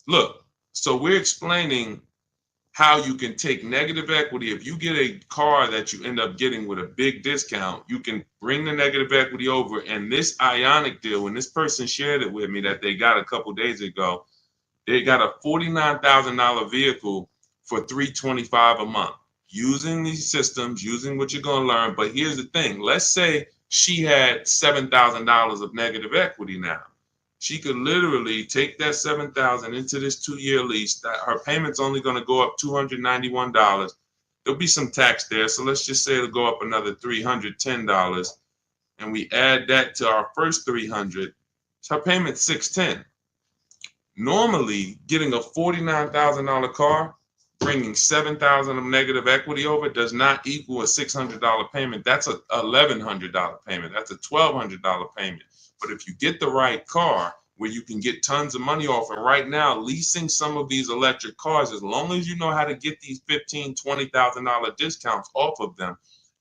Look, so we're explaining how you can take negative equity. If you get a car that you end up getting with a big discount, you can bring the negative equity over. And this Ionic deal, when this person shared it with me that they got a couple days ago, they got a $49,000 vehicle for $325 a month using these systems, using what you're going to learn. But here's the thing. Let's say she had $7,000 of negative equity now. She could literally take that 7,000 into this 2-year lease. That her payment's only going to go up $291. There'll be some tax there, so let's just say it'll go up another $310, and we add that to our first 300. So her payment's 610. Normally, getting a $49,000 car, bringing 7,000 of negative equity over does not equal a $600 payment. That's a $1,100 payment. That's a $1,200 payment. But if you get the right car where you can get tons of money off, and right now leasing some of these electric cars, as long as you know how to get these $15,000, $20,000 discounts off of them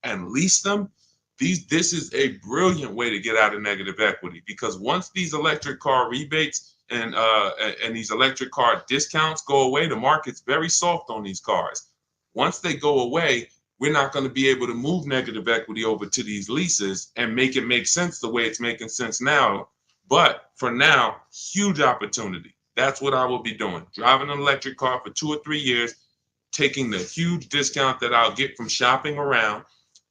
and lease them, this is a brilliant way to get out of negative equity, because once these electric car rebates and these electric car discounts go away, the market's very soft on these cars. Once they go away, we're not going to be able to move negative equity over to these leases and make it make sense the way it's making sense now. But for now, huge opportunity. That's what I will be doing. Driving an electric car for 2 or 3 years, taking the huge discount that I'll get from shopping around,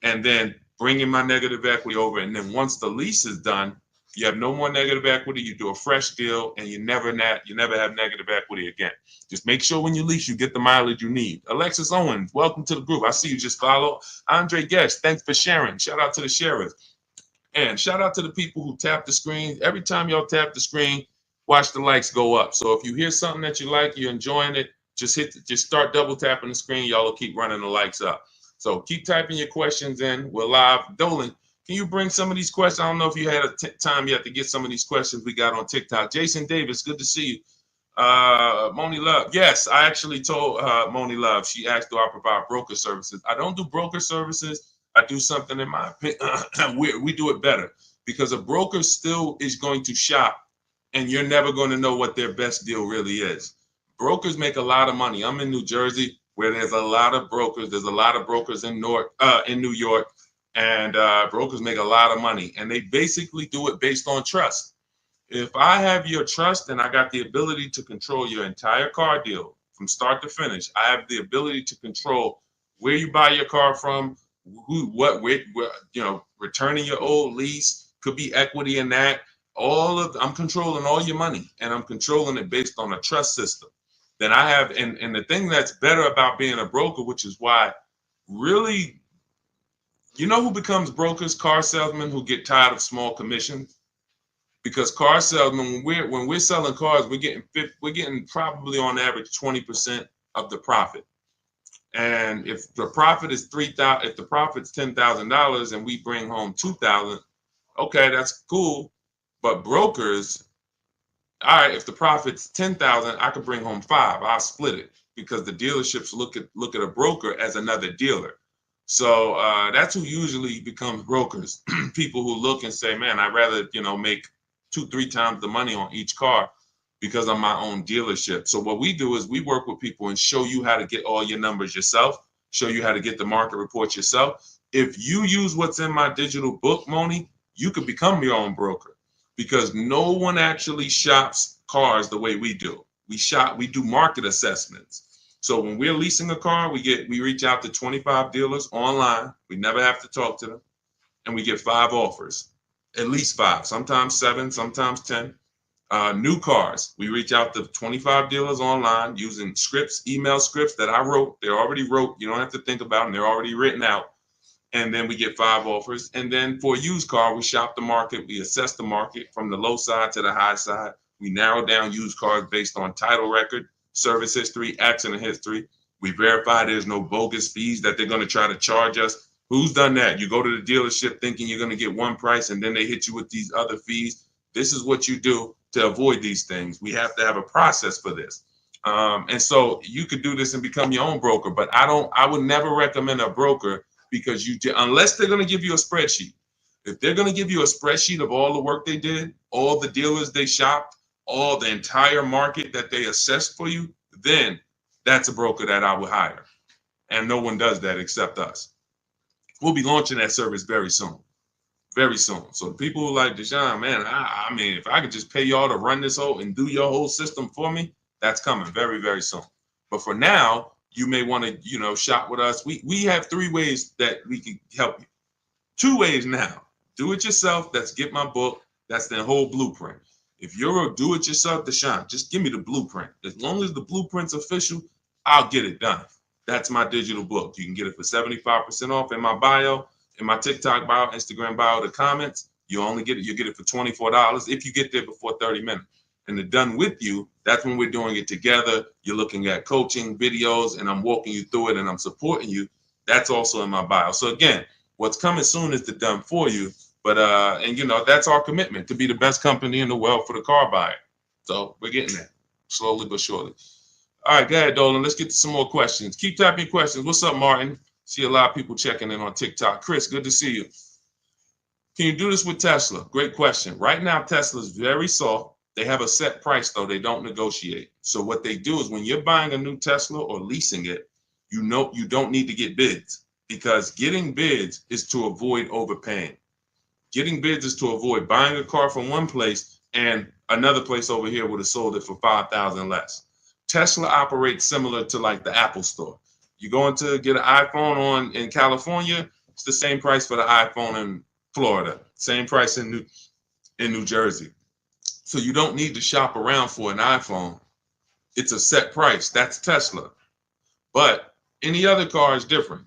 and then bringing my negative equity over. And then once the lease is done, you have no more negative equity. You do a fresh deal, and you never have negative equity again. Just make sure when you lease, you get the mileage you need. Alexis Owens, welcome to the group. I see you just follow. Andre Guest, thanks for sharing. Shout out to the sharers. And shout out to the people who tap the screen. Every time y'all tap the screen, watch the likes go up. So if you hear something that you like, you're enjoying it, just start double tapping the screen. Y'all will keep running the likes up. So keep typing your questions in. We're live. Dolan, can you bring some of these questions? I don't know if you had time yet to get some of these questions we got on TikTok. Jason Davis, good to see you. Moni Love. Yes, I actually told Moni Love. She asked, do I provide broker services? I don't do broker services. I do something, in my opinion, we do it better, because a broker still is going to shop, and you're never going to know what their best deal really is. Brokers make a lot of money. I'm in New Jersey, where there's a lot of brokers. There's a lot of brokers in New York, and brokers make a lot of money, and they basically do it based on trust. If I have your trust, and I got the ability to control your entire car deal from start to finish, I have the ability to control where you buy your car from, returning your old lease, could be equity in that. I'm controlling all your money, and I'm controlling it based on a trust system. Then I have, and the thing that's better about being a broker, which is why really, you know who becomes brokers? Car salesmen who get tired of small commissions. Because car salesmen, when we're selling cars, we're getting probably on average 20% of the profit. And if the profit is $3,000, if the profit's $10,000 and we bring home $2,000, okay, that's cool. But brokers, all right, if the profit's $10,000, I could bring home $5,000. I'll split it, because the dealerships look at a broker as another dealer. So that's who usually becomes brokers. People who look and say, man, I'd rather make 2-3 times the money on each car, because I'm my own dealership. So what we do is we work with people and show you how to get all your numbers yourself, show you how to get the market reports yourself. If you use what's in my digital book, Moni, you could become your own broker, because no one actually shops cars the way we do. We do market assessments. So when we're leasing a car, we reach out to 25 dealers online. We never have to talk to them. And we get 5 offers, at least 5, sometimes 7, sometimes 10. New cars, we reach out to 25 dealers online using scripts, email scripts that I wrote. They're already wrote. You don't have to think about them. They're already written out. And then we get 5 offers. And then for a used car, we shop the market. We assess the market from the low side to the high side. We narrow down used cars based on title record, service history, accident history. We verify there's no bogus fees that they're going to try to charge us. Who's done that? You go to the dealership thinking you're going to get one price, and then they hit you with these other fees. This is what you do to avoid these things. We have to have a process for this. And so you could do this and become your own broker, but I would never recommend a broker, because unless they're going to give you a spreadsheet. If they're going to give you a spreadsheet of all the work they did, all the dealers they shopped, all the entire market that they assess for you, then that's a broker that I would hire. And no one does that except us. We'll be launching that service very soon. Very soon. So the people who like Deshaun, man, I mean, if I could just pay y'all to run this whole and do your whole system for me, that's coming very, very soon. But for now, you may want to, shop with us. We have 3 ways that we can help you. 2 ways now. Do it yourself. That's get my book. That's the whole blueprint. If you're a do-it-yourself, Deshaun, just give me the blueprint. As long as the blueprint's official, I'll get it done. That's my digital book. You can get it for 75% off in my bio, in my TikTok bio, Instagram bio, the comments. You get it for $24 if you get there before 30 minutes. And the done with you, that's when we're doing it together. You're looking at coaching videos and I'm walking you through it and I'm supporting you. That's also in my bio. So again, what's coming soon is the done for you. But that's our commitment, to be the best company in the world for the car buyer. So we're getting there slowly but surely. All right, go ahead, Dolan. Let's get to some more questions. Keep typing questions. What's up, Martin? See a lot of people checking in on TikTok. Chris, good to see you. Can you do this with Tesla? Great question. Right now, Tesla is very soft. They have a set price, though. They don't negotiate. So what they do is when you're buying a new Tesla or leasing it, you don't need to get bids, because getting bids is to avoid overpaying. Getting bids is to avoid buying a car from one place and another place over here would have sold it for $5,000 less. Tesla operates similar to like the Apple store. You going to get an iPhone in California, it's the same price for the iPhone in Florida, same price in New Jersey. So you don't need to shop around for an iPhone. It's a set price. That's Tesla. But any other car is different.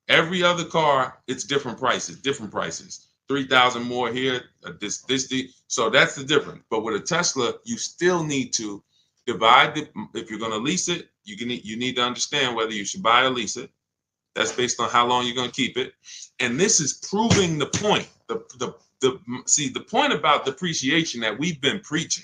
Every other car, it's different prices. 3,000 more here, so that's the difference. But with a Tesla, you still need to divide if you're going to lease it, you need to understand whether you should buy or lease it. That's based on how long you're going to keep it. And this is proving the point. The point about depreciation that we've been preaching.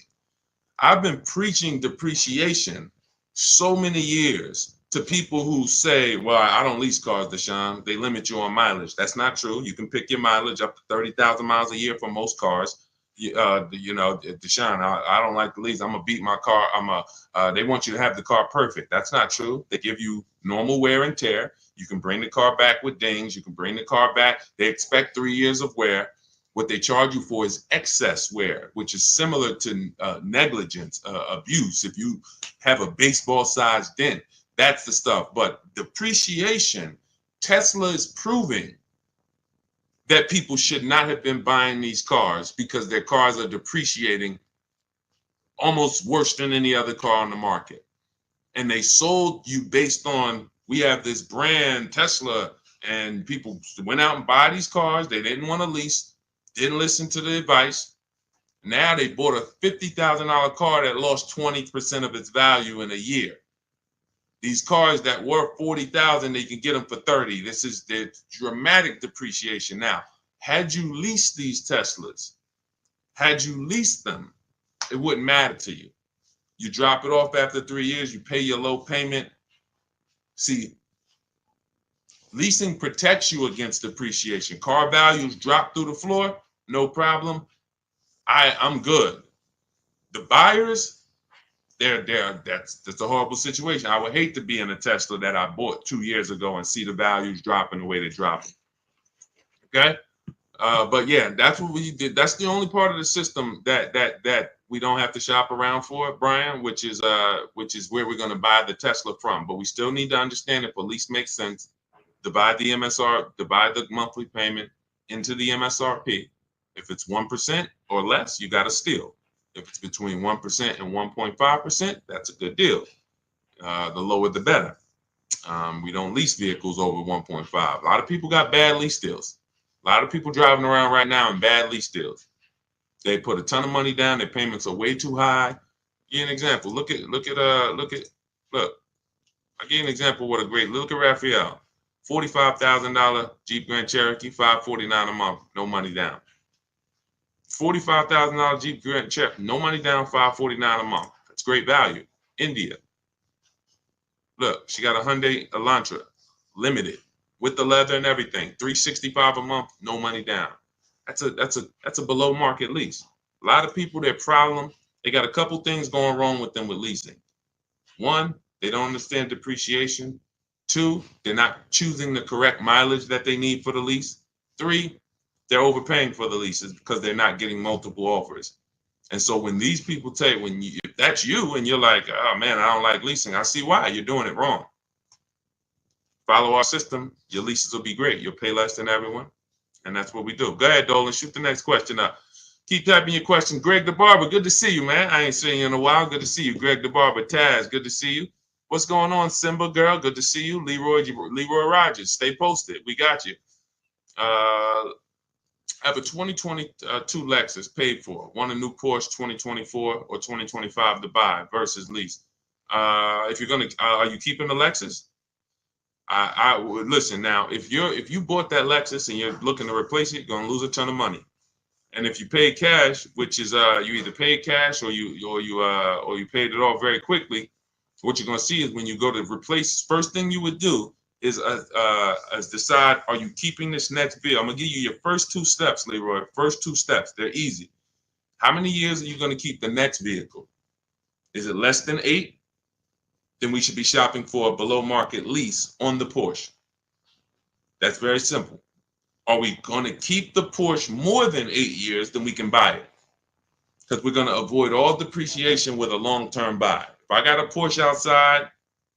I've been preaching depreciation so many years to people who say, well, I don't lease cars, Deshaun. They limit you on mileage. That's not true. You can pick your mileage up to 30,000 miles a year for most cars. Deshaun, I don't like to lease. I'm going to beat my car. They want you to have the car perfect. That's not true. They give you normal wear and tear. You can bring the car back with dings. You can bring the car back. They expect 3 years of wear. What they charge you for is excess wear, which is similar to negligence, abuse. If you have a baseball-sized dent, that's the stuff. But depreciation, Tesla is proving that people should not have been buying these cars because their cars are depreciating almost worse than any other car on the market. And they sold you based on, we have this brand, Tesla, and people went out and buy these cars. They didn't want to lease, didn't listen to the advice. Now they bought a $50,000 car that lost 20% of its value in a year. These cars that were 40,000, they can get them for 30. This is the dramatic depreciation. Now, had you leased these Teslas, had you leased them, it wouldn't matter to you. You drop it off after 3 years, you pay your low payment. See, leasing protects you against depreciation. Car values drop through the floor, no problem. I'm good. The buyers, that's a horrible situation. I would hate to be in a Tesla that I bought 2 years ago and see the values dropping the way they're dropping. Okay, but yeah, that's what we did. That's the only part of the system that we don't have to shop around for, Brian, which is where we're going to buy the Tesla from. But we still need to understand if a lease makes sense. Divide the monthly payment into the MSRP. If it's 1% or less, you got to steal. If it's between 1% and 1.5%, that's a good deal. The lower, the better. We don't lease vehicles over 1.5. A lot of people got bad lease deals. A lot of people driving around right now in bad lease deals. They put a ton of money down. Their payments are way too high. I'll give you an example. Look. I'll give you an example. Look at Raphael. $45,000 Jeep Grand Cherokee, $549 a month, no money down. $45,000 Jeep Grand Cherokee, no money down, $549 a month. That's great value. India. Look, she got a Hyundai Elantra, limited, with the leather and everything, $365 a month, no money down. That's a below market lease. A lot of people, their problem They got a couple things going wrong with them with leasing. One, they don't understand depreciation. Two, they're not choosing the correct mileage that they need for the lease. Three, they're overpaying for the leases because they're not getting multiple offers. And so when these people tell you, if that's you and you're like, oh man, I don't like leasing, I see why. You're doing it wrong. Follow our system, your leases will be great. You'll pay less than everyone. And that's what we do. Go ahead, Dolan, shoot the next question up. Keep typing your question. Greg the Barber, good to see you, man. I ain't seen you in a while. Good to see you. Greg the Barber, Taz, good to see you. What's going on, Simba girl? Good to see you. Leroy Rogers, stay posted. We got you. I have a 2022 Lexus paid for. Want a new Porsche 2024 or 2025 to buy versus lease. If you're gonna, are you keeping the Lexus? I would listen now. If you bought that Lexus and you're looking to replace it, you're gonna lose a ton of money. And if you pay cash, which is you either paid cash or you paid it off very quickly, what you're gonna see is when you go to replace, first thing you would do is decide, are you keeping this next vehicle? I'm gonna give you your first two steps, Leroy. First two steps, they're easy. How many years are you gonna keep the next vehicle? Is it less than 8? Then we should be shopping for a below market lease on the Porsche. That's very simple. Are we going to keep the Porsche more than 8 years? Then we can buy it, because we're going to avoid all depreciation with a long-term buy. If I got a Porsche outside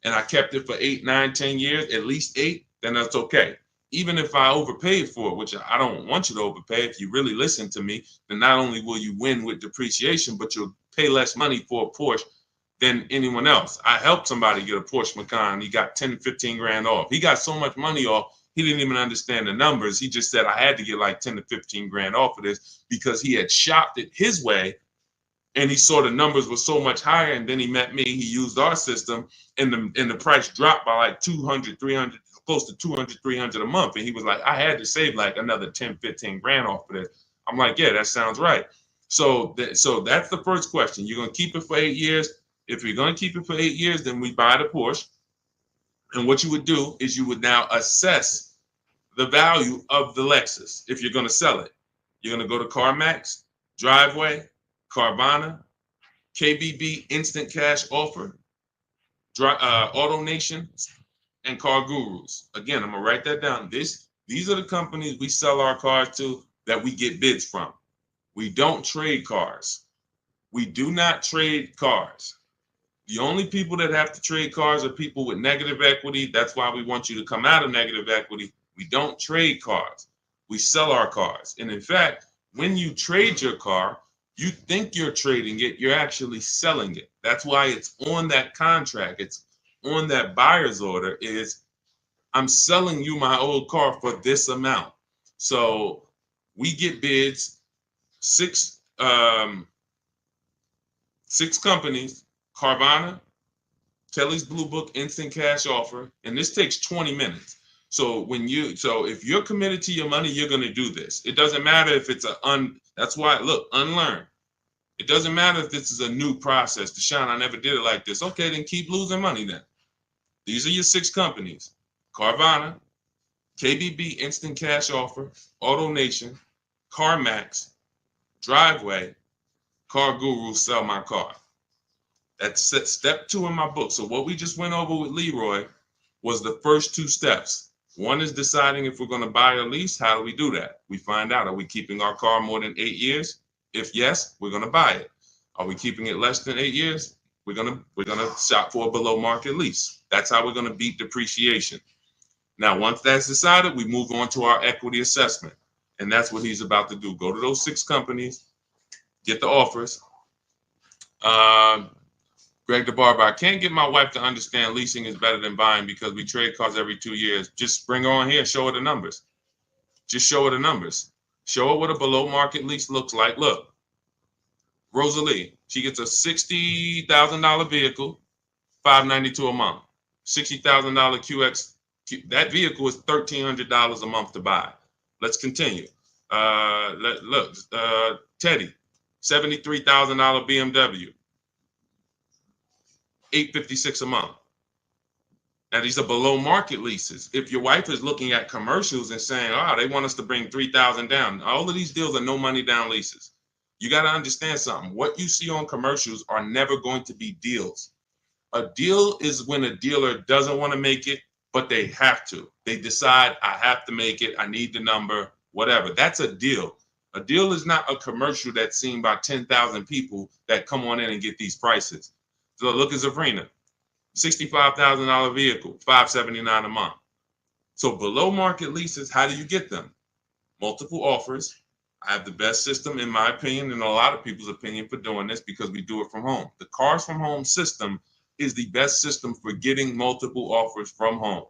and I kept it for 8, 9, 10 years, at least 8, then that's okay. Even if I overpaid for it, which I don't want you to overpay. If you really listen to me, then not only will you win with depreciation, but you'll pay less money for a Porsche than anyone else. I helped somebody get a Porsche Macan. He got 10, 15 grand off. He got so much money off, he didn't even understand the numbers. He just said, I had to get like 10 to 15 grand off of this because he had shopped it his way and he saw the numbers were so much higher. And then he met me, he used our system, and the price dropped by like 200, 300, close to 200, 300 a month. And he was like, I had to save like another 10, 15 grand off of this. I'm like, yeah, that sounds right. So that's the first question. You're going to keep it for 8 years. If you're going to keep it for 8 years, then we buy the Porsche. And what you would do is you would now assess the value of the Lexus. If you're going to sell it, you're going to go to CarMax, Driveway, Carvana, KBB Instant Cash Offer, AutoNation, and Car Gurus. Again, I'm going to write that down. These are the companies we sell our cars to that we get bids from. We don't trade cars. We do not trade cars. The only people that have to trade cars are people with negative equity. That's why we want you to come out of negative equity. We don't trade cars. We sell our cars. And in fact, when you trade your car, you think you're trading it, you're actually selling it. That's why it's on that contract. It's on that buyer's order is, I'm selling you my old car for this amount. So we get bids, six companies, Carvana, Kelly's Blue Book Instant Cash Offer, and this takes 20 minutes. So if you're committed to your money, you're going to do this. It doesn't matter if it's that's why, look, unlearn. It doesn't matter if this is a new process. Deshaun, I never did it like this. Okay, then keep losing money then. These are your 6 companies: Carvana, KBB Instant Cash Offer, AutoNation, CarMax, Driveway, Car Guru, Sell My Car. That's step 2 in my book. So what we just went over with Leroy was the first 2 steps. One is deciding if we're going to buy or lease. How do we do that? We find out, are we keeping our car more than 8 years? If yes, we're going to buy it. Are we keeping it less than 8 years? We're going to shop for a below market lease. That's how we're going to beat depreciation. Now, once that's decided, we move on to our equity assessment. And that's what he's about to do. Go to those 6 companies, get the offers. Greg the Barber, I can't get my wife to understand leasing is better than buying because we trade cars every 2 years. Just bring her on here and show her the numbers. Just show her the numbers. Show her what a below market lease looks like. Look, Rosalie, she gets a $60,000 vehicle, $592 a month. $60,000 QX. That vehicle is $1,300 a month to buy. Let's continue. Teddy, $73,000 BMW. $856 a month. Now these are below market leases. If your wife is looking at commercials and saying, oh, they want us to bring $3,000 down, all of these deals are no money down leases. You got to understand something. What you see on commercials are never going to be deals. A deal is when a dealer doesn't want to make it, but they have to. They decide, I have to make it. I need the number, whatever. That's a deal. A deal is not a commercial that's seen by 10,000 people that come on in and get these prices. So look at Zafrina, $65,000 vehicle, $579 a month. So below market leases, how do you get them? Multiple offers. I have the best system, in my opinion, and a lot of people's opinion, for doing this because we do it from home. The Cars from Home system is the best system for getting multiple offers from home.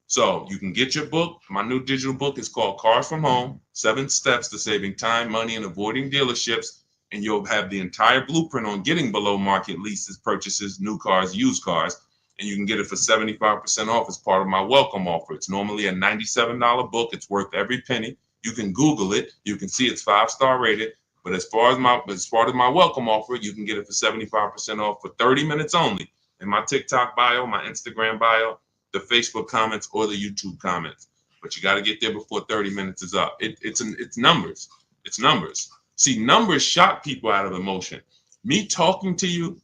So you can get your book. My new digital book is called Cars from Home, 7 Steps to Saving Time, Money, and Avoiding Dealerships. And you'll have the entire blueprint on getting below market leases, purchases, new cars, used cars. And you can get it for 75% off as part of my welcome offer. It's normally a $97 book. It's worth every penny. You can Google it. You can see it's 5-star rated. But as part of my welcome offer, you can get it for 75% off for 30 minutes only. In my TikTok bio, my Instagram bio, the Facebook comments, or the YouTube comments. But you got to get there before 30 minutes is up. It's numbers. It's numbers. See, numbers shock people out of emotion. Me talking to you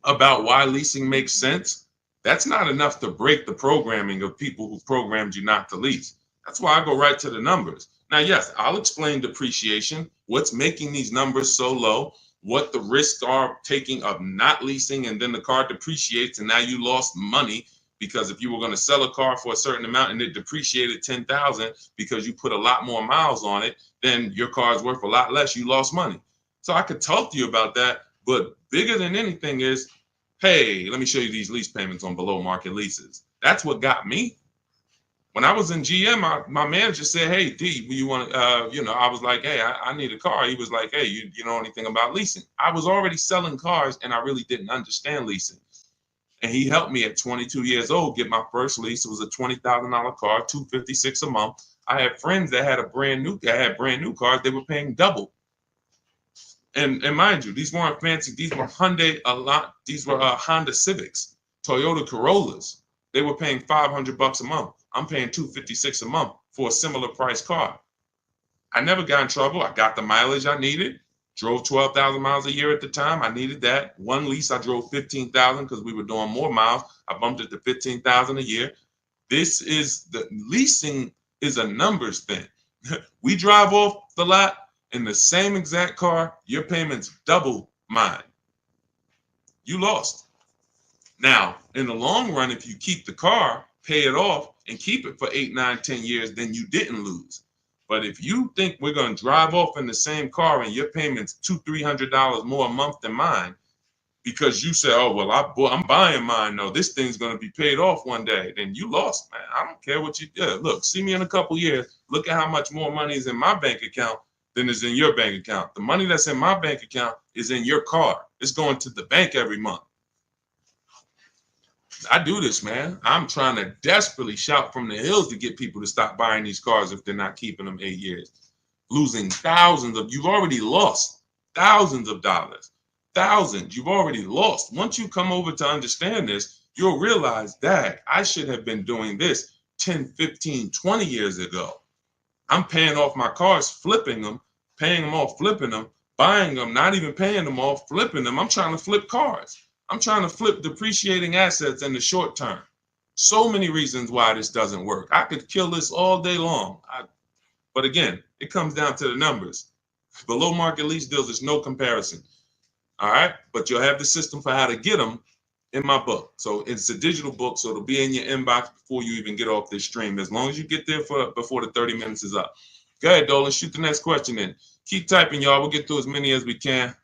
about why leasing makes sense, that's not enough to break the programming of people who programmed you not to lease. That's why I go right to the numbers. Now, yes, I'll explain depreciation, what's making these numbers so low, what the risks are taking of not leasing, and then the car depreciates and now you lost money, because if you were going to sell a car for a certain amount and it depreciated 10,000 because you put a lot more miles on it, then your car is worth a lot less. You lost money. So I could talk to you about that, but bigger than anything is, hey, let me show you these lease payments on below market leases. That's what got me. When I was in GM, my manager said, hey, D, you want to, I was like, hey, I need a car. He was like, hey, you know anything about leasing? I was already selling cars and I really didn't understand leasing. And he helped me at 22 years old get my first lease. It was a $20,000 car, $256 a month. I had friends that had brand new cars. They were paying double. And mind you, these weren't fancy. These were Honda Civics, Toyota Corollas. They were paying $500 a month. I'm paying $256 a month for a similar price car. I never got in trouble. I got the mileage I needed. Drove 12,000 miles a year at the time. I needed that. One lease, I drove 15,000 because we were doing more miles. I bumped it to 15,000 a year. Leasing is a numbers thing. We drive off the lot in the same exact car. Your payment's double mine. You lost. Now, in the long run, if you keep the car, pay it off, and keep it for 8, 9, 10 years, then you didn't lose. But if you think we're going to drive off in the same car and your payment's $200-300 more a month than mine, because you say, oh, well, I'm buying mine, no, this thing's going to be paid off one day, then you lost, man. I don't care what you do. Look, see me in a couple years. Look at how much more money is in my bank account than is in your bank account. The money that's in my bank account is in your car. It's going to the bank every month. I do this, man. I'm trying to desperately shout from the hills to get people to stop buying these cars if they're not keeping them 8 years. Losing you've already lost thousands of dollars. Thousands, you've already lost. Once you come over to understand this, you'll realize that I should have been doing this 10, 15, 20 years ago. I'm paying off my cars, flipping them, paying them off, flipping them, buying them, not even paying them off, flipping them. I'm trying to flip cars. I'm trying to flip depreciating assets in the short term. So many reasons why this doesn't work. I could kill this all day long. But again, it comes down to the numbers. Below market lease deals, there's no comparison. All right. But you'll have the system for how to get them in my book. So it's a digital book. So it'll be in your inbox before you even get off this stream, as long as you get there before the 30 minutes is up. Go ahead, Dolan. Shoot the next question in. Keep typing, y'all. We'll get through as many as we can.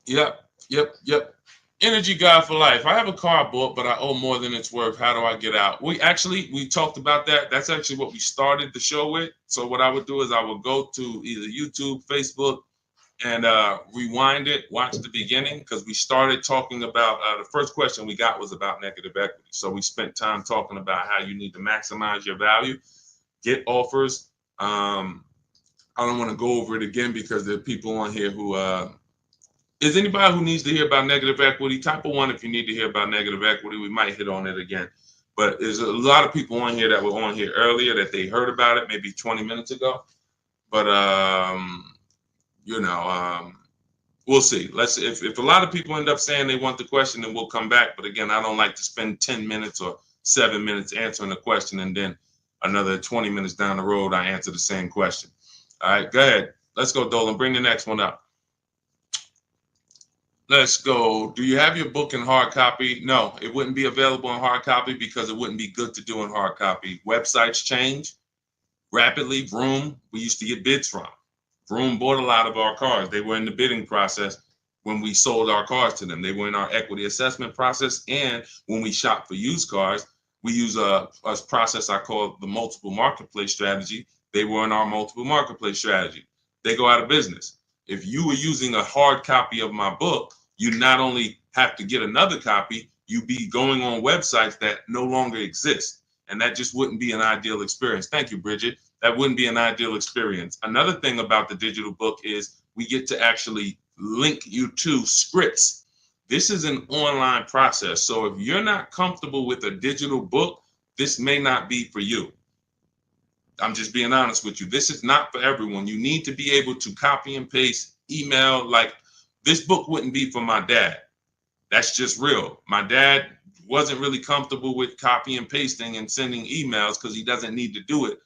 Yep. Energy guy for life. I have a car bought, but I owe more than it's worth. How do I get out? We talked about that. That's actually what we started the show with. So what I would do is I would go to either YouTube, Facebook, and rewind it, watch the beginning, because we started talking about the first question we got was about negative equity. So we spent time talking about how you need to maximize your value, get offers. I don't want to go over it again because there are people on here who is anybody who needs to hear about negative equity? Type of 1 if you need to hear about negative equity. We might hit on it again. But there's a lot of people on here that were on here earlier that they heard about it maybe 20 minutes ago. But we'll see. Let's if a lot of people end up saying they want the question, then we'll come back. But again, I don't like to spend 10 minutes or 7 minutes answering a question and then another 20 minutes down the road I answer the same question. All right, go ahead. Let's go, Dolan. Bring the next one up. Let's go. Do you have your book in hard copy? No, it wouldn't be available in hard copy because it wouldn't be good to do in hard copy. Websites change rapidly. Vroom, we used to get bids from. Vroom bought a lot of our cars. They were in the bidding process when we sold our cars to them. They were in our equity assessment process. And when we shop for used cars, we use a process I call the multiple marketplace strategy. They were in our multiple marketplace strategy. They go out of business. If you were using a hard copy of my book, you not only have to get another copy, you be going on websites that no longer exist. And that just wouldn't be an ideal experience. Thank you, Bridget. That wouldn't be an ideal experience. Another thing about the digital book is we get to actually link you to scripts. This is an online process. So if you're not comfortable with a digital book, this may not be for you. I'm just being honest with you. This is not for everyone. You need to be able to copy and paste, email. Like, this book wouldn't be for my dad. That's just real. My dad wasn't really comfortable with copy and pasting and sending emails because he doesn't need to do it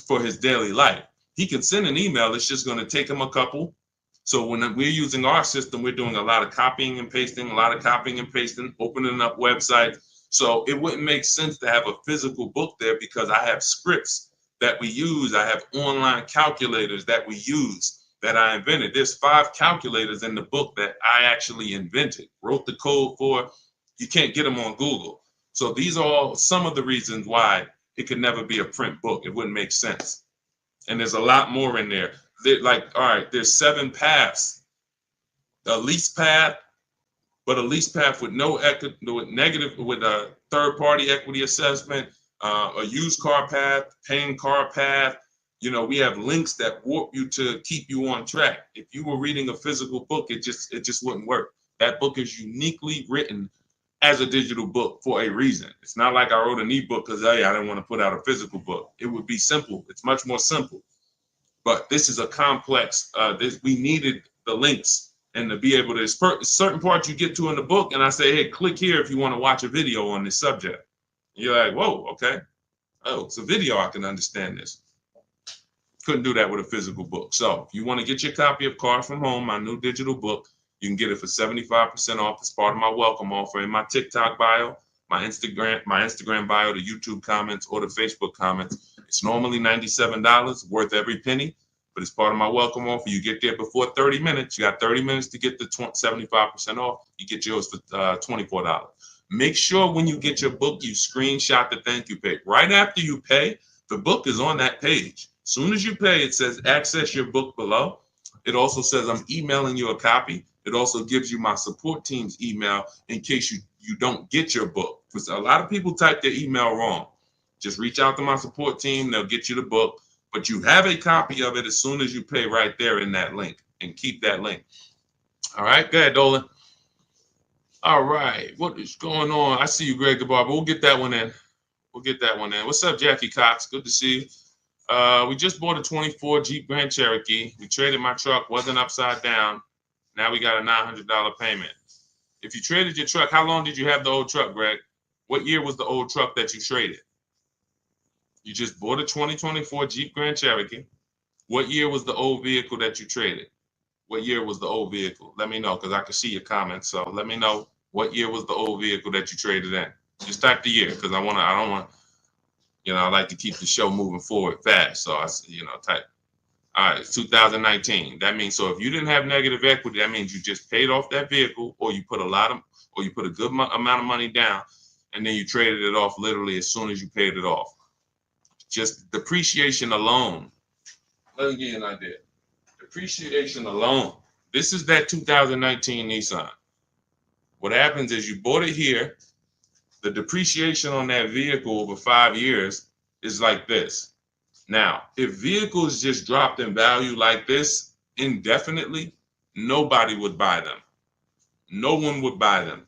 for his daily life. He can send an email. It's just going to take him a couple. So when we're using our system, we're doing a lot of copying and pasting, opening up websites. So it wouldn't make sense to have a physical book there because I have scripts that we use. I have online calculators that we use that I invented. There's 5 calculators in the book that I actually invented, wrote the code for. You can't get them on Google. So these are all some of the reasons why it could never be a print book. It wouldn't make sense. And there's a lot more in there. All right, there's 7 paths. A lease path, but a lease path with with a third-party equity assessment, a used car path, paying car path. We have links that warp you to keep you on track. If you were reading a physical book, it just wouldn't work. That book is uniquely written as a digital book for a reason. It's not like I wrote an ebook because I didn't want to put out a physical book. It would be simple. It's much more simple. But this is a complex. We needed the links and to be able to certain parts you get to in the book, and I say, hey, click here if you want to watch a video on this subject. And you're like, whoa, okay. Oh, it's a video. I can understand this. Couldn't do that with a physical book. So if you want to get your copy of Car From Home, my new digital book, you can get it for 75% off as part of my welcome offer in my TikTok bio, my Instagram bio, the YouTube comments, or the Facebook comments. It's normally $97, worth every penny, but it's part of my welcome offer. You get there before 30 minutes. You got 30 minutes to get the 75% off. You get yours for $24. Make sure when you get your book, you screenshot the thank you page. Right after you pay, the book is on that page. As soon as you pay, it says access your book below. It also says I'm emailing you a copy. It also gives you my support team's email in case you don't get your book. Because a lot of people type their email wrong. Just reach out to my support team. They'll get you the book. But you have a copy of it as soon as you pay right there in that link. And keep that link. All right, go ahead, Dolan. All right, what is going on? I see you, Greg the Barber. We'll get that one in. What's up, Jackie Cox? Good to see you. We just bought a 24 Jeep Grand Cherokee. We traded my truck, wasn't upside down. Now we got a $900 payment. If you traded your truck, how long did you have the old truck, Greg? What year was the old truck that you traded? You just bought a 2024 Jeep Grand Cherokee. What year was the old vehicle that you traded? What year was the old vehicle? Let me know because I can see your comments. So let me know what year was the old vehicle that you traded in. Just type the year because I don't want. I like to keep the show moving forward fast. So type. All right, it's 2019. That means, so if you didn't have negative equity, that means you just paid off that vehicle, or you put a good amount of money down, and then you traded it off literally as soon as you paid it off. Just depreciation alone. Let me give you an idea. Depreciation alone. This is that 2019 Nissan. What happens is you bought it here. The depreciation on that vehicle over 5 years is like this. Now, if vehicles just dropped in value like this indefinitely, nobody would buy them. No one would buy them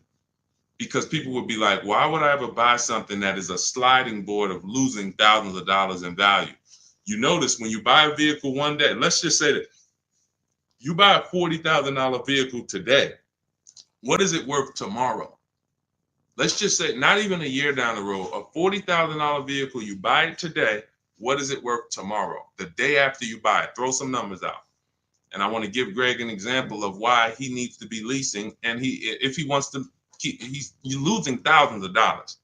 because people would be like, why would I ever buy something that is a sliding board of losing thousands of dollars in value? You notice when you buy a vehicle one day, let's just say that you buy a $40,000 vehicle today, what is it worth tomorrow? Let's just say not even a year down the road, a $40,000 vehicle, you buy it today, what is it worth tomorrow? The day after you buy it, throw some numbers out. And I want to give Greg an example of why he needs to be leasing. And if he wants to keep, you're losing thousands of dollars.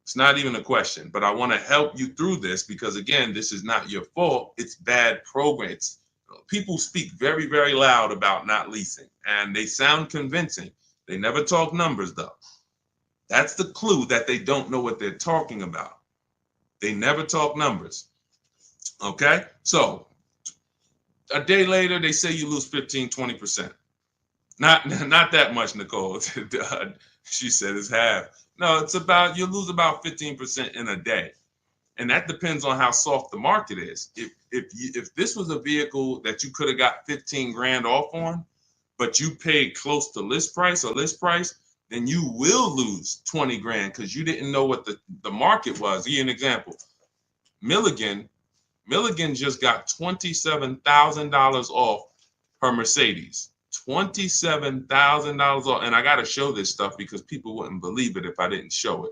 It's not even a question, but I want to help you through this because again, this is not your fault. It's bad program. People speak very, very loud about not leasing and they sound convincing. They never talk numbers though. That's the clue that they don't know what they're talking about. They never talk numbers. Okay. So a day later, they say you lose 15, 20%. Not that much, Nicole. She said it's half. No, it's about, you lose about 15% in a day. And that depends on how soft the market is. If this was a vehicle that you could have got 15 grand off on, but you paid close to list price, then you will lose 20 grand because you didn't know what the market was. Give you an example. Milligan just got $27,000 off her Mercedes. $27,000 off. And I got to show this stuff because people wouldn't believe it if I didn't show it.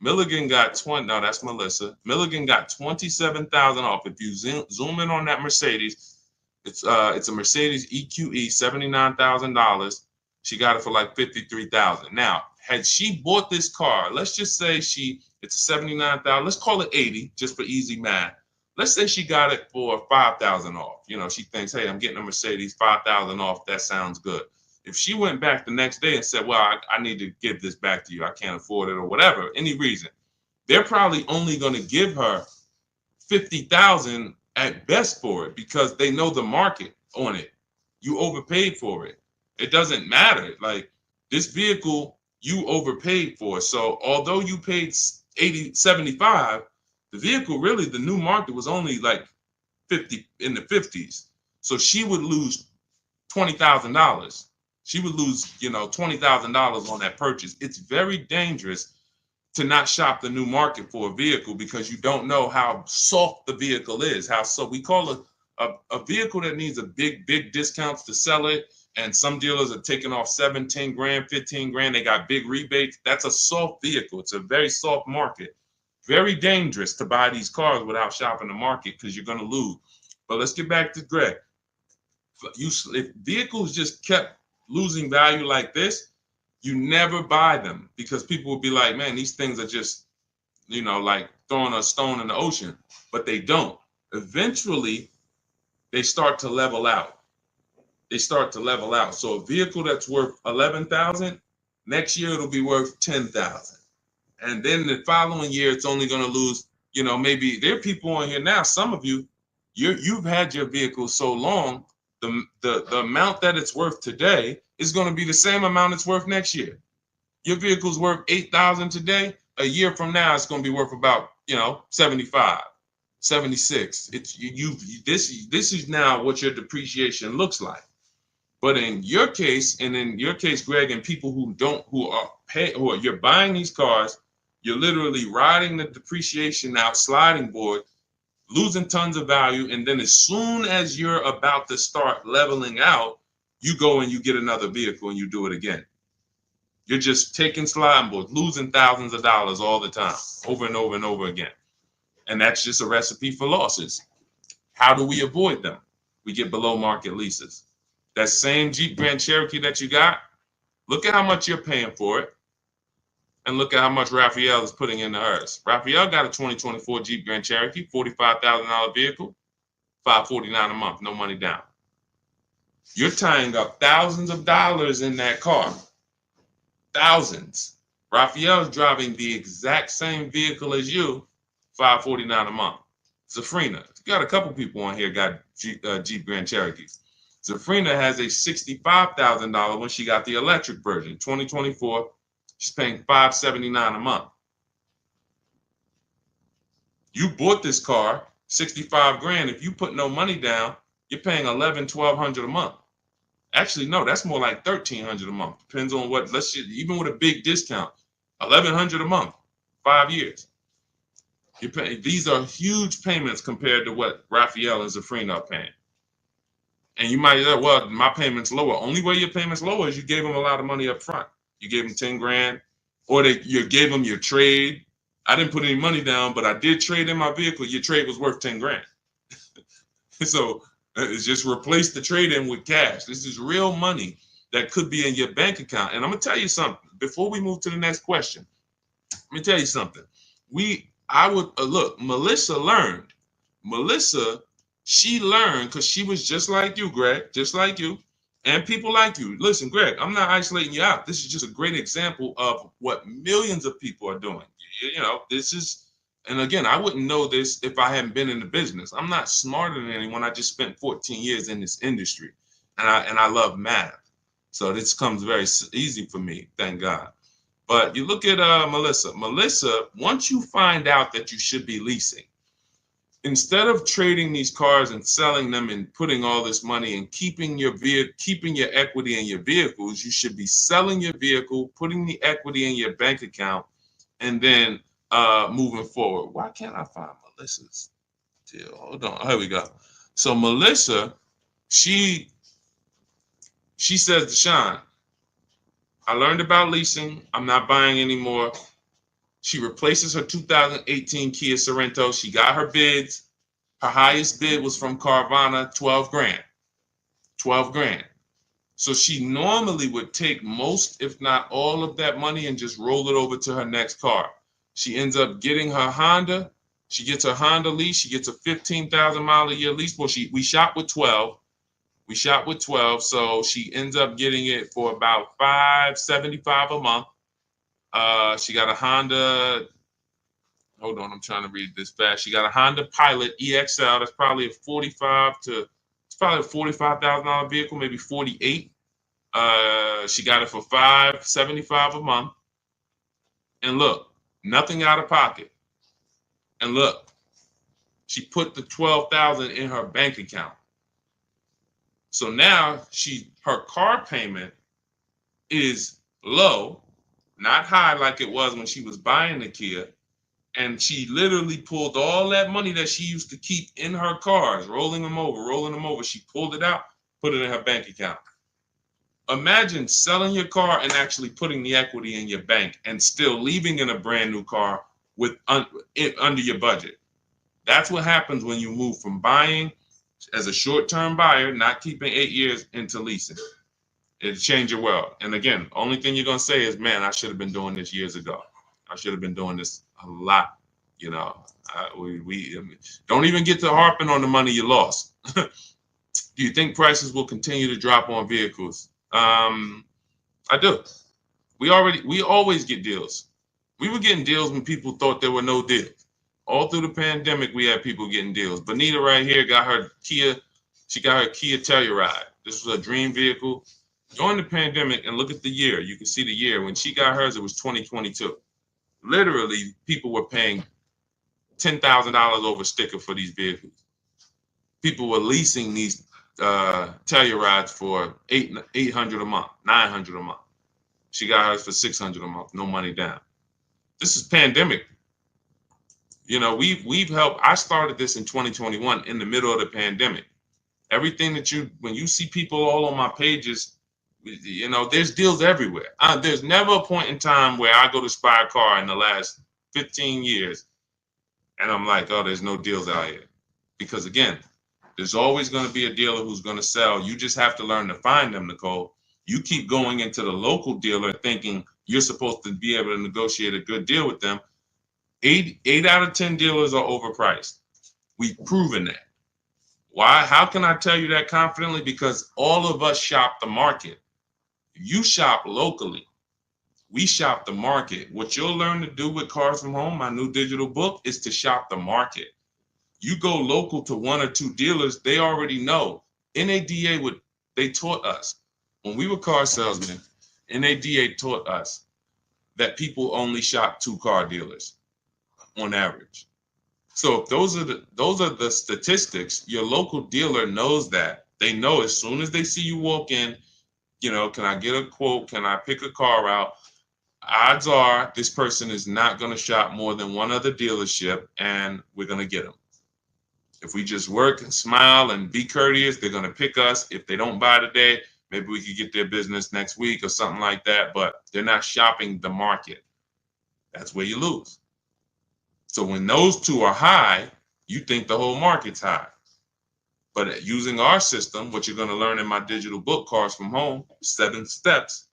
Milligan got no, that's Melissa. Milligan got $27,000 off. If you zoom in on that Mercedes, it's a Mercedes EQE, $79,000. She got it for like $53,000. Now, had she bought this car, let's just say it's a $79,000, let's call it 80 just for easy math. Let's say she got it for $5,000 off. You know, she thinks, hey, I'm getting a Mercedes, $5,000 off. That sounds good. If she went back the next day and said, well, I need to give this back to you, I can't afford it or whatever, any reason, they're probably only going to give her $50,000 at best for it because they know the market on it. You overpaid for it. It doesn't matter. Like this vehicle, you overpaid for. So although you paid 75, the vehicle really, the new market was only like 50 in the 50s. So she would lose $20,000. She would lose, $20,000 on that purchase. It's very dangerous to not shop the new market for a vehicle because you don't know how soft the vehicle is. So we call a vehicle that needs a big discounts to sell it. And some dealers are taking off 7, 10 grand, 15 grand. They got big rebates. That's a soft vehicle. It's a very soft market. Very dangerous to buy these cars without shopping the market because you're going to lose. But let's get back to Greg. If vehicles just kept losing value like this, you never buy them because people will be like, man, these things are just, like throwing a stone in the ocean, but they don't. Eventually, they start to level out. So a vehicle that's worth $11,000, next year it'll be worth $10,000. And then the following year, it's only going to lose, maybe there are people on here now, some of you've had your vehicle so long, the amount that it's worth today is going to be the same amount it's worth next year. Your vehicle's worth $8,000 today. A year from now, it's going to be worth about, 75, 76. This is now what your depreciation looks like. But in your case, Greg, and people you're buying these cars, you're literally riding the depreciation out sliding board, losing tons of value. And then as soon as you're about to start leveling out, you go and you get another vehicle and you do it again. You're just taking sliding boards, losing thousands of dollars all the time, over and over and over again. And that's just a recipe for losses. How do we avoid them? We get below market leases. That same Jeep Grand Cherokee that you got, look at how much you're paying for it. And look at how much Raphael is putting into hers. Raphael got a 2024 Jeep Grand Cherokee, $45,000 vehicle, $549 a month, no money down. You're tying up thousands of dollars in that car. Thousands. Raphael is driving the exact same vehicle as you, $549 a month. Zafrina, you got a couple people on here got Jeep Grand Cherokees. Zafrina has a $65,000 when she got the electric version, 2024. She's paying $579 a month. You bought this car, 65 grand. If you put no money down, you're paying $1,100-1,200 a month. Actually, no, that's more like $1,300 a month. Depends on what, even with a big discount, $1,100 a month, 5 years. These are huge payments compared to what Raphael and Zafrina are paying. And you might say, well, my payment's lower. Only way your payment's lower is you gave them a lot of money up front. You gave them 10 grand, or you gave them your trade. I didn't put any money down, but I did trade in my vehicle. Your trade was worth 10 grand. So it's just replace the trade in with cash. This is real money that could be in your bank account. And I'm gonna tell you something before we move to the next question. Let me tell you something. I would look. Melissa learned. She learned because she was just like you, Greg, just like you, and people like you. Listen, Greg, I'm not isolating you out. This is just a great example of what millions of people are doing. You know, this is, and again, I wouldn't know this if I hadn't been in the business. I'm not smarter than anyone. I just spent 14 years in this industry, and I love math. So this comes very easy for me, thank God. But you look at Melissa. Melissa, once you find out that you should be leasing, instead of trading these cars and selling them and putting all this money and keeping your equity in your vehicles, you should be selling your vehicle, putting the equity in your bank account, and then moving forward. Why can't I find Melissa's deal? Hold on. Here we go. So Melissa, she says to Sean, I learned about leasing. I'm not buying anymore. She replaces her 2018 Kia Sorento. She got her bids. Her highest bid was from Carvana, 12 grand. 12 grand. So she normally would take most, if not all of that money and just roll it over to her next car. She ends up getting her Honda. She gets her Honda lease. She gets a 15,000 mile a year lease. Well, we shot with 12. So she ends up getting it for about $575 a month. She got a Honda. Hold on, I'm trying to read this fast. She got a Honda Pilot EXL. That's probably it's probably a $45,000 vehicle, maybe 48. She got it for $575 a month. And look, nothing out of pocket. And look, she put the $12,000 in her bank account. So now her car payment is low, not high like it was when she was buying the Kia. And she literally pulled all that money that she used to keep in her cars, rolling them over. She pulled it out, put it in her bank account. Imagine selling your car and actually putting the equity in your bank and still leaving in a brand new car with under your budget. That's what happens when you move from buying as a short-term buyer, not keeping 8 years, into leasing. It'll change your world. And again, only thing you're going to say is, man, I should have been doing this years ago. I should have been doing this a lot. You know, we don't even get to harping on the money you lost. Do you think prices will continue to drop on vehicles? I do. We always get deals. We were getting deals when people thought there were no deals. All through the pandemic, we had people getting deals. Bonita right here got her Kia. She got her Kia Telluride. This was a dream vehicle. During the pandemic, and look at the year. You can see the year. When she got hers, it was 2022. Literally, people were paying $10,000 over sticker for these vehicles. People were leasing these Tellurides for $800 a month, $900 a month. She got hers for $600 a month, no money down. This is pandemic. You know, we've helped. I started this in 2021 in the middle of the pandemic. Everything when you see people all on my pages, you know, there's deals everywhere. There's never a point in time where I go to buy a car in the last 15 years and I'm like, oh, there's no deals out here. Because again, there's always going to be a dealer who's going to sell. You just have to learn to find them, Nicole. You keep going into the local dealer thinking you're supposed to be able to negotiate a good deal with them. 8 out of 10 dealers are overpriced. We've proven that. Why? How can I tell you that confidently? Because all of us shop the market. You shop locally. We shop the market. What you'll learn to do with Cars from Home, my new digital book, is to shop the market. You go local to 1 or 2 dealers, they already know. NADA they taught us. When we were car salesmen, NADA taught us that people only shop 2 car dealers on average. So if those are the statistics, your local dealer knows that. They know as soon as they see you walk in, you know, can I get a quote? Can I pick a car out? odds are this person is not going to shop more than one other dealership, and we're going to get them. If we just work and smile and be courteous, they're going to pick us. If they don't buy today, maybe we could get their business next week or something like that, but they're not shopping the market. That's where you lose. So when those two are high, you think the whole market's high. But using our system, what you're going to learn in my digital book, Cars from Home, 7 steps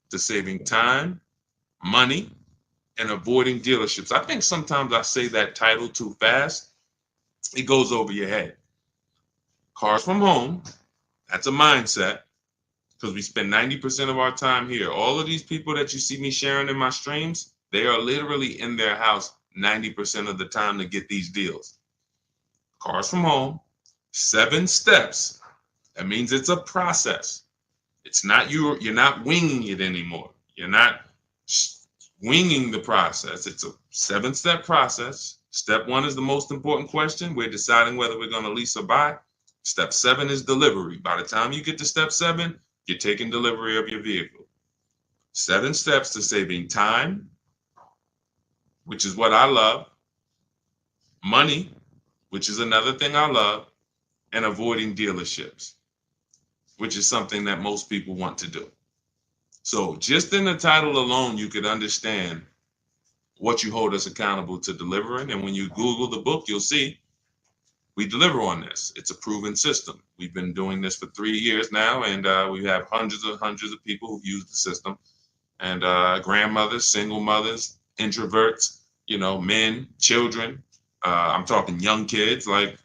to saving time, money, and avoiding dealerships. I think sometimes I say that title too fast. It goes over your head. Cars from Home, that's a mindset, because we spend 90% of our time here. All of these people that you see me sharing in my streams, they are literally in their house 90% of the time to get these deals. Cars from Home, 7 steps. That means it's a process. It's not you're not winging it anymore. You're not winging the process. It's a 7-step process. Step 1 is the most important question. We're deciding whether we're going to lease or buy. Step 7 is delivery. By the time you get to step 7, you're taking delivery of your vehicle. 7 steps to saving time, which is what I love, money, which is another thing I love, and avoiding dealerships, which is something that most people want to do. So just in the title alone, you could understand what you hold us accountable to delivering. And when you Google the book, you'll see we deliver on this. It's a proven system. We've been doing this for 3 years now, and we have hundreds of people who've used the system. And grandmothers, single mothers, introverts, men, children. I'm talking young kids. Like,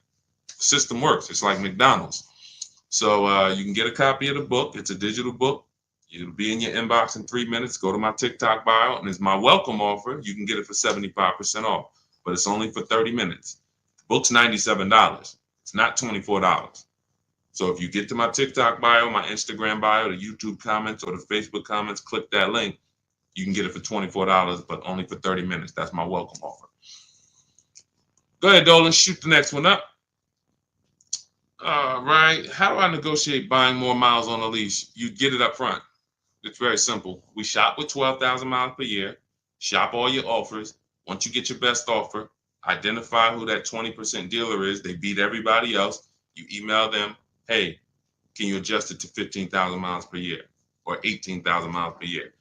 system works. It's like McDonald's. So you can get a copy of the book. It's a digital book. It'll be in your inbox in 3 minutes. Go to my TikTok bio, and it's my welcome offer. You can get it for 75% off, but it's only for 30 minutes. The book's $97. It's not $24. So if you get to my TikTok bio, my Instagram bio, the YouTube comments, or the Facebook comments, click that link. You can get it for $24, but only for 30 minutes. That's my welcome offer. Go ahead, Dolan. Shoot the next one up. All right. How do I negotiate buying more miles on a lease? You get it up front. It's very simple. We shop with 12,000 miles per year. Shop all your offers. Once you get your best offer, identify who that 20% dealer is. They beat everybody else. You email them, hey, can you adjust it to 15,000 miles per year or 18,000 miles per year?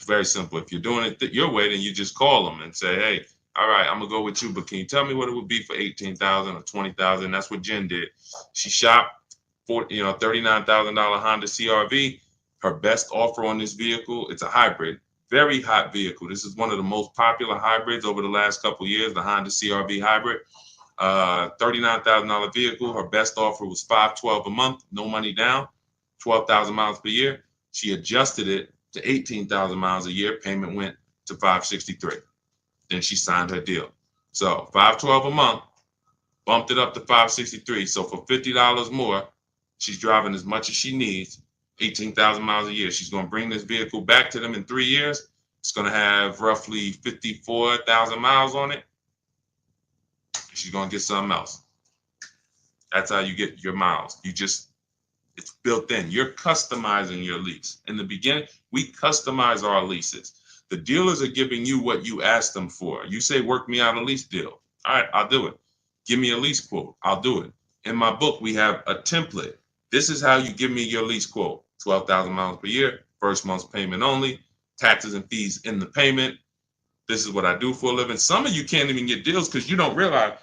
Very simple. If you're doing it your way, then you just call them and say, hey, all right, I'm gonna go with you, but can you tell me what it would be for 18,000 or 20,000? That's what Jen did. She shopped for $39,000 Honda CRV. Her best offer on this vehicle, it's a hybrid, very hot vehicle. This is one of the most popular hybrids over the last couple of years, the Honda CRV hybrid. $39,000 vehicle. Her best offer was $512 a month, no money down, 12,000 miles per year. She adjusted it to 18,000 miles a year. Payment went to $563. Then she signed her deal. So $512 a month, bumped it up to $563. So for $50 more, she's driving as much as she needs, 18,000 miles a year. She's going to bring this vehicle back to them in 3 years. It's going to have roughly 54,000 miles on it. She's going to get something else. That's how you get your miles. It's built in. You're customizing your lease. In the beginning, we customize our leases. The dealers are giving you what you ask them for. You say, work me out a lease deal. All right, I'll do it. Give me a lease quote. I'll do it. In my book, we have a template. This is how you give me your lease quote. 12,000 miles per year, first month's payment only, taxes and fees in the payment. This is what I do for a living. Some of you can't even get deals because you don't realize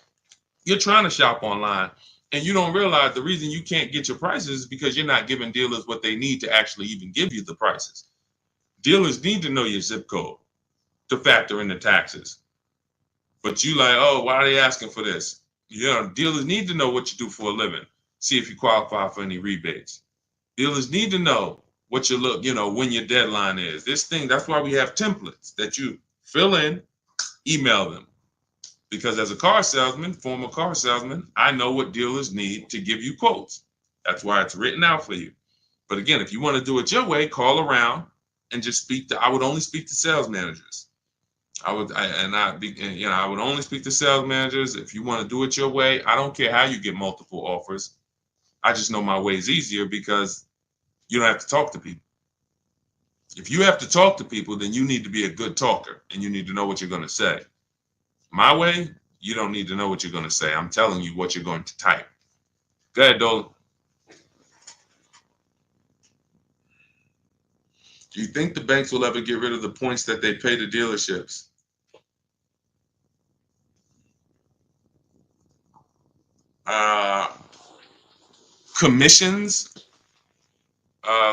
you're trying to shop online and you don't realize the reason you can't get your prices is because you're not giving dealers what they need to actually even give you the prices. Dealers need to know your zip code to factor in the taxes. But you like, oh, why are they asking for this? Dealers need to know what you do for a living. See if you qualify for any rebates. Dealers need to know what you look, when your deadline is. That's why we have templates that you fill in, email them. Because as a former car salesman, I know what dealers need to give you quotes. That's why it's written out for you. But again, if you want to do it your way, call around and just I would only speak to sales managers. I would only speak to sales managers. If you want to do it your way, I don't care how you get multiple offers. I just know my way is easier because you don't have to talk to people. If you have to talk to people, then you need to be a good talker and you need to know what you're going to say. My way, you don't need to know what you're going to say. I'm telling you what you're going to type. Go ahead, Dolan. Do you think the banks will ever get rid of the points that they pay to dealerships? Commissions.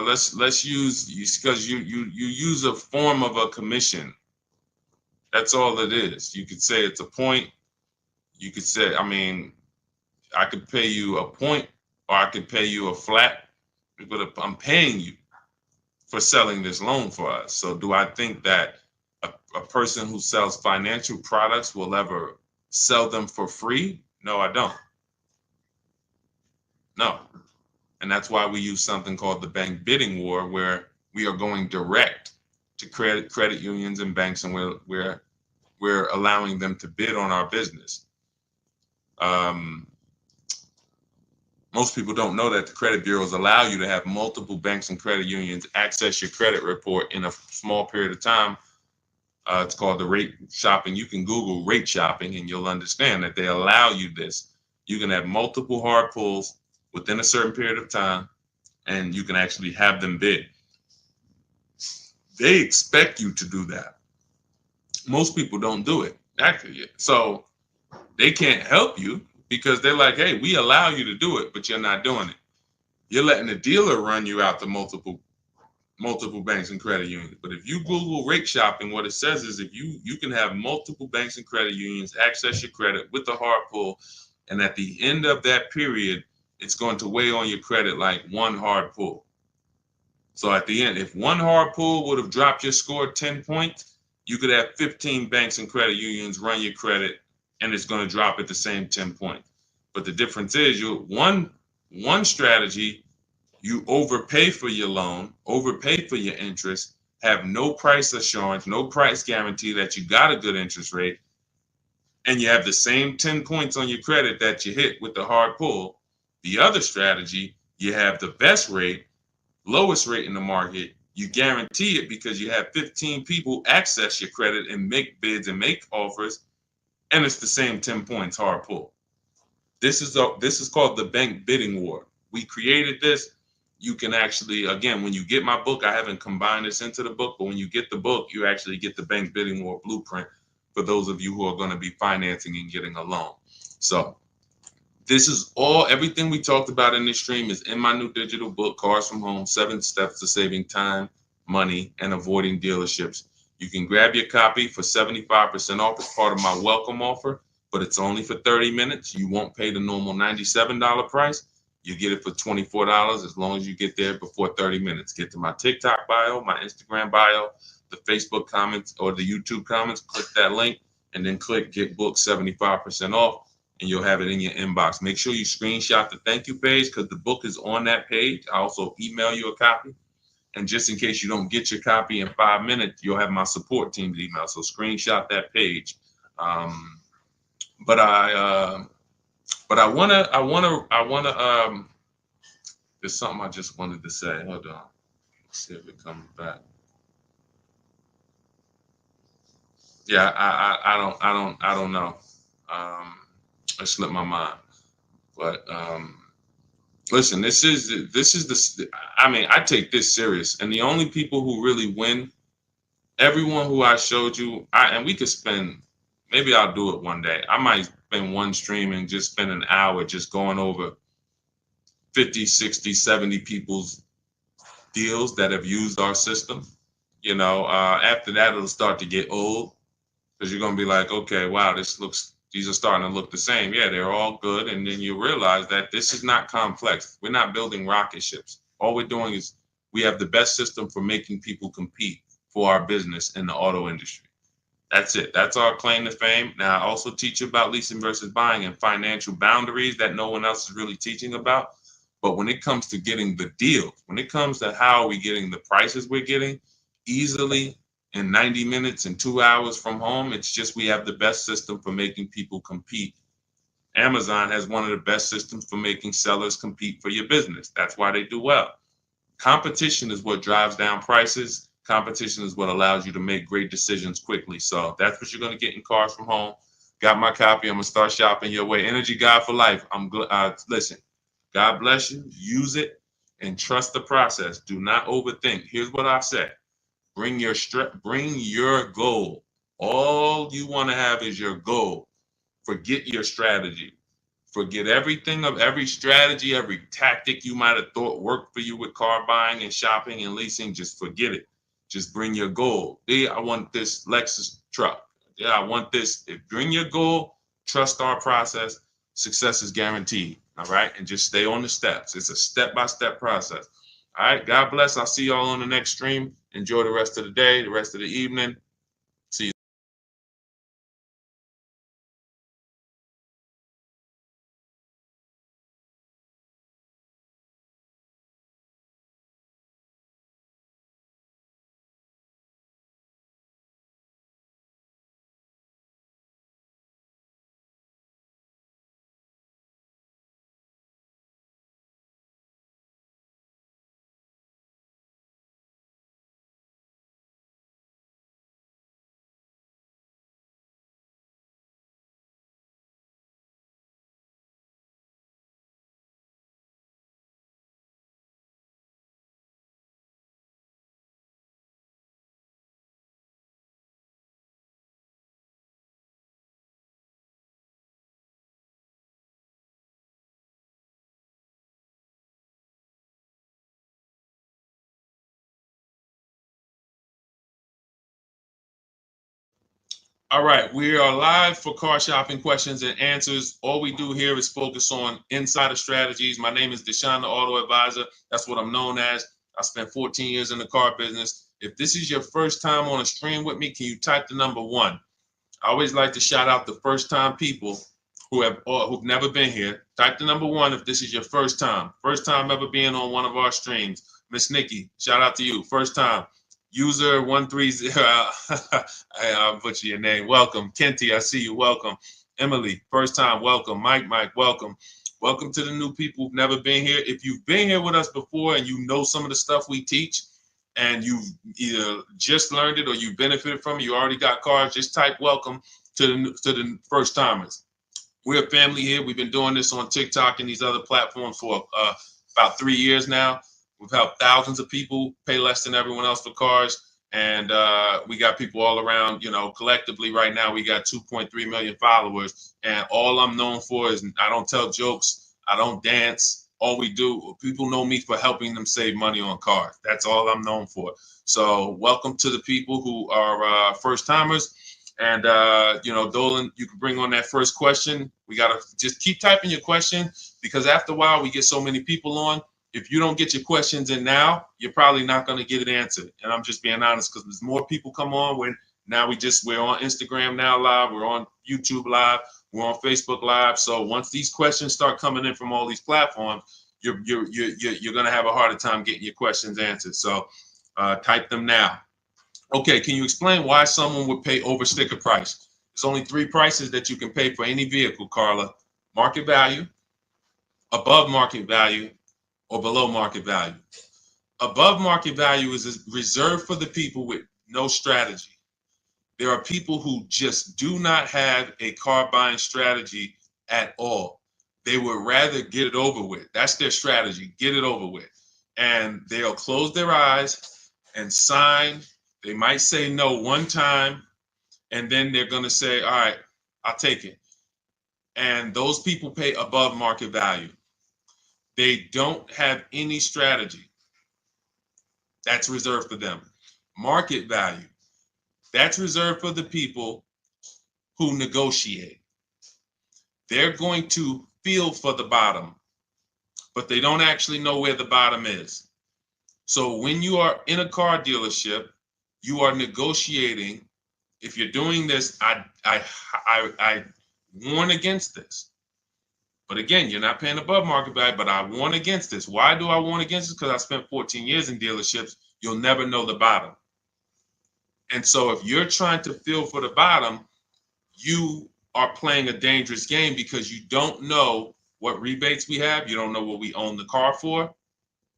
Let's use, because you use a form of a commission. That's all it is. You could say it's a point. You could say, I mean, I could pay you a point, or I could pay you a flat, but I'm paying you for selling this loan for us. So do I think that a person who sells financial products will ever sell them for free? No, I don't. No. And that's why we use something called the bank bidding war, where we are going direct to credit unions and banks, and we're allowing them to bid on our business. Most people don't know that the credit bureaus allow you to have multiple banks and credit unions access your credit report in a small period of time. It's called the rate shopping. You can Google rate shopping and you'll understand that they allow you this. You can have multiple hard pulls within a certain period of time, and you can actually have them bid. They expect you to do that. Most people don't do it, actually. So they can't help you because they're like, hey, we allow you to do it, but you're not doing it. You're letting the dealer run you out to multiple banks and credit unions. But if you Google rate shopping, what it says is if you can have multiple banks and credit unions access your credit with the hard pull, and at the end of that period, it's going to weigh on your credit like one hard pull. So at the end, if one hard pull would have dropped your score 10 points, you could have 15 banks and credit unions run your credit, and it's going to drop at the same 10 points. But the difference is one strategy, you overpay for your loan, overpay for your interest, have no price assurance, no price guarantee that you got a good interest rate, and you have the same 10 points on your credit that you hit with the hard pull. The other strategy, you have the best rate, lowest rate in the market. You guarantee it because you have 15 people access your credit and make bids and make offers, and it's the same 10 points hard pull. This is called the bank bidding war. We created this. You can actually, again, when you get my book, I haven't combined this into the book, but when you get the book, you actually get the bank bidding war blueprint for those of you who are going to be financing and getting a loan. So this is everything we talked about in this stream is in my new digital book, Cars from Home, 7 Steps to Saving Time, Money, and Avoiding Dealerships. You can grab your copy for 75% off as part of my welcome offer, but it's only for 30 minutes. You won't pay the normal $97 price. You get it for $24 as long as you get there before 30 minutes. Get to my TikTok bio, my Instagram bio, the Facebook comments, or the YouTube comments. Click that link and then click Get Book 75% off, and you'll have it in your inbox. Make sure you screenshot the thank you page because the book is on that page. I also email you a copy. And just in case you don't get your copy in 5 minutes, you'll have my support team's email. So screenshot that page. But I wanna. There's something I just wanted to say. Hold on. Let's see if it comes back. Yeah, I don't know. It slipped my mind. But listen, this is the. I mean, I take this serious, and the only people who really win, everyone who I showed you, and we could spend. Maybe I'll do it one day. I might spend one stream and just spend an hour just going over 50, 60, 70 people's deals that have used our system. After that, it'll start to get old because you're going to be like, okay, wow, these are starting to look the same. Yeah, they're all good. And then you realize that this is not complex. We're not building rocket ships. All we're doing is we have the best system for making people compete for our business in the auto industry. That's it. That's our claim to fame. Now, I also teach you about leasing versus buying and financial boundaries that no one else is really teaching about. But when it comes to getting the deal, when it comes to how are we getting the prices we're getting easily in 90 minutes and 2 hours from home, it's just we have the best system for making people compete. Amazon has one of the best systems for making sellers compete for your business. That's why they do well. Competition is what drives down prices. Competition is what allows you to make great decisions quickly. So that's what you're going to get in Cars from Home. Got my copy. I'm going to start shopping your way. Energy Guide for life. Listen, God bless you. Use it and trust the process. Do not overthink. Here's what I said. Bring your goal. All you want to have is your goal. Forget your strategy. Forget everything of every strategy, every tactic you might have thought worked for you with car buying and shopping and leasing. Just forget it. Just bring your goal. Yeah, I want this Lexus truck. Yeah, I want this. Bring your goal, trust our process. Success is guaranteed. All right. And just stay on the steps. It's a step-by-step process. All right. God bless. I'll see y'all on the next stream. Enjoy the rest of the day, the rest of the evening. See you. All right, we are live for car shopping questions and answers. All we do here is focus on insider strategies. My name is Deshaun, the Auto Advisor. That's what I'm known as. I spent 14 years in the car business. If this is your first time on a stream with me, can you type the number 1? I always like to shout out the first time people who've never been here. Type the number 1 if this is your first time. First time ever being on one of our streams. Miss Nikki, shout out to you. First time. User 130. I'll butcher your name. Welcome. Kenty, I see you. Welcome. Emily, first time. Welcome. Mike, welcome. Welcome to the new people who've never been here. If you've been here with us before and you know some of the stuff we teach, and you've either just learned it or you benefited from it, you already got cars, just type welcome to the first timers. We're a family here. We've been doing this on TikTok and these other platforms for about 3 years now. We've helped thousands of people pay less than everyone else for cars. And we got people all around, collectively right now, we got 2.3 million followers. And all I'm known for is I don't tell jokes. I don't dance. All we do, people know me for helping them save money on cars. That's all I'm known for. So welcome to the people who are first timers. And, Dolan, you can bring on that first question. We got to just keep typing your question because after a while we get so many people on. If you don't get your questions in now, you're probably not going to get it answered. And I'm just being honest because there's more people come on when now we're on Instagram now live. We're on YouTube live. We're on Facebook live. So once these questions start coming in from all these platforms, you're going to have a harder time getting your questions answered. So type them now. Okay, can you explain why someone would pay over sticker price? There's only 3 prices that you can pay for any vehicle, Carla. Market value, above market value, or below market value. Above market value is reserved for the people with no strategy. There are people who just do not have a car buying strategy at all. They would rather get it over with. That's their strategy, get it over with. And they'll close their eyes and sign. They might say no one time, and then they're going to say, all right, I'll take it. And those people pay above market value. They don't have any strategy. That's reserved for them. Market value. That's reserved for the people who negotiate. They're going to feel for the bottom, but they don't actually know where the bottom is. So when you are in a car dealership, you are negotiating. If you're doing this, I warn against this. But again, you're not paying above market value, but I warn against this. Why do I warn against this? Because I spent 14 years in dealerships. You'll never know the bottom. And so if you're trying to feel for the bottom, you are playing a dangerous game because you don't know what rebates we have. You don't know what we own the car for.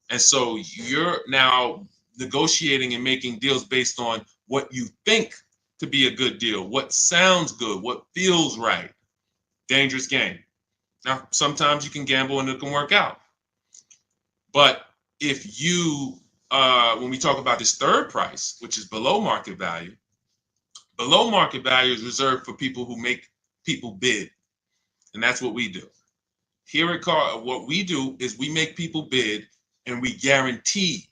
And so you're now negotiating and making deals based on what you think to be a good deal, what sounds good, what feels right. Dangerous game. Now, sometimes you can gamble and it can work out. But if you, when we talk about this third price, which is below market value is reserved for people who make people bid. And that's what we do. Here at Car, what we do is we make people bid and we guarantee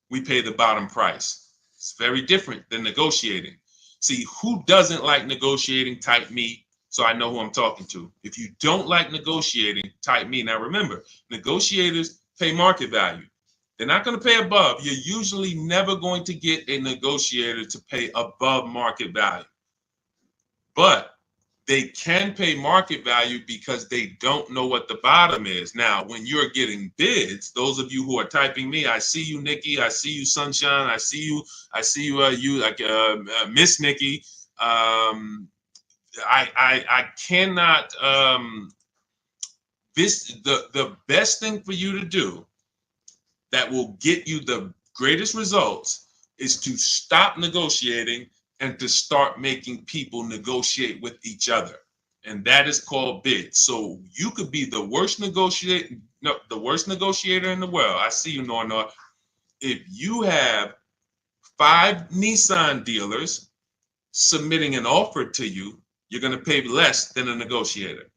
we pay the bottom price. It's very different than negotiating. See, who doesn't like negotiating? Type me so I know who I'm talking to. If you don't like negotiating, type me. Now remember, negotiators pay market value. They're not going to pay above. You're usually never going to get a negotiator to pay above market value. But they can pay market value because they don't know what the bottom is. Now, when you're getting bids, those of you who are typing me, I see you, Nikki. I see you, Sunshine. I see you, Miss Nikki. I cannot. The best thing for you to do that will get you the greatest results is to stop negotiating and to start making people negotiate with each other. And that is called bids. So you could be the worst negotiator in the world. I see you, Norna. If you have 5 Nissan dealers submitting an offer to you, you're going to pay less than a negotiator.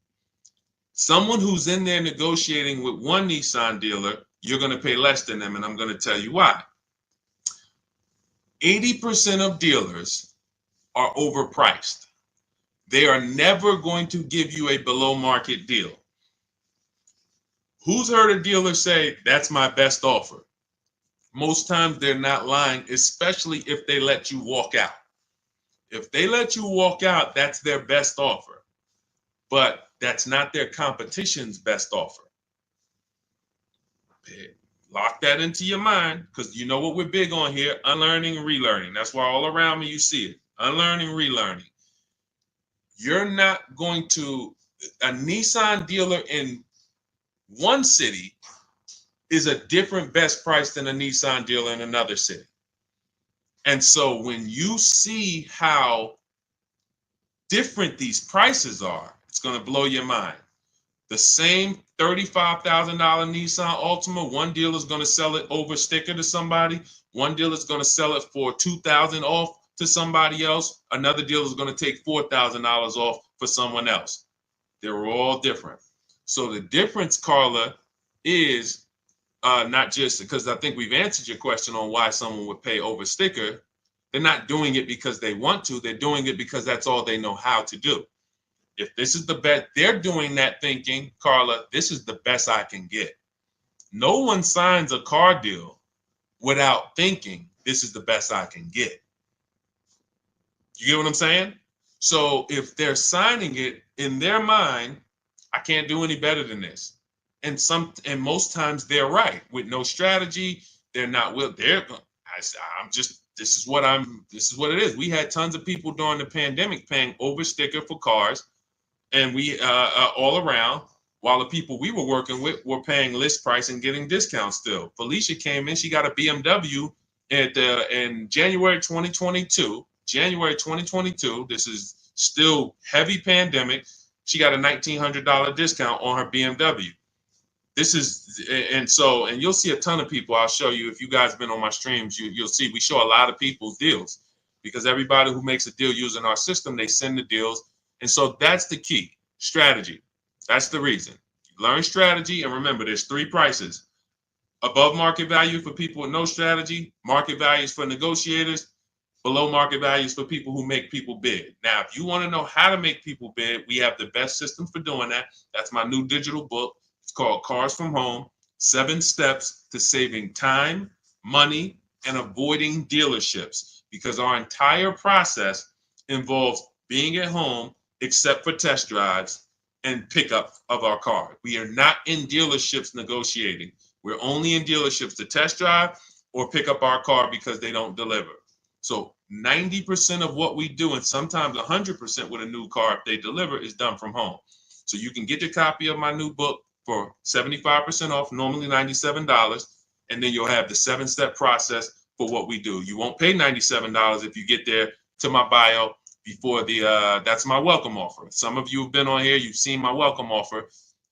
Someone who's in there negotiating with 1 Nissan dealer, you're going to pay less than them. And I'm going to tell you why. 80% of dealers are overpriced. They are never going to give you a below market deal. Who's heard a dealer say, that's my best offer? Most times they're not lying, especially if they let you walk out. If they let you walk out, that's their best offer. But that's not their competition's best offer. Lock that into your mind, because you know what we're big on here, unlearning and relearning. That's why all around me you see it, unlearning, relearning. You're not going to, a Nissan dealer in one city is a different best price than a Nissan dealer in another city. And so when you see how different these prices are, it's going to blow your mind. The same $35,000 Nissan Altima, one dealer is going to sell it over sticker to somebody. One dealer is going to sell it for $2,000 off to somebody else. Another dealer is going to take $4,000 off for someone else. They're all different. So the difference, Carla, is not just because I think we've answered your question on why someone would pay over sticker. They're not doing it because they want to. They're doing it because that's all they know how to do. If this is the best, they're doing that thinking, Carla, this is the best I can get. No one signs a car deal without thinking this is the best I can get. You get what I'm saying? So if they're signing it in their mind, I can't do any better than this. And most times they're right. With no strategy, they're not will. This is what it is. We had tons of people during the pandemic paying over sticker for cars. And we all around, while the people we were working with were paying list price and getting discounts still. Felicia came in, she got a BMW in January 2022. This is still heavy pandemic. She got a $1,900 discount on her BMW. And you'll see a ton of people. I'll show you, if you guys have been on my streams, you'll see we show a lot of people's deals, because everybody who makes a deal using our system, they send the deals. And so that's the key, strategy. That's the reason. Learn strategy, and remember, there's 3 prices. Above market value for people with no strategy, market values for negotiators, below market values for people who make people bid. Now, if you want to know how to make people bid, we have the best system for doing that. That's my new digital book. It's called Cars from Home, 7 Steps to Saving Time, Money, and Avoiding Dealerships, because our entire process involves being at home, except for test drives and pickup of our car. We are not in dealerships negotiating. We're only in dealerships to test drive or pick up our car because they don't deliver. So 90% of what we do, and sometimes 100% with a new car, if they deliver, is done from home. So you can get your copy of my new book for 75% off, normally $97. And then you'll have the 7-step process for what we do. You won't pay $97 if you get there to my bio before that's my welcome offer. Some of you have been on here, you've seen my welcome offer,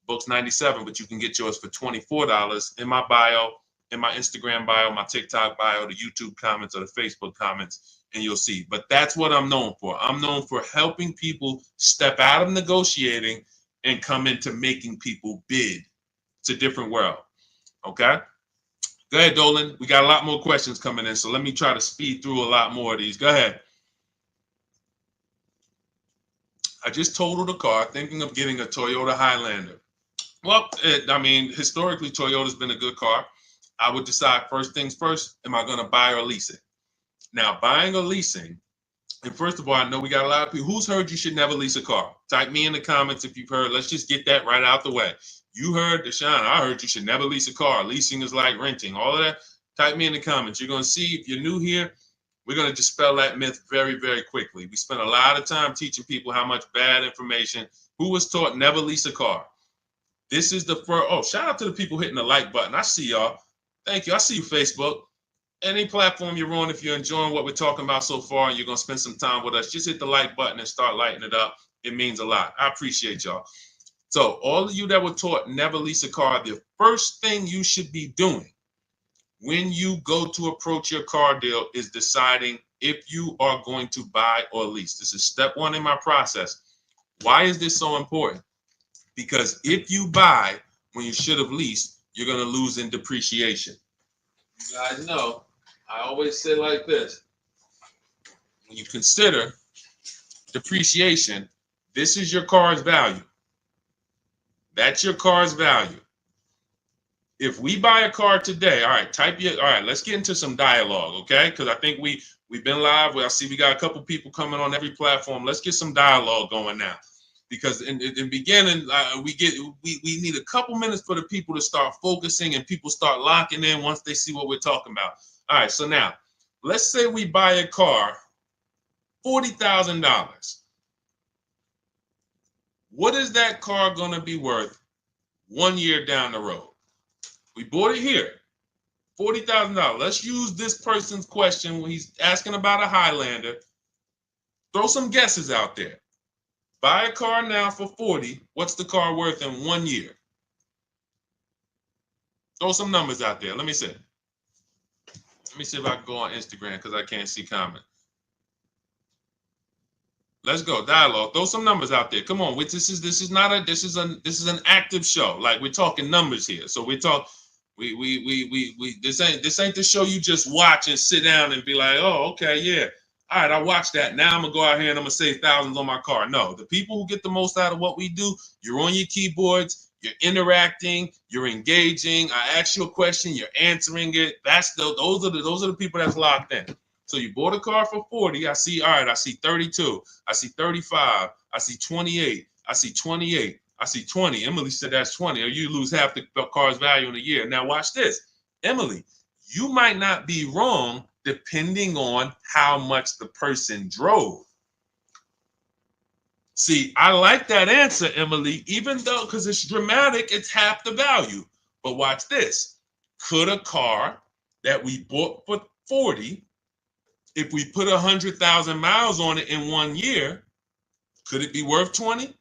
books $97, but you can get yours for $24 in my bio, in my Instagram bio, my TikTok bio, the YouTube comments, or the Facebook comments, and you'll see. But that's what I'm known for. I'm known for helping people step out of negotiating and come into making people bid. It's a different world. Okay? Go ahead, Dolan. We got a lot more questions coming in, so let me try to speed through a lot more of these. Go ahead. I just totaled a car thinking of getting a Toyota Highlander. Well, I mean, historically, Toyota's been a good car. I would decide first things first, am I going to buy or lease it? Now, buying or leasing, and first of all, I know we got a lot of people. Who's heard you should never lease a car? Type me in the comments if you've heard. Let's just get that right out the way. You heard, Deshaun, I heard you should never lease a car. Leasing is like renting. All of that, type me in the comments. You're going to see, if you're new here, we're going to dispel that myth very, very quickly. We spent a lot of time teaching people how much bad information. Who was taught never lease a car? This is the first. Oh, shout out to the people hitting the like button. I see y'all. Thank you. I see you, Facebook. Any platform you're on, if you're enjoying what we're talking about so far and you're going to spend some time with us, just hit the like button and start lighting it up. It means a lot. I appreciate y'all. So all of you that were taught never lease a car, the first thing you should be doing when you go to approach your car deal is deciding if you are going to buy or lease. This is step one in my process. Why is this so important? Because if you buy when you should have leased, you're going to lose in depreciation. You guys know, I always say like this. When you consider depreciation, this is your car's value. That's your car's value. If we buy a car today, all right, let's get into some dialogue, okay? Because I think we've been live. I see we got a couple people coming on every platform. Let's get some dialogue going now. Because in the beginning, we need a couple minutes for the people to start focusing and people start locking in once they see what we're talking about. All right, so now, let's say we buy a car, $40,000. What is that car going to be worth 1 year down the road? We bought it here, $40,000. Let's use this person's question when he's asking about a Highlander. Throw some guesses out there. Buy a car now for 40. What's the car worth in 1 year? Throw some numbers out there. Let me see. Let me see if I can go on Instagram because I can't see comment. Let's go dialogue. Throw some numbers out there. Come on. This is an active show. Like, we're talking numbers here. So we talk. This ain't the show you just watch and sit down and be like, oh, okay, yeah. All right, I watched that. Now I'm going to go out here and I'm going to save thousands on my car. No, the people who get the most out of what we do, you're on your keyboards, you're interacting, you're engaging. I ask you a question, you're answering it. Those are the people that's locked in. So you bought a car for 40. I see 32. I see 35. I see 28. I see 28. I see 20. Emily said that's 20. Or you lose half the car's value in a year. Now watch this. Emily, you might not be wrong depending on how much the person drove. See, I like that answer, Emily, even though, because it's dramatic, it's half the value. But watch this. Could a car that we bought for 40, if we put 100,000 miles on it in 1 year, could it be worth 20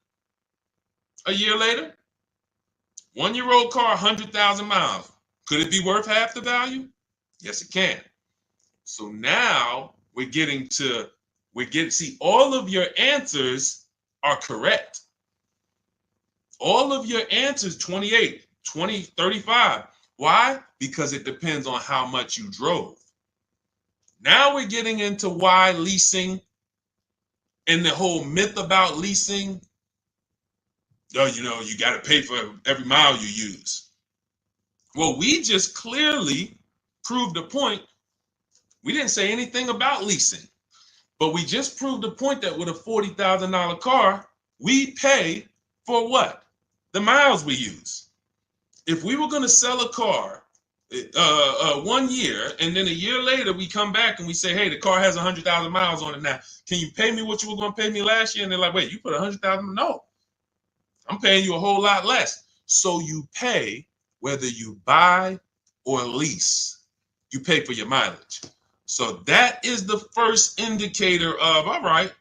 a year later? 1-year-old car, 100,000 miles. Could it be worth half the value? Yes, it can. So now see, all of your answers are correct. All of your answers, 28, 20, 35. Why? Because it depends on how much you drove. Now we're getting into why leasing and the whole myth about leasing. Oh, you got to pay for every mile you use. Well, we just clearly proved a point. We didn't say anything about leasing, but we just proved the point that with a $40,000 car, we pay for what? The miles we use. If we were going to sell a car 1 year, and then a year later we come back and we say, hey, the car has 100,000 miles on it now. Can you pay me what you were going to pay me last year? And they're like, wait, you put 100,000? No, I'm paying you a whole lot less. So you pay whether you buy or lease. You pay for your mileage. So that is the first indicator of, all right,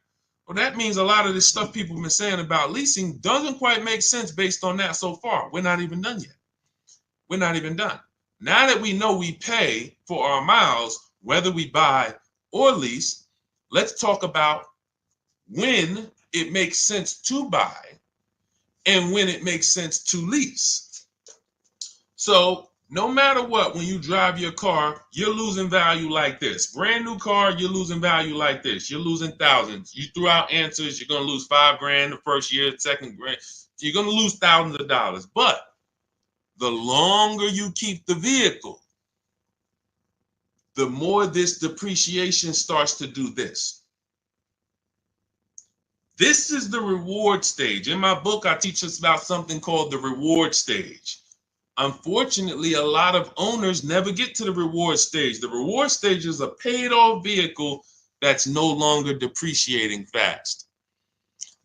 well, that means a lot of this stuff people have been saying about leasing doesn't quite make sense based on that so far. We're not even done yet. We're not even done. Now that we know we pay for our miles, whether we buy or lease, let's talk about when it makes sense to buy and when it makes sense to lease. So no matter what, when you drive your car, you're losing value like this. Brand new car, you're losing value like this. You're losing thousands. You threw out answers, you're going to lose $5,000 the first year, second grand. You're going to lose thousands of dollars. But the longer you keep the vehicle, the more this depreciation starts to do this. This is the reward stage. In my book, I teach us about something called the reward stage. Unfortunately, a lot of owners never get to the reward stage. The reward stage is a paid-off vehicle that's no longer depreciating fast.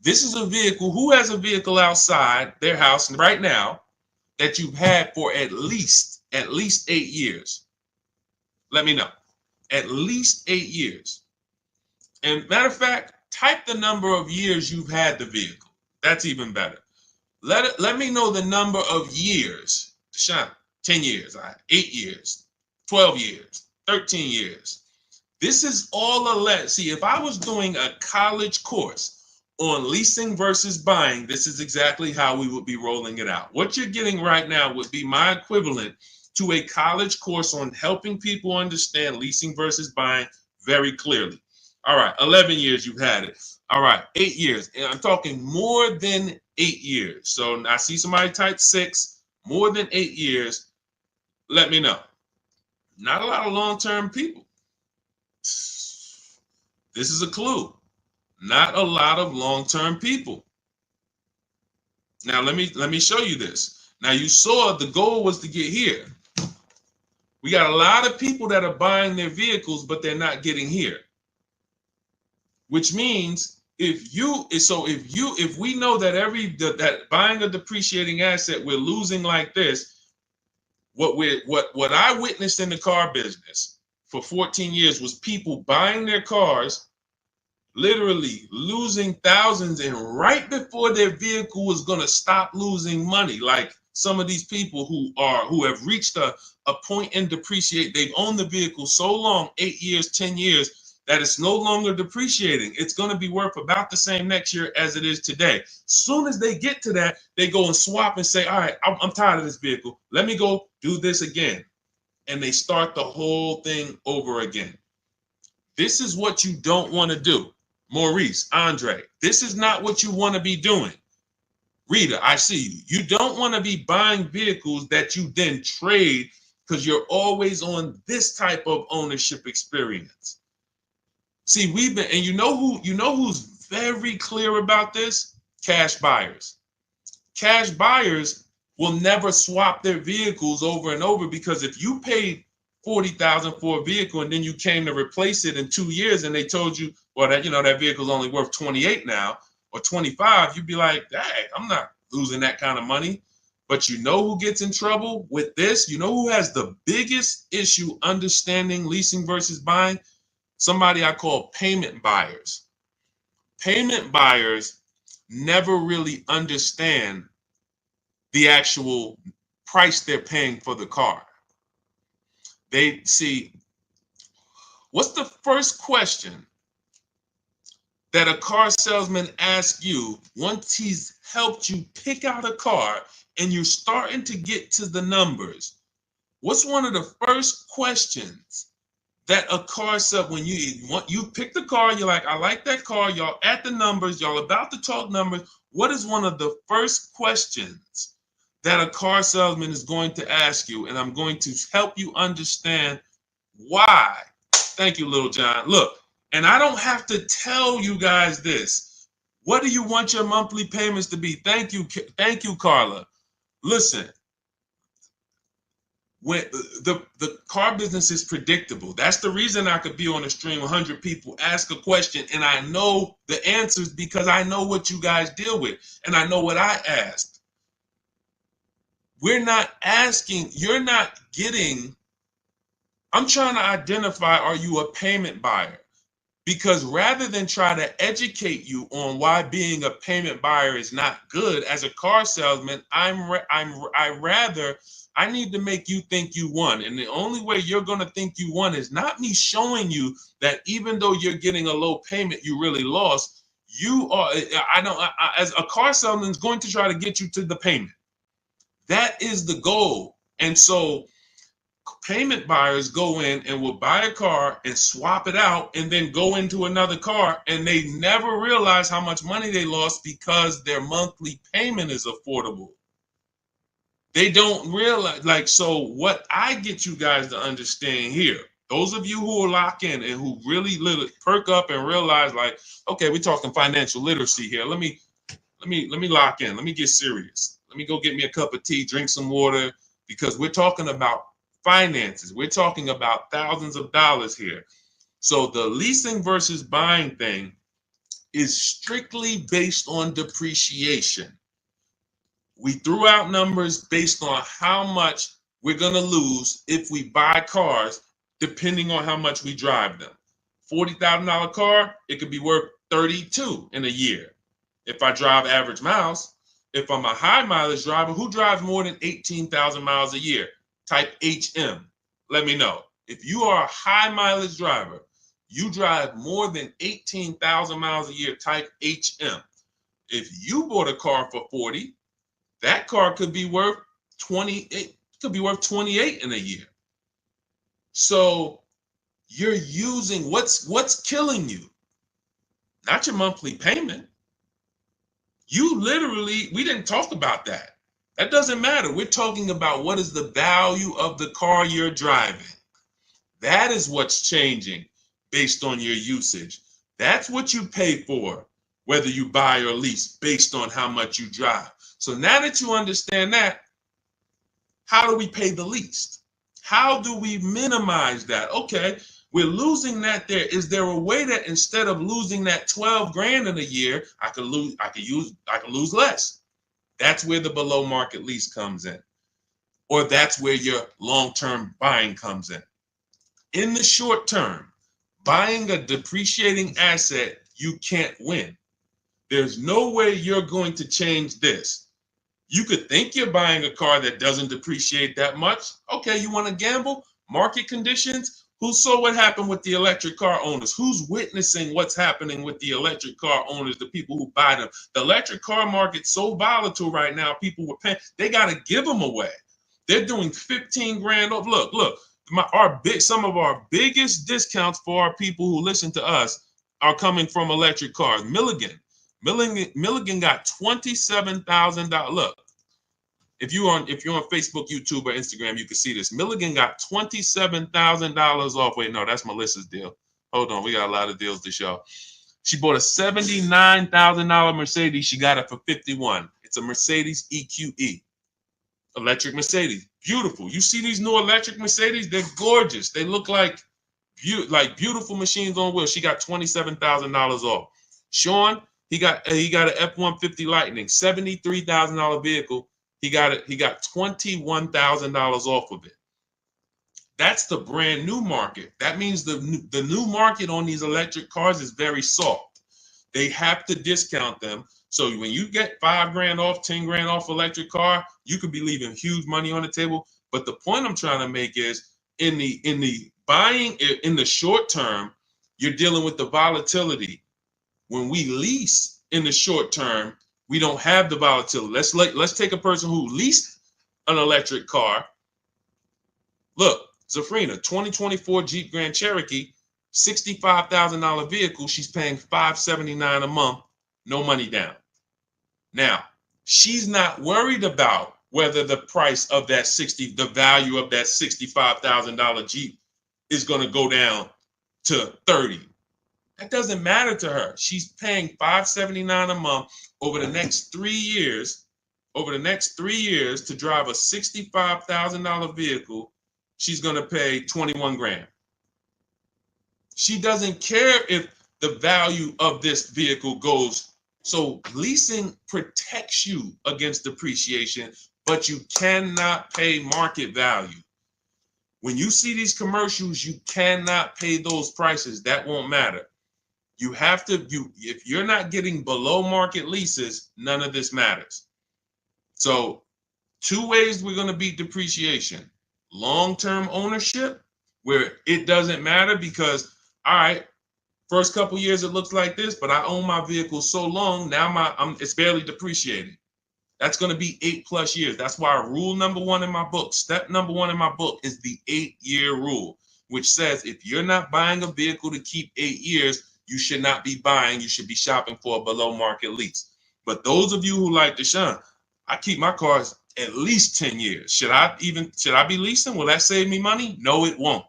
This is a vehicle, who has a vehicle outside their house right now that you've had for at least 8 years? Let me know. At least 8 years. And matter of fact, type the number of years you've had the vehicle. That's even better. Let me know the number of years. Sean, 10 years, 8 years, 12 years, 13 years. This is all a let. See, if I was doing a college course on leasing versus buying, this is exactly how we would be rolling it out. What you're getting right now would be my equivalent to a college course on helping people understand leasing versus buying very clearly. All right, 11 years you've had it. All right, 8 years. And I'm talking more than 8 years. So I see somebody type 6. More than 8 years, let me know. Not a lot of long-term people. This is a clue. Not a lot of long-term people. Now let me show you this. Now you saw the goal was to get here. We got a lot of people that are buying their vehicles, but they're not getting here. Which means if we know that that buying a depreciating asset, we're losing like this. What I witnessed in the car business for 14 years was people buying their cars, literally losing thousands, and right before their vehicle was going to stop losing money, like some of these people who have reached a point in depreciate. They've owned the vehicle so long, 8 years, 10 years, that it's no longer depreciating. It's going to be worth about the same next year as it is today. Soon as they get to that, they go and swap and say, all right, I'm tired of this vehicle. Let me go do this again. And they start the whole thing over again. This is what you don't want to do. Maurice, Andre, this is not what you want to be doing. Rita, I see you. You don't want to be buying vehicles that you then trade because you're always on this type of ownership experience. See, and you know who's very clear about this? Cash buyers. Cash buyers will never swap their vehicles over and over, because if you paid $40,000 for a vehicle and then you came to replace it in 2 years and they told you, well, that vehicle's only worth 28 now or 25, you'd be like, dang, I'm not losing that kind of money. But you know who gets in trouble with this? You know who has the biggest issue understanding leasing versus buying? Somebody I call payment buyers. Payment buyers never really understand the actual price they're paying for the car. They see, what's the first question that a car salesman asks you once he's helped you pick out a car and you're starting to get to the numbers? What's one of the first questions that a car sub, when you pick the car, you're like, I like that car, y'all at the numbers, y'all about to talk numbers. What is one of the first questions that a car salesman is going to ask you? And I'm going to help you understand why. Thank you, Little John. Look, and I don't have to tell you guys this. What do you want your monthly payments to be? Thank you, Carla. Listen. When the car business is predictable. That's the reason I could be on a stream, 100 people ask a question and I know the answers, because I know what you guys deal with and I know what I asked. You're not getting I'm trying to identify, are you a payment buyer? Because rather than try to educate you on why being a payment buyer is not good, as a car salesman, I need to make you think you won. And the only way you're going to think you won is not me showing you that even though you're getting a low payment, you really lost. You are, as a car salesman is going to try to get you to the payment. That is the goal. And so payment buyers go in and will buy a car and swap it out and then go into another car, and they never realize how much money they lost because their monthly payment is affordable. They don't realize, like, so what I get you guys to understand here, those of you who are locked in and who really perk up and realize, like, okay, we're talking financial literacy here. Let me lock in. Let me get serious. Let me go get me a cup of tea, drink some water, because we're talking about finances. We're talking about thousands of dollars here. So the leasing versus buying thing is strictly based on depreciation. We threw out numbers based on how much we're going to lose if we buy cars, depending on how much we drive them. $40,000 car, it could be worth 32 in a year. If I drive average miles, if I'm a high mileage driver, who drives more than 18,000 miles a year? Type HM. Let me know. If you are a high mileage driver, you drive more than 18,000 miles a year, type HM. If you bought a car for 40, that car could be worth 28, could be worth 28 in a year. So you're using what's killing you, not your monthly payment. You literally, we didn't talk about that. That doesn't matter. We're talking about what is the value of the car you're driving. That is what's changing based on your usage. That's what you pay for, whether you buy or lease, based on how much you drive. So now that you understand that, how do we pay the least? How do we minimize that? Okay, we're losing that there. Is there a way that instead of losing that 12 grand in a year, I could lose less? That's where the below market lease comes in. Or that's where your long-term buying comes in. In the short term, buying a depreciating asset, you can't win. There's no way you're going to change this. You could think you're buying a car that doesn't depreciate that much. Okay, you want to gamble? Market conditions? Who saw what happened with the electric car owners? Who's witnessing what's happening with the electric car owners, the people who buy them? The electric car market's so volatile right now, people were paying, they got to give them away. They're doing 15 grand off. Look, some of our biggest discounts for our people who listen to us are coming from electric cars. Milligan got $27,000. Look, if you're on Facebook, YouTube, or Instagram, you can see this. Milligan got $27,000 off. Wait, no, that's Melissa's deal. Hold on, we got a lot of deals to show. She bought a $79,000 Mercedes. She got it for $51,000. It's a Mercedes EQE, electric Mercedes. Beautiful. You see these new electric Mercedes? They're gorgeous. They look like beautiful machines on wheels. She got $27,000 off. Sean, he got an F-150 Lightning, $73,000 vehicle. He got $21,000 off of it. That's the brand new market. That means the new market on these electric cars is very soft. They have to discount them. So when you get 5 grand off, 10 grand off electric car, you could be leaving huge money on the table. But the point I'm trying to make is in the buying, in the short term, you're dealing with the volatility. When we lease in the short term, we don't have the volatility. Let's take a person who leased an electric car. Look, Zafrina, 2024 Jeep Grand Cherokee, $65,000 vehicle. She's paying $579 a month, no money down. Now, she's not worried about whether the price of that the value of that $65,000 Jeep is going to go down to 30. That doesn't matter to her. She's paying $579 a month over the next 3 years. Over the next 3 years to drive a $65,000 vehicle, she's going to pay 21 grand. She doesn't care if the value of this vehicle goes. So leasing protects you against depreciation, but you cannot pay market value. When you see these commercials, you cannot pay those prices. That won't matter. You have to, if you're not getting below market leases, none of this matters. So 2 ways we're going to beat depreciation. Long-term ownership, where it doesn't matter because, all right, first couple years it looks like this, but I own my vehicle so long, now it's barely depreciated. That's going to be 8+ years. That's why rule number 1 in my book, step number 1 in my book is the 8-year rule, which says if you're not buying a vehicle to keep 8 years, you should not be buying. You should be shopping for a below market lease. But those of you who like Deshaun, I keep my cars at least 10 years. Should I be leasing? Will that save me money? No, it won't.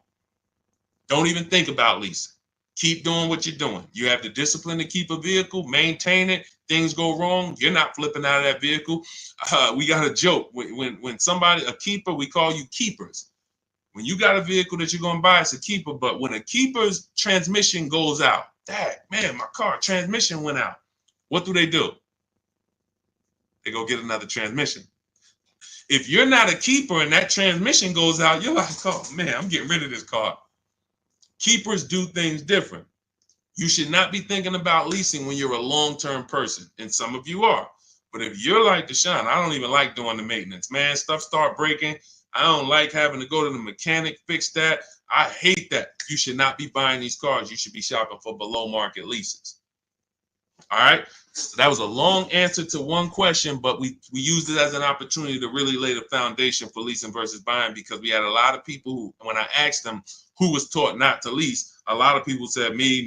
Don't even think about leasing. Keep doing what you're doing. You have the discipline to keep a vehicle, maintain it. Things go wrong, you're not flipping out of that vehicle. We got a joke. When somebody, a keeper, we call you keepers. When you got a vehicle that you're going to buy, it's a keeper. But when a keeper's transmission goes out, Dad, man, my car transmission went out. What do? They go get another transmission. If you're not a keeper and that transmission goes out, you're like, oh, man, I'm getting rid of this car. Keepers do things different. You should not be thinking about leasing when you're a long-term person, and some of you are. But if you're like Deshaun, I don't even like doing the maintenance. Man, stuff start breaking. I don't like having to go to the mechanic, fix that. I hate that. You should not be buying these cars. You should be shopping for below-market leases. All right? So that was a long answer to one question, but we used it as an opportunity to really lay the foundation for leasing versus buying, because we had a lot of people who, when I asked them who was taught not to lease, a lot of people said me.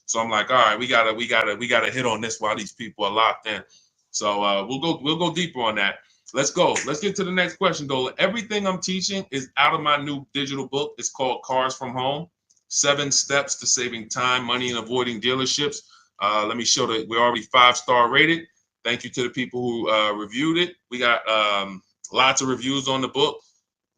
So I'm like, all right, we gotta hit on this while these people are locked in. So we'll go deeper on that. Let's go. Let's get to the next question, Dola. Everything I'm teaching is out of my new digital book. It's called Cars from Home: 7 Steps to Saving Time, Money, and Avoiding Dealerships. Let me show that we're already 5-star rated. Thank you to the people who reviewed it. We got lots of reviews on the book,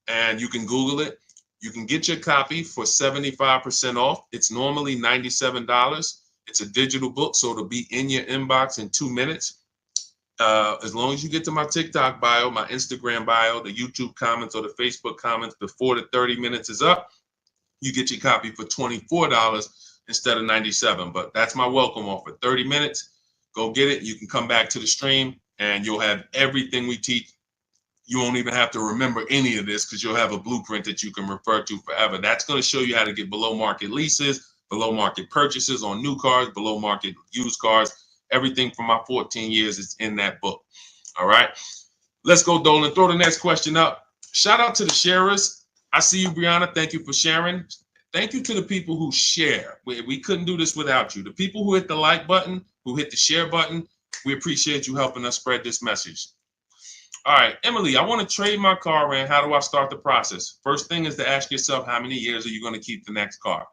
and you can Google it. You can get your copy for 75% off. It's normally $97. It's a digital book, so it'll be in your inbox in 2 minutes. As long as you get to my TikTok bio, my Instagram bio, the YouTube comments, or the Facebook comments before the 30 minutes is up, you get your copy for $24 instead of $97. But that's my welcome offer. 30 minutes, go get it. You can come back to the stream, and you'll have everything we teach. You won't even have to remember any of this because you'll have a blueprint that you can refer to forever. That's going to show you how to get below market leases, below market purchases on new cars, below market used cars. Everything from my 14 years is in that book. All right. Let's go, Dolan. Throw the next question up. Shout out to the sharers. I see you, Brianna. Thank you for sharing. Thank you to the people who share. We couldn't do this without you. The people who hit the like button, who hit the share button, we appreciate you helping us spread this message. All right, Emily, I want to trade my car in. How do I start the process? First thing is to ask yourself, how many years are you going to keep the next car?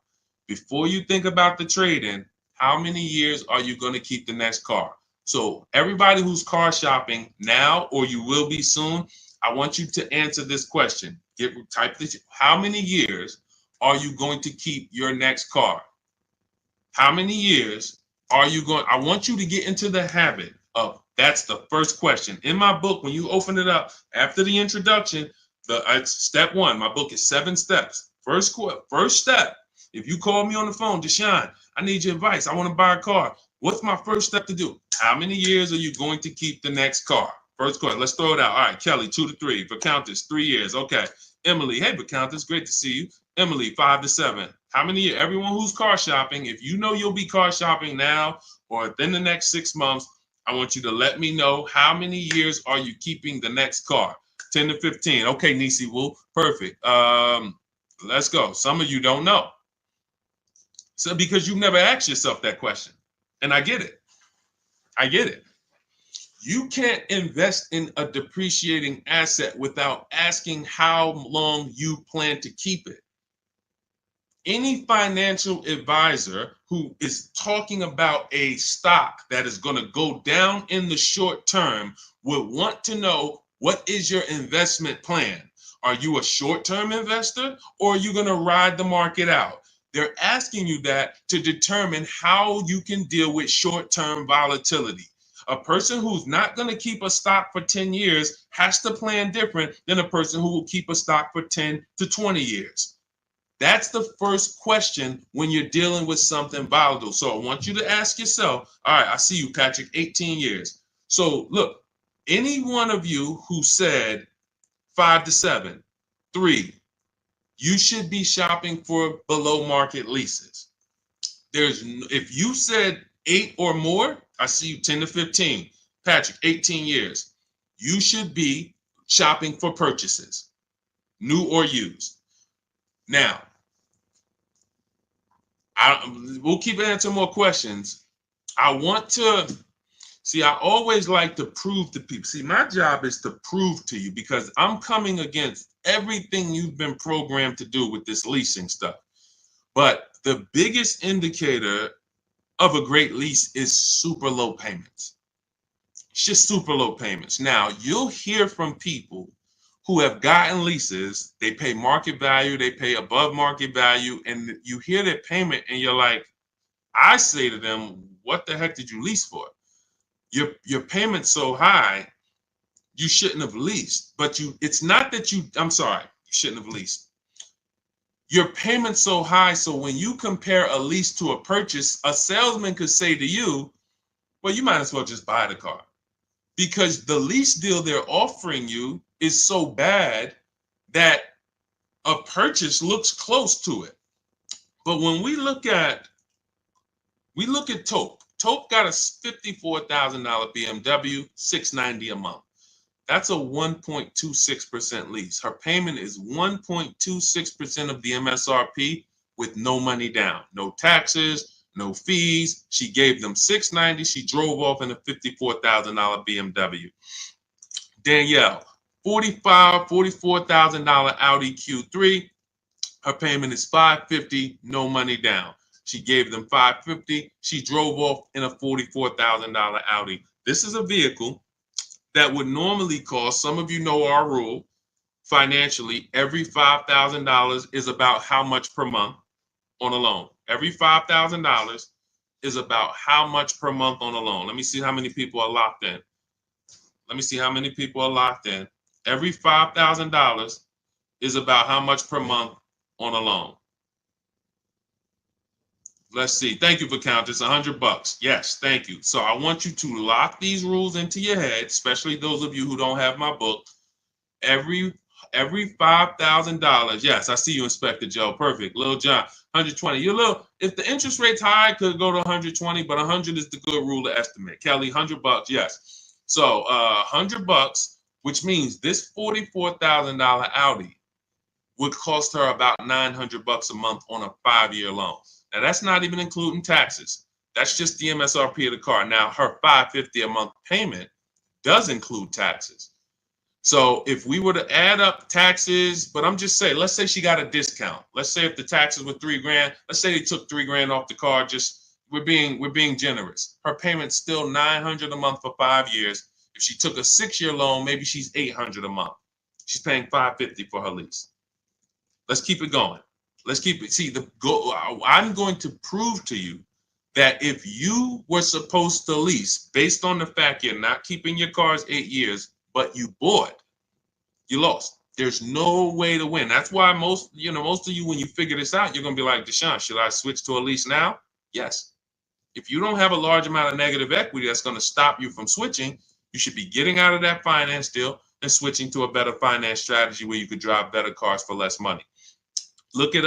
Before you think about the trade-in, how many years are you going to keep the next car? So everybody who's car shopping now, or you will be soon, I want you to answer this question. Type this. How many years are you going to keep your next car? How many years are you going? I want you to get into the habit of, that's the first question. In my book, when you open it up after the introduction, step 1, my book is 7 steps. First step, if you call me on the phone, Deshaun, I need your advice. I want to buy a car. What's my first step to do? How many years are you going to keep the next car? First question. Let's throw it out. All right, Kelly, 2 to 3. Countess, 3 years. Okay. Emily, hey, Countess, great to see you. Emily, 5 to 7. How many years? Everyone who's car shopping, if you know you'll be car shopping now or within the next 6 months, I want you to let me know how many years are you keeping the next car. 10 to 15. Okay, Nisi Wu, perfect. Let's go. Some of you don't know. So because you've never asked yourself that question. And I get it. You can't invest in a depreciating asset without asking how long you plan to keep it. Any financial advisor who is talking about a stock that is going to go down in the short term would want to know, what is your investment plan? Are you a short-term investor, or are you going to ride the market out? They're asking you that to determine how you can deal with short-term volatility. a person who's not going to keep a stock for 10 years has to plan different than a person who will keep a stock for 10 to 20 years. That's the first question when you're dealing with something volatile. So I want you to ask yourself, all right, I see you, Patrick, 18 years. So look, any one of you who said 5 to 7, 3, you should be shopping for below market leases. If you said 8 or more, I see you 10 to 15. Patrick, 18 years. You should be shopping for purchases, new or used. Now, we'll keep answering more questions. I always like to prove to people. See, my job is to prove to you because I'm coming against everything you've been programmed to do with this leasing stuff. But the biggest indicator of a great lease is super low payments. It's just super low payments. Now, you'll hear from people who have gotten leases, they pay market value, they pay above market value, and you hear their payment and you're like, I say to them, what the heck did you lease for? Your payment's so high, you shouldn't have leased. But it's not that I'm sorry, you shouldn't have leased. Your payment's so high, so when you compare a lease to a purchase, a salesman could say to you, well, you might as well just buy the car. Because the lease deal they're offering you is so bad that a purchase looks close to it. But when we look at Taupe. Taupe got a $54,000 BMW, $690 a month. That's a 1.26% lease. Her payment is 1.26% of the MSRP with no money down, no taxes, no fees. She gave them $690. She drove off in a $54,000 BMW. Danielle, $44,000 Audi Q3. Her payment is $550, no money down. She gave them $550. She drove off in a $44,000 Audi. This is a vehicle that would normally cost, some of you know our rule, financially, every $5,000 is about how much per month on a loan. Every $5,000 is about how much per month on a loan. Let me see how many people are locked in. Every $5,000 is about how much per month on a loan. Let's see. Thank you for counting. It's $100. Yes, thank you. So I want you to lock these rules into your head, especially those of you who don't have my book. Every $5,000. Yes, I see you, Inspector Joe. Perfect. Lil John, 120. If the interest rate's high, it could go to 120, but 100 is the good rule to estimate. Kelly, $100. Yes. So $100, which means this $44,000 Audi would cost her about $900 a month on a 5-year loan. Now, that's not even including taxes. That's just the MSRP of the car. Now, her $550 a month payment does include taxes. So if we were to add up taxes, but I'm just saying, let's say she got a discount. Let's say if the taxes were $3,000, let's say they took $3,000 off the car. We're being generous. Her payment's still $900 a month for 5 years. If she took a 6-year loan, maybe she's $800 a month. She's paying $550 for her lease. Let's keep it going. Let's keep it. See, I'm going to prove to you that if you were supposed to lease, based on the fact you're not keeping your cars 8 years, but you bought, you lost. There's no way to win. That's why most of you, when you figure this out, you're going to be like, Deshaun, should I switch to a lease now? Yes. If you don't have a large amount of negative equity that's going to stop you from switching, you should be getting out of that finance deal and switching to a better finance strategy where you could drive better cars for less money. Look at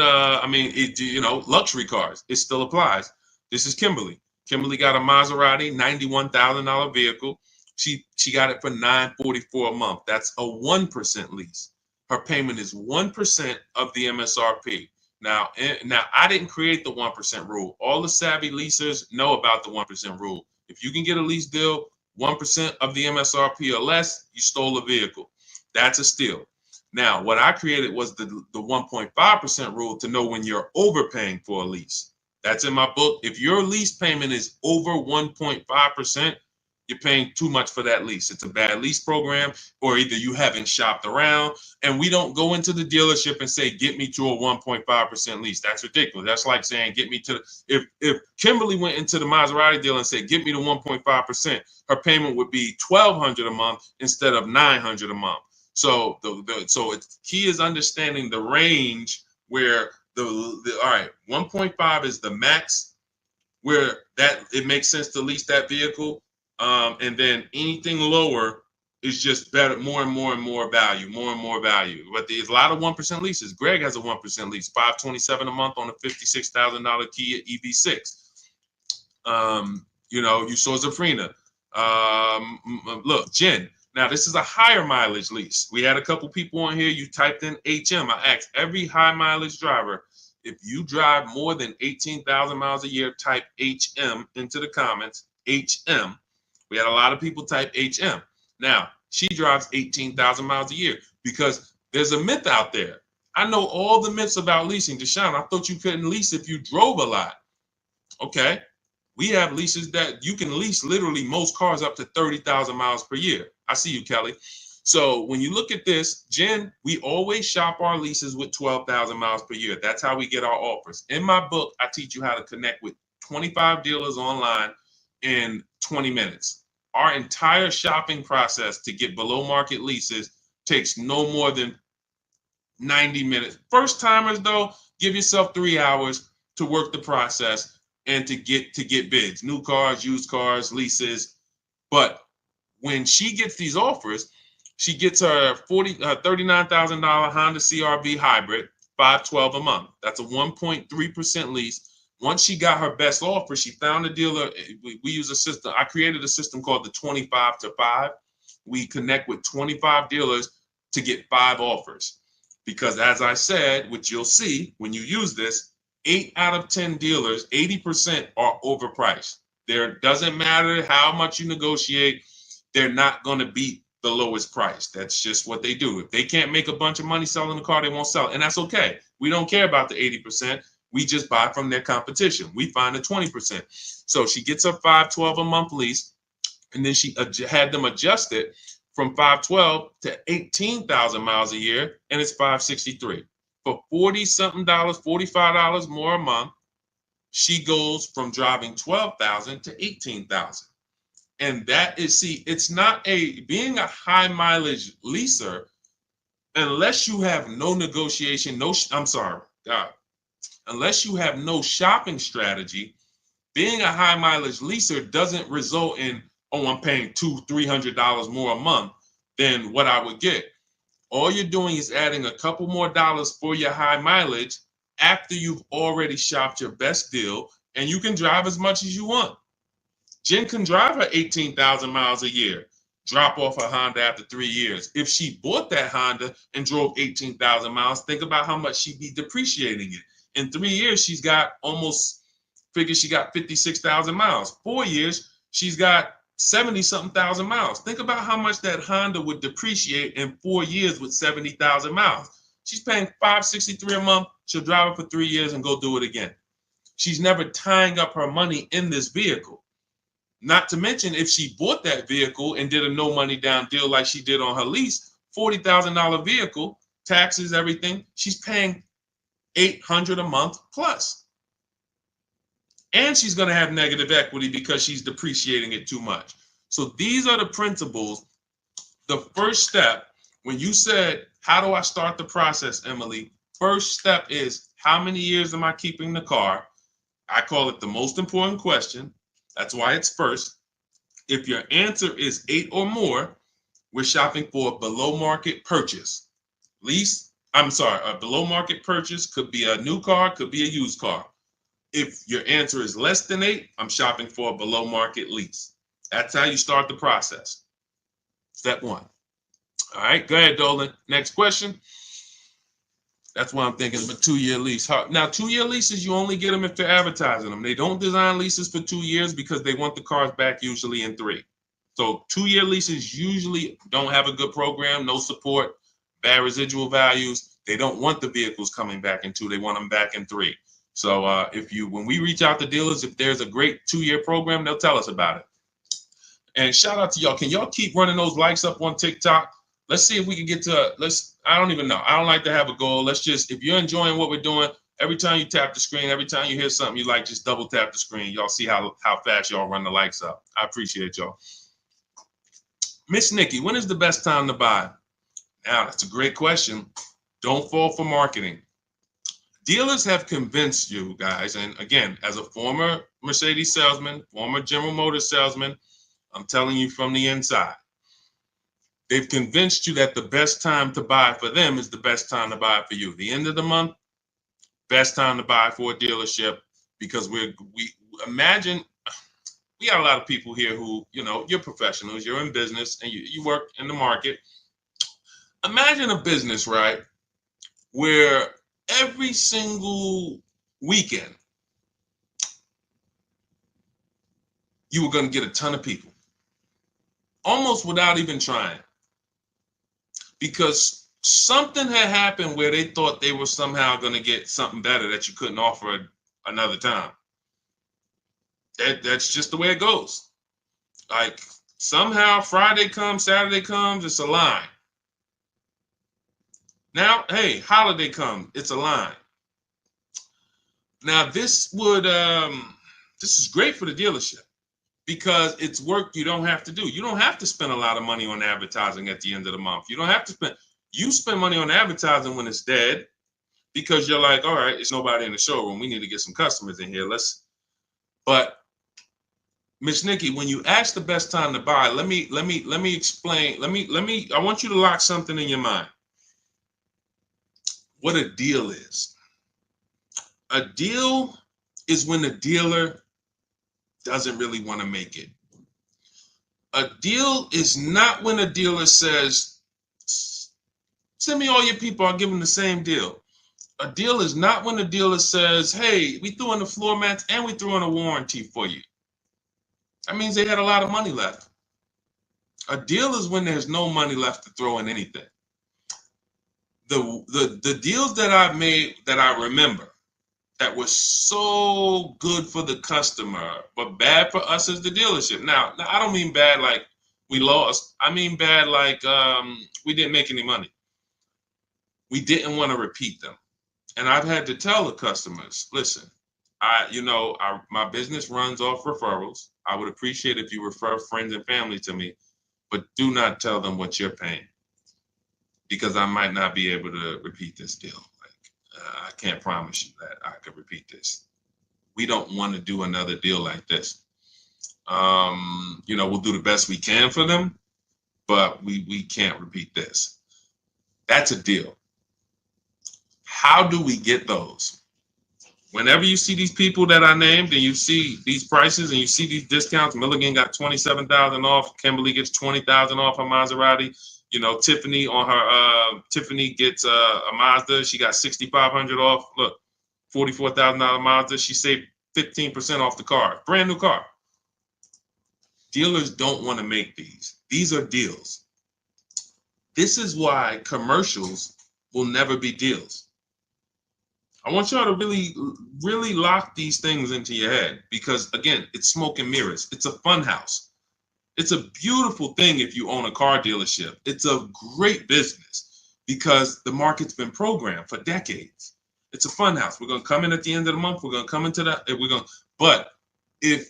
luxury cars. It still applies. This is Kimberly. Kimberly got a Maserati, $91,000 vehicle. She got it for $944 a month. That's a 1% lease. Her payment is 1% of the MSRP. Now I didn't create the 1% rule. All the savvy leasers know about the 1% rule. If you can get a lease deal 1% of the MSRP or less, you stole a vehicle. That's a steal. Now, what I created was the 1.5% rule to know when you're overpaying for a lease. That's in my book. If your lease payment is over 1.5%, you're paying too much for that lease. It's a bad lease program, or either you haven't shopped around. And we don't go into the dealership and say, get me to a 1.5% lease. That's ridiculous. That's like saying, get me to if Kimberly went into the Maserati dealer and said, get me to 1.5%, her payment would be $1,200 a month instead of $900 a month. So it's key is understanding the range where all right, 1.5 is the max where that it makes sense to lease that vehicle. And then anything lower is just better, more and more value. But there's a lot of 1% leases. Greg has a 1% lease, $527 a month on a $56,000 Kia EV6. You saw Zafrina. Look, Jen. Now, this is a higher mileage lease. We had a couple people on here. You typed in HM. I asked every high mileage driver, if you drive more than 18,000 miles a year, type HM into the comments. HM. We had a lot of people type HM. Now, she drives 18,000 miles a year because there's a myth out there. I know all the myths about leasing. Deshaun, I thought you couldn't lease if you drove a lot. Okay. We have leases that you can lease literally most cars up to 30,000 miles per year. I see you, Kelly. So when you look at this, Jen, we always shop our leases with 12,000 miles per year. That's how we get our offers. In my book, I teach you how to connect with 25 dealers online in 20 minutes. Our entire shopping process to get below market leases takes no more than 90 minutes. First timers, though, give yourself 3 hours to work the process and to get bids, new cars, used cars, leases. But when she gets these offers, she gets her $39,000 Honda CR-V hybrid, $512 a month. That's a 1.3% lease. Once she got her best offer, she found a dealer. We use a system. I created a system called the 25 to 5. We connect with 25 dealers to get 5 offers. Because as I said, which you'll see when you use this, 8 out of 10 dealers, 80% are overpriced. There doesn't matter how much you negotiate, they're not going to beat the lowest price. That's just what they do. If they can't make a bunch of money selling the car, they won't sell it. And that's okay. We don't care about the 80%. We just buy from their competition. We find the 20%. So she gets her $512 a month lease, and then she had them adjust it from $512 to 18,000 miles a year, and it's $563. For $40-something, $45 more a month, she goes from driving 12,000 to 18,000. And that is, it's not being a high mileage leaser, unless you have no negotiation, unless you have no shopping strategy, being a high mileage leaser doesn't result in, I'm paying $200-$300 more a month than what I would get. All you're doing is adding a couple more dollars for your high mileage after you've already shopped your best deal, and you can drive as much as you want. Jen can drive her 18,000 miles a year, drop off her Honda after 3 years. If she bought that Honda and drove 18,000 miles, think about how much she'd be depreciating it. In 3 years, she got 56,000 miles. 4 years, she's got 70-something thousand miles. Think about how much that Honda would depreciate in 4 years with 70,000 miles. She's paying $563 a month. She'll drive it for 3 years and go do it again. She's never tying up her money in this vehicle. Not to mention, if she bought that vehicle and did a no money down deal like she did on her lease, $40,000 vehicle, taxes, everything, she's paying $800 a month plus. And she's going to have negative equity because she's depreciating it too much. So these are the principles. The first step, when you said, how do I start the process, Emily? First step is, how many years am I keeping the car? I call it the most important question. That's why it's first. If your answer is 8 or more, we're shopping for a below market purchase. A below market purchase could be a new car, could be a used car. If your answer is less than 8, I'm shopping for a below market lease. That's how you start the process. Step 1. All right, go ahead, Dolan. Next question. That's why I'm thinking of a 2-year lease. Now, 2-year leases, you only get them if they're advertising them. They don't design leases for 2 years because they want the cars back usually in 3. So 2-year leases usually don't have a good program, no support, bad residual values. They don't want the vehicles coming back in 2. They want them back in 3. So when we reach out to dealers, if there's a great 2-year program, they'll tell us about it. And shout out to y'all. Can y'all keep running those likes up on TikTok? Let's see if we can get to, I don't even know. I don't like to have a goal. Let's just, if you're enjoying what we're doing, every time you tap the screen, every time you hear something you like, just double tap the screen. Y'all see how fast y'all run the likes up. I appreciate y'all. Miss Nikki, when is the best time to buy? Now, that's a great question. Don't fall for marketing. Dealers have convinced you guys, and again, as a former Mercedes salesman, former General Motors salesman, I'm telling you from the inside, they've convinced you that the best time to buy for them is the best time to buy for you. The end of the month, best time to buy for a dealership, because we imagine, we got a lot of people here who, you're professionals, you're in business, and you work in the market. Imagine a business, right, where every single weekend you were going to get a ton of people, almost without even trying, because something had happened where they thought they were somehow going to get something better that you couldn't offer another time. That's just the way it goes. Like, somehow Friday comes, Saturday comes, it's a line. Now, hey, holiday comes, it's a line. Now, this is great for the dealership, because it's work you don't have to do. You don't have to spend a lot of money on advertising at the end of the month. You don't have to spend money on advertising when it's dead, because you're like, all right, it's nobody in the showroom. We need to get some customers in here. But Miss Nikki, when you ask the best time to buy, let me explain. I want you to lock something in your mind. What a deal is. A deal is when the dealer doesn't really want to make it. A deal is not when a dealer says, send me all your people, I'll give them the same deal. A deal is not when the dealer says, hey, we threw in the floor mats and we threw in a warranty for you. That means they had a lot of money left. A deal is when there's no money left to throw in anything. The deals that I've made that I remember that was so good for the customer, but bad for us as the dealership. Now, I don't mean bad like we lost. I mean bad like we didn't make any money. We didn't want to repeat them. And I've had to tell the customers, listen, my business runs off referrals. I would appreciate if you refer friends and family to me, but do not tell them what you're paying, because I might not be able to repeat this deal. I can't promise you that I could repeat this. We don't want to do another deal like this. We'll do the best we can for them, but we can't repeat this. That's a deal. How do we get those? Whenever you see these people that I named and you see these prices and you see these discounts, Milligan got $27,000 off, Kimberly gets $20,000 off her Maserati. Tiffany Tiffany gets a Mazda. She got $6,500 off. Look, $44,000 Mazda. She saved 15% off the car. Brand new car. Dealers don't want to make these. These are deals. This is why commercials will never be deals. I want y'all to really, really lock these things into your head, because, again, it's smoke and mirrors. It's a fun house. It's a beautiful thing if you own a car dealership. It's a great business because the market's been programmed for decades. It's a fun house. We're going to come in at the end of the month. We're going to come into that. But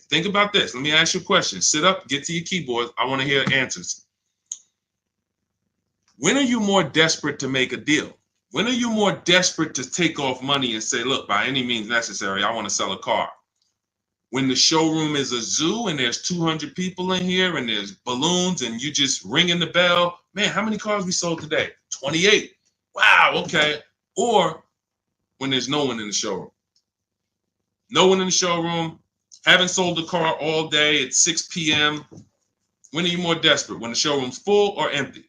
think about this. Let me ask you a question. Sit up, get to your keyboard. I want to hear answers. When are you more desperate to make a deal? When are you more desperate to take off money and say, look, by any means necessary, I want to sell a car? When the showroom is a zoo and there's 200 people in here and there's balloons and you just ringing the bell, man, how many cars we sold today? 28. Wow, okay. Or when there's no one in the showroom. No one in the showroom, haven't sold a car all day, it's 6 p.m. When are you more desperate? When the showroom's full or empty?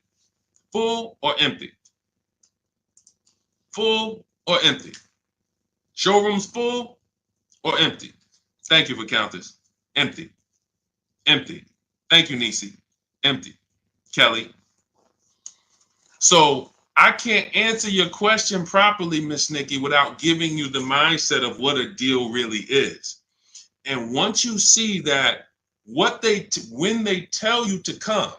Full or empty? Full or empty? Showroom's full or empty? Thank you for Countess. Empty. Empty. Thank you, Nisi. Empty. Kelly. So I can't answer your question properly, Miss Nikki, without giving you the mindset of what a deal really is. And once you see that When they tell you to come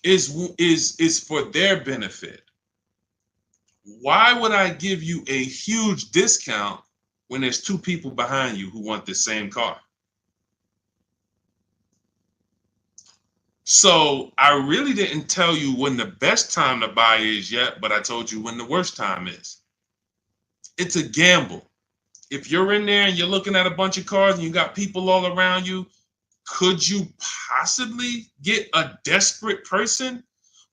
is for their benefit. Why would I give you a huge discount when there's two people behind you who want the same car? So I really didn't tell you when the best time to buy is yet, but I told you when the worst time is. It's a gamble. If you're in there and you're looking at a bunch of cars and you got people all around you, could you possibly get a desperate person?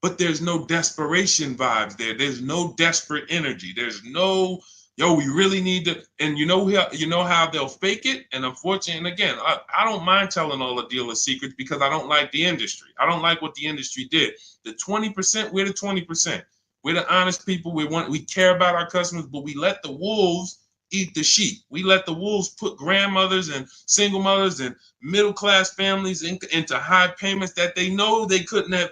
But there's no desperation vibes there. There's no desperate energy. There's no, yo, we really need to. And you know how they'll fake it. And unfortunately, and again, I don't mind telling all the dealer secrets because I don't like the industry. I don't like what the industry did. The 20%, we're the 20%. We're the honest people. We care about our customers, but we let the wolves eat the sheep. We let the wolves put grandmothers and single mothers and middle-class families into high payments that they know they couldn't have.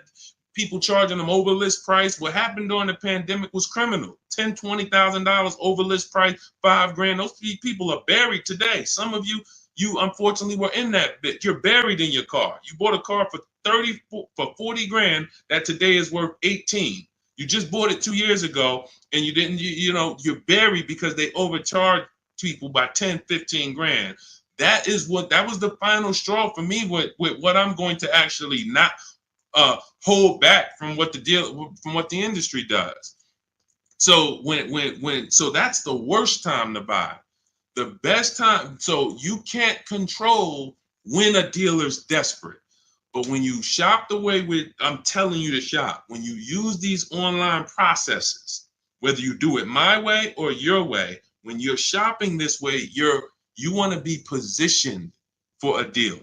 People charging them over list price. What happened during the pandemic was criminal. $10,000, $20,000 over list price, $5,000. Those people are buried today. Some of you unfortunately were in that bit. You're buried in your car. You bought a car for 40 grand that today is worth 18. You just bought it 2 years ago and you didn't, you're buried because they overcharged people by 10, 15 grand. That was the final straw for me with what I'm going to actually not hold back from what the industry does. So so that's the worst time to buy. The best time, so you can't control when a dealer's desperate. But when you shop the way I'm telling you to shop, when you use these online processes, whether you do it my way or your way, when you're shopping this way, you want to be positioned for a deal.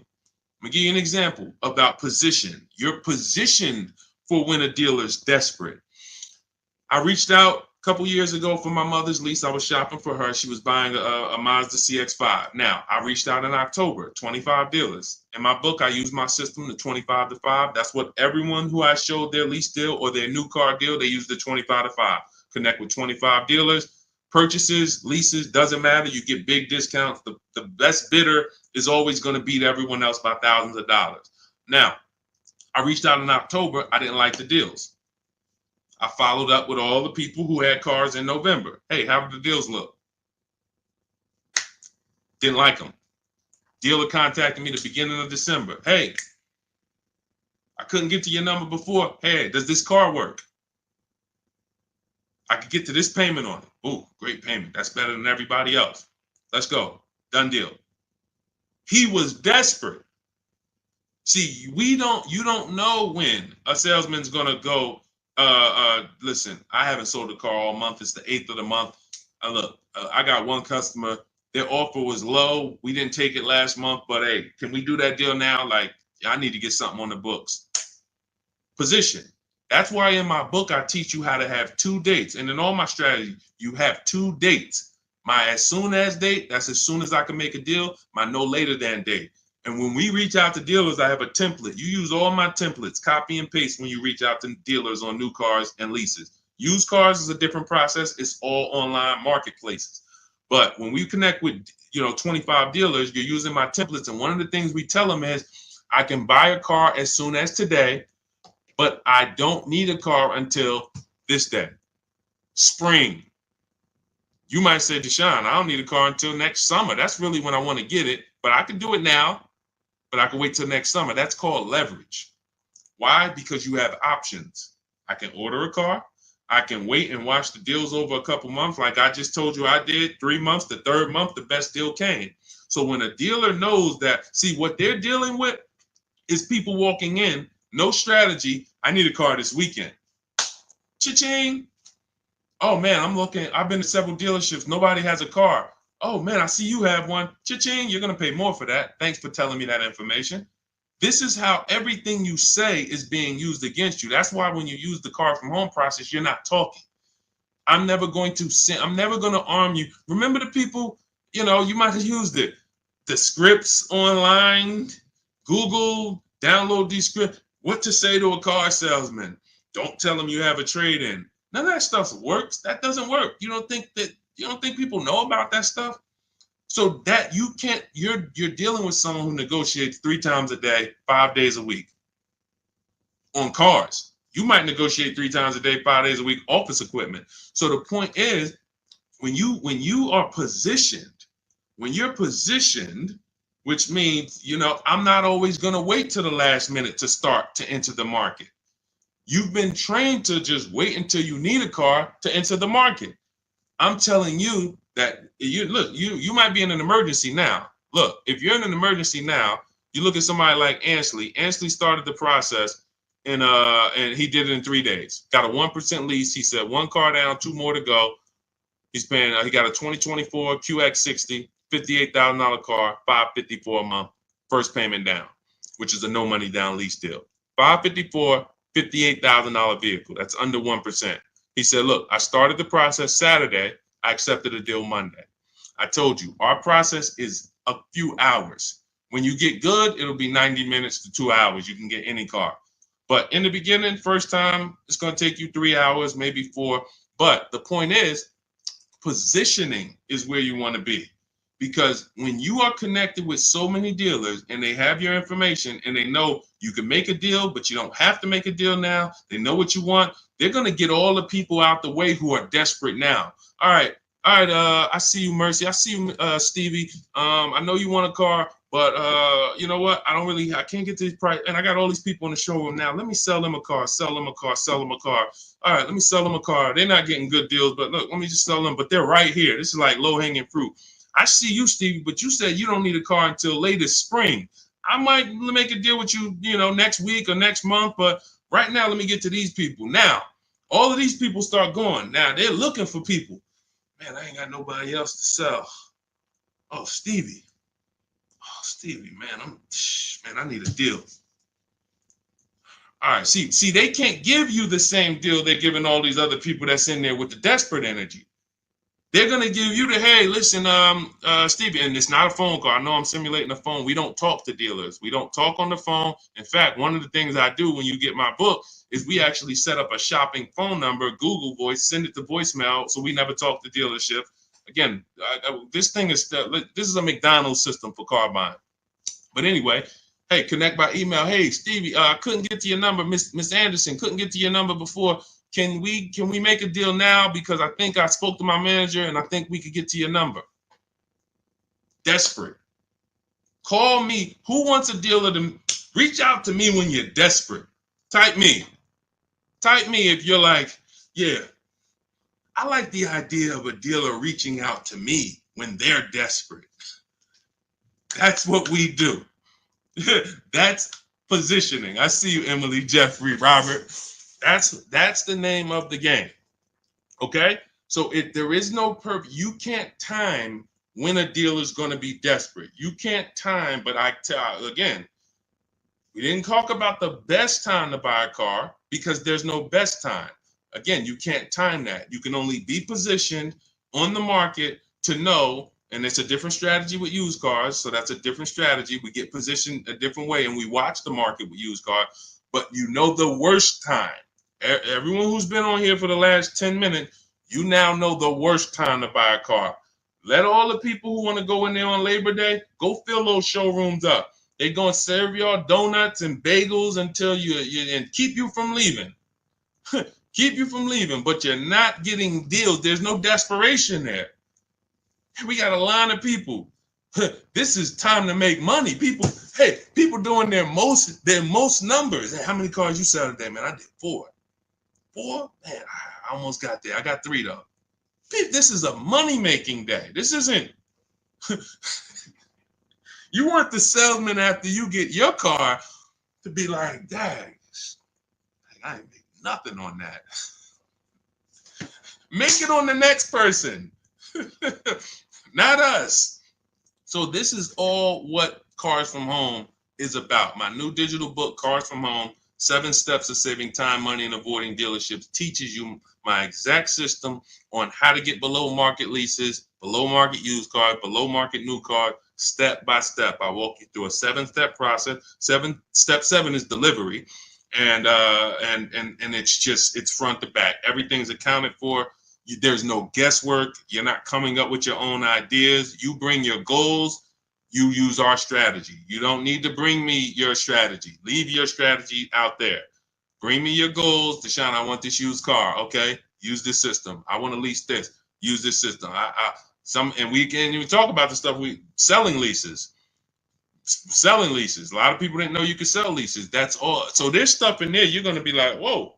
Let me give you an example about position. You're positioned for when a dealer's desperate. I reached out a couple years ago for my mother's lease. I was shopping for her. She was buying a Mazda CX-5. Now, I reached out in October, 25 dealers. In my book, I use my system, the 25 to 5. That's what everyone who I showed their lease deal or their new car deal, they use the 25 to 5. Connect with 25 dealers. Purchases, leases, doesn't matter. You get big discounts. The best bidder is always going to beat everyone else by thousands of dollars. Now, I reached out in October. I didn't like the deals. I followed up with all the people who had cars in November. Hey, how did the deals look? Didn't like them. Dealer contacted me the beginning of December. Hey, I couldn't get to your number before. Hey, does this car work? I could get to this payment on it. Ooh, great payment. That's better than everybody else. Let's go. Done deal. He was desperate. See, you don't know when a salesman's gonna go, listen, I haven't sold a car all month. It's the 8th of the month. Look, I got one customer. Their offer was low. We didn't take it last month, but hey, can we do that deal now? Like, I need to get something on the books. Position. That's why in my book, I teach you how to have 2 dates. And in all my strategy, you have 2 dates. My as soon as date, that's as soon as I can make a deal. My no later than date. And when we reach out to dealers, I have a template. You use all my templates, copy and paste when you reach out to dealers on new cars and leases. Used cars is a different process. It's all online marketplaces. But when we connect with 25 dealers, you're using my templates. And one of the things we tell them is, I can buy a car as soon as today, but I don't need a car until this day. Spring. You might say, Deshaun, I don't need a car until next summer. That's really when I want to get it, but I can do it now, but I can wait till next summer. That's called leverage. Why? Because you have options. I can order a car. I can wait and watch the deals over a couple months. Like I just told you I did, 3 months, the 3rd month, the best deal came. So when a dealer knows that, see, what they're dealing with is people walking in, no strategy. I need a car this weekend. Cha-ching. Oh man, I've been to several dealerships. Nobody has a car. Oh man, I see you have one. Cha-ching, you're going to pay more for that. Thanks for telling me that information. This is how everything you say is being used against you. That's why when you use the car from home process, you're not talking. I'm never going to arm you. Remember the people, you might have used it. The scripts online, Google, download these scripts. What to say to a car salesman? Don't tell them you have a trade-in. None of that stuff works. That doesn't work. You don't think people know about that stuff? So that you can't, you're dealing with someone who negotiates 3 times a day, 5 days a week on cars. You might negotiate 3 times a day, 5 days a week, office equipment. So the point is, when you are positioned, when you're positioned, which means, I'm not always going to wait till the last minute to start to enter the market. You've been trained to just wait until you need a car to enter the market. I'm telling you that you might be in an emergency now. Look, if you're in an emergency now, you look at somebody like Ansley. Ansley started the process and he did it in 3 days. Got a 1% lease. He said 1 car down, 2 more to go. He's paying. He got a 2024 QX60, $58,000 car, $554 a month, first payment down, which is a no money down lease deal. $554, $58,000 vehicle. That's under 1%. He said, look, I started the process Saturday. I accepted a deal Monday. I told you, our process is a few hours. When you get good, it'll be 90 minutes to 2 hours. You can get any car. But in the beginning, first time, it's going to take you 3 hours, maybe 4. But the point is, positioning is where you want to be. Because when you are connected with so many dealers and they have your information and they know you can make a deal, but you don't have to make a deal now. They know what you want. They're going to get all the people out the way who are desperate now. All right. I see you, Mercy. I see you, Stevie. I know you want a car, but you know what? I can't get to this price. And I got all these people in the showroom now. Let me sell them a car, sell them a car, sell them a car. All right, let me sell them a car. They're not getting good deals, but look, let me just sell them. But they're right here. This is like low-hanging fruit. I see you, Stevie, but you said you don't need a car until later spring. I might make a deal with you, next week or next month. But right now, let me get to these people. Now, all of these people start going. Now, they're looking for people. Man, I ain't got nobody else to sell. Oh, Stevie. Man, I need a deal. All right, see, they can't give you the same deal they're giving all these other people that's in there with the desperate energy. They're gonna give you the, hey, listen, Stevie, and it's not a phone call. I know I'm simulating a phone. We don't talk to dealers. We don't talk on the phone. In fact, one of the things I do when you get my book is we actually set up a shopping phone number, Google Voice, send it to voicemail, so we never talk to dealership. Again, this is a McDonald's system for car buying. But anyway, hey, connect by email. Hey, Stevie, couldn't get to your number. Miss Anderson, couldn't get to your number before. Can we make a deal now? Because I think I spoke to my manager and I think we could get to your number. Desperate. Call me. Who wants a dealer to reach out to me when you're desperate? Type me. Type me if you're like, yeah, I like the idea of a dealer reaching out to me when they're desperate. That's what we do. That's positioning. I see you, Emily, Jeffrey, Robert. That's the name of the game. Okay? So if there is no purpose, you can't time when a dealer is going to be desperate. You can't time, but again, we didn't talk about the best time to buy a car because there's no best time. Again, you can't time that. You can only be positioned on the market to know. And it's a different strategy with used cars. So that's a different strategy. We get positioned a different way and we watch the market with used cars. But you know the worst time. Everyone who's been on here for the last 10 minutes, you now know the worst time to buy a car. Let all the people who want to go in there on Labor Day, go fill those showrooms up. They're going to serve y'all donuts and bagels until and keep you from leaving. Keep you from leaving, but you're not getting deals. There's no desperation there. We got a line of people. This is time to make money. People doing their most numbers. Hey, how many cars you sell today, man? I did 4. 4? Man, I almost got there. I got 3 though. This is a money-making day. This isn't. You want the salesman after you get your car to be like, dang, I ain't make nothing on that. Make it on the next person. Not us. So this is all what Cars from Home is about. My new digital book, Cars from Home, 7 Steps of Saving Time, Money, and Avoiding Dealerships, teaches you my exact system on how to get below market leases, below market used cars, below market new cars, step by step. I walk you through a 7-step process. Step 7 is delivery. And it's front to back. Everything's accounted for. There's no guesswork. You're not coming up with your own ideas. You bring your goals. You use our strategy. You don't need to bring me your strategy. Leave your strategy out there. Bring me your goals. Deshaun, I want this used car. Okay, use this system. I want to lease this. Use this system. And we can even talk about the stuff selling leases. Selling leases. A lot of people didn't know you could sell leases. That's all. So there's stuff in there. You're gonna be like, whoa,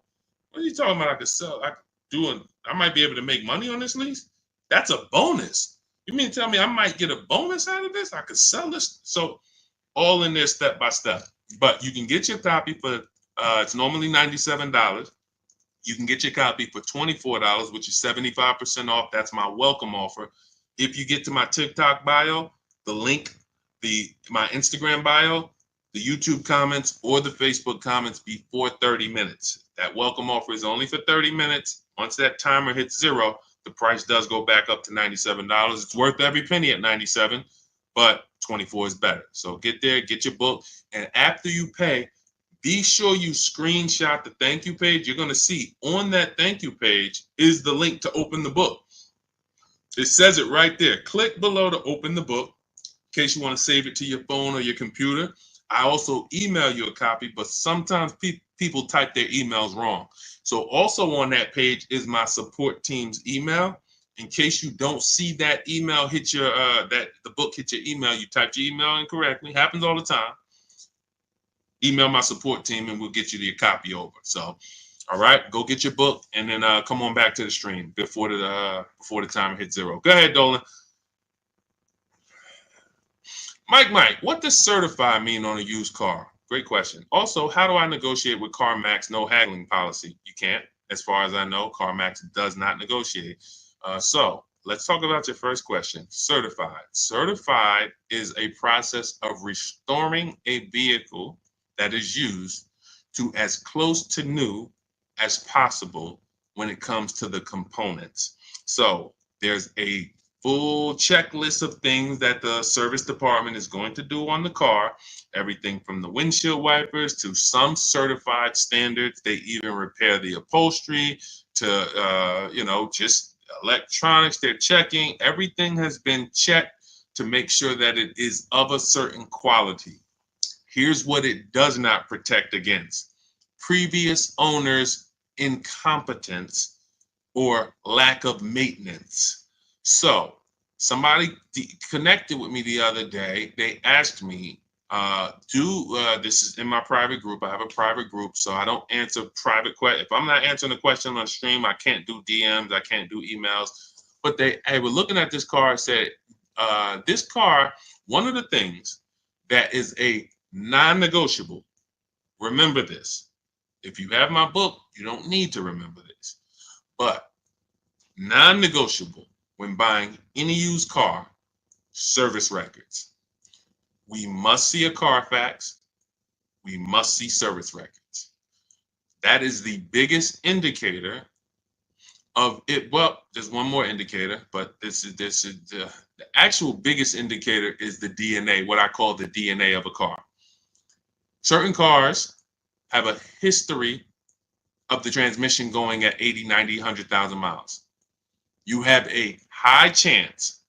what are you talking about? I could sell. I might be able to make money on this lease. That's a bonus. You mean to tell me I might get a bonus out of this? I could sell this. So all in there step by step. But you can get your copy for it's normally $97. You can get your copy for $24, which is 75% off. That's my welcome offer. If you get to my TikTok bio, the link, my Instagram bio, the YouTube comments, or the Facebook comments before 30 minutes. That welcome offer is only for 30 minutes. Once that timer hits 0, the price does go back up to $97. It's worth every penny at $97, but 24 is better. So get there, get your book, and after you pay, be sure you screenshot the thank you page. You're going to see on that thank you page is the link to open the book. It says it right there. Click below to open the book in case you want to save it to your phone or your computer. I also email you a copy, but sometimes people type their emails wrong. So also on that page is my support team's email. In case you don't see that email hit your the book hit your email, you typed your email incorrectly. Happens all the time. Email my support team and we'll get you your copy over. So, all right, go get your book and then come on back to the stream before the timer hits 0. Go ahead, Dolan. Mike, what does certified mean on a used car? Great question. Also, how do I negotiate with CarMax no haggling policy? You can't. As far as I know, CarMax does not negotiate. So let's talk about your first question. Certified. Certified is a process of restoring a vehicle that is used to as close to new as possible when it comes to the components. So there's a full checklist of things that the service department is going to do on the car, everything from the windshield wipers to some certified standards. They even repair the upholstery to, just electronics. They're checking. Everything has been checked to make sure that it is of a certain quality. Here's what it does not protect against: previous owners' incompetence or lack of maintenance. So somebody connected with me the other day. They asked me, this is in my private group. I have a private group, so I don't answer private questions. If I'm not answering a question on stream, I can't do DMs. I can't do emails. But they were looking at this car and said, this car, one of the things that is a non-negotiable, remember this. If you have my book, you don't need to remember this. But non-negotiable when buying any used car, service records. We must see a Carfax. We must see service records. That is the biggest indicator of it. Well, there's one more indicator, but this is the actual biggest indicator is the DNA, what I call the DNA of a car. Certain cars have a history of the transmission going at 80, 90, 100,000 miles. You have a high chance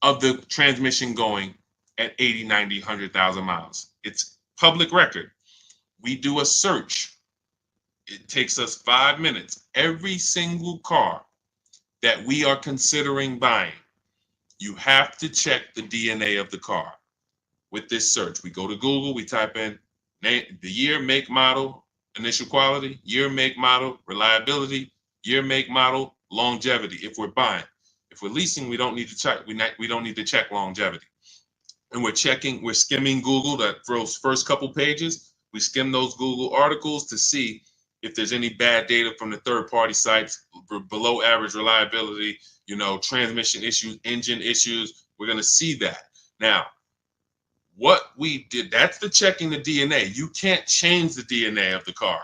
of the transmission going at 80, 90, 100,000 miles. It's public record. We do a search. It takes us 5 minutes. Every single car that we are considering buying, you have to check the DNA of the car. With this search, we go to Google, we type in the year, make, model, initial quality, year, make, model, reliability, year, make, model, longevity. If we're buying, if we're leasing, we don't need to check. We don't need to check longevity. And we're skimming Google. That those first couple pages, we skim those Google articles to see if there's any bad data from the third-party sites, below average reliability, transmission issues, engine issues. We're going to see that. Now, what we did, that's the checking the DNA. You can't change the DNA of the car.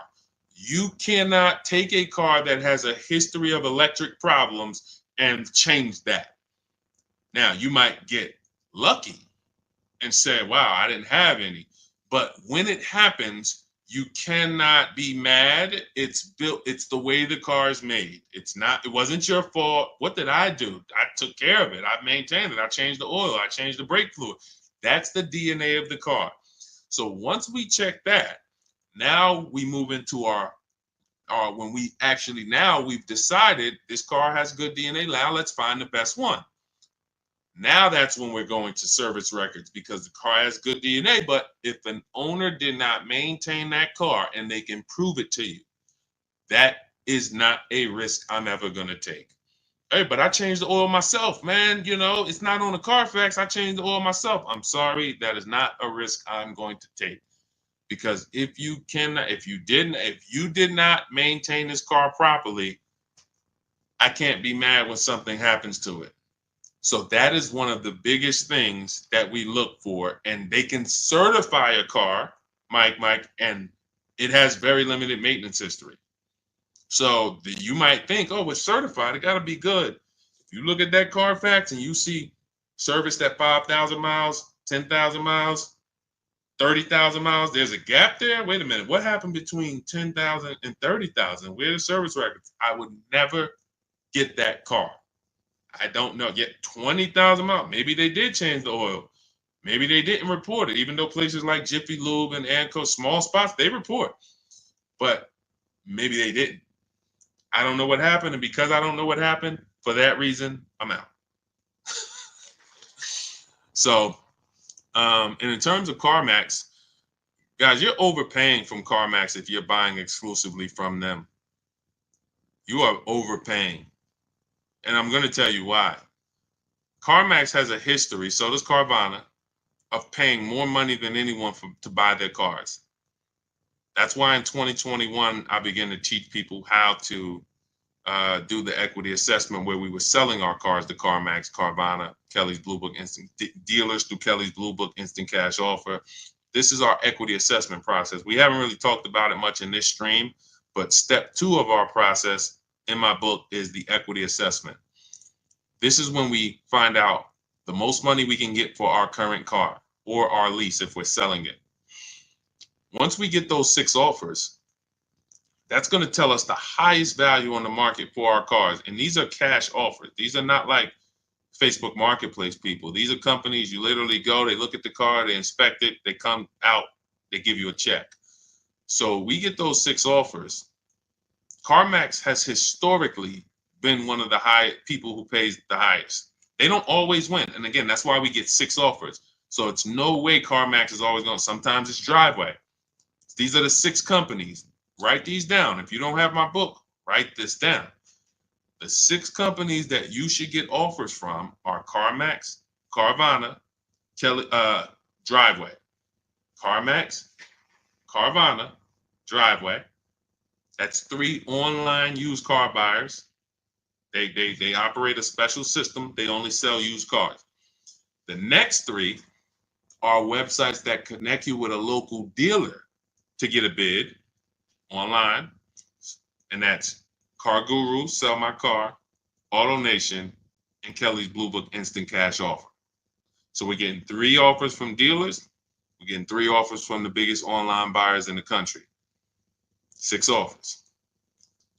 You cannot take a car that has a history of electric problems and change that. Now, you might get lucky and say, wow, I didn't have any. But when it happens, You cannot be mad. It's built. It's the way the car is made. It's not. It wasn't your fault. What did I do? I took care of it. I maintained it. I changed the oil. I changed the brake fluid. That's the DNA of the car. So once we check that, now we move into our when we actually, now we've decided this car has good DNA. Now let's find the best one. Now that's when we're going to service records, because the car has good DNA. But if an owner did not maintain that car and they can prove it to you, that is not a risk I'm ever going to take. Hey, but I changed the oil myself, man. You know, it's not on the Carfax. I changed the oil myself. I'm sorry. That is not a risk I'm going to take. Because if you did not maintain this car properly, I can't be mad when something happens to it. So that is one of the biggest things that we look for. And they can certify a car, Mike, and it has very limited maintenance history. So you might think, oh, it's certified, it got to be good. If you look at that Carfax and you see serviced at 5,000 miles, 10,000 miles, 30,000 miles, there's a gap there. Wait a minute, what happened between 10,000 and 30,000? Where are the service records? I would never get that car. I don't know. Yet 20,000 miles. Maybe they did change the oil. Maybe they didn't report it, even though places like Jiffy Lube and Anco, small spots, they report. But maybe they didn't. I don't know what happened. And because I don't know what happened, for that reason, I'm out. So, and in terms of CarMax, guys, you're overpaying from CarMax if you're buying exclusively from them. You are overpaying. And I'm going to tell you why. CarMax has a history, so does Carvana, of paying more money than anyone to buy their cars. That's why in 2021, I began to teach people how to do the equity assessment, where we were selling our cars to CarMax, Carvana, Kelley's Blue Book Instant dealers through Kelley's Blue Book Instant Cash Offer. This is our equity assessment process. We haven't really talked about it much in this stream, but step 2 of our process in my book is the equity assessment. This is when we find out the most money we can get for our current car or our lease if we're selling it. Once we get those 6 offers, that's going to tell us the highest value on the market for our cars. And these are cash offers. These are not like Facebook Marketplace people. These are companies you literally go, they look at the car, they inspect it, they come out, they give you a check. So we get those 6 offers. CarMax has historically been one of the people who pays the highest. They don't always win. And again, that's why we get 6 offers. So it's no way CarMax is always going. Sometimes it's Driveway. These are the 6 companies. Write these down. If you don't have my book, write this down. The 6 companies that you should get offers from are CarMax, Carvana, Driveway. CarMax, Carvana, Driveway. That's 3 online used car buyers. They operate a special system. They only sell used cars. The next 3 are websites that connect you with a local dealer to get a bid online. And that's Car Guru, Sell My Car, AutoNation, and Kelley's Blue Book Instant Cash Offer. So we're getting 3 offers from dealers. We're getting 3 offers from the biggest online buyers in the country. 6 offers.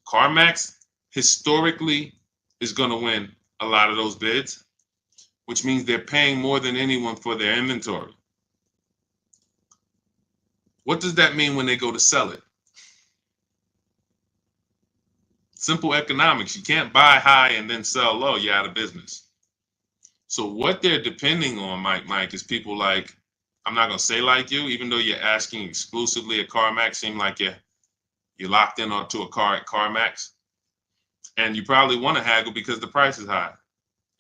CarMax historically is going to win a lot of those bids, which means they're paying more than anyone for their inventory. What does that mean when they go to sell it? Simple economics. You can't buy high and then sell low. You're out of business. So what they're depending on, Mike, is people like, I'm not going to say like you, even though you're asking exclusively at CarMax, seem like you're locked in onto a car at CarMax. And you probably want to haggle because the price is high.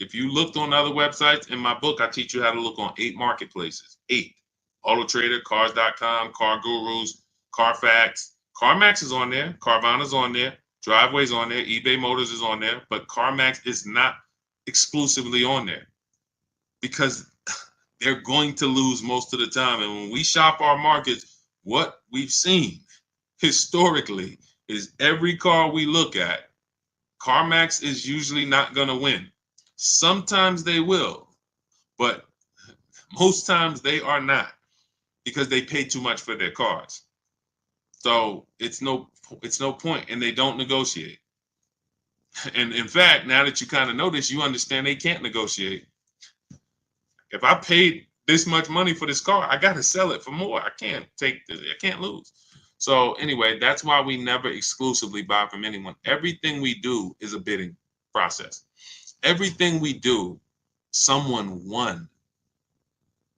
If you looked on other websites, in my book, I teach you how to look on 8 marketplaces. 8. AutoTrader, Cars.com, Car Gurus, Carfax. CarMax is on there. Carvana's on there. Driveway's on there. eBay Motors is on there. But CarMax is not exclusively on there because they're going to lose most of the time. And when we shop our markets, what we've seen historically is every car we look at, CarMax is usually not going to win. Sometimes they will, but most times they are not because they pay too much for their cars. So it's no point, and they don't negotiate. And in fact, now that you kind of know this, you understand they can't negotiate. If I paid this much money for this car, I got to sell it for more. I can't lose. So anyway, that's why we never exclusively buy from anyone. Everything we do is a bidding process. Everything we do, someone won.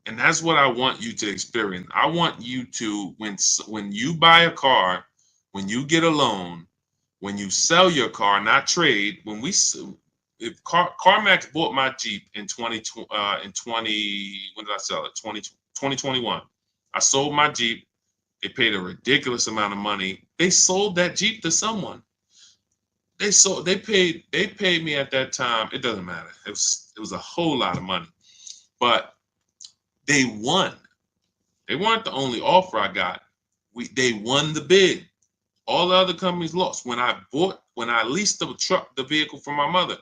And that's what I want you to experience. I want you to, when you buy a car, when you get a loan, when you sell your car, not trade. If CarMax bought my Jeep in 20, when did I sell it? 2021. I sold my Jeep. They paid a ridiculous amount of money. They sold that Jeep to someone. They paid me at that time. It doesn't matter. It was a whole lot of money, but they won. They weren't the only offer I got. They won the bid. All the other companies lost. When I leased the vehicle from my mother,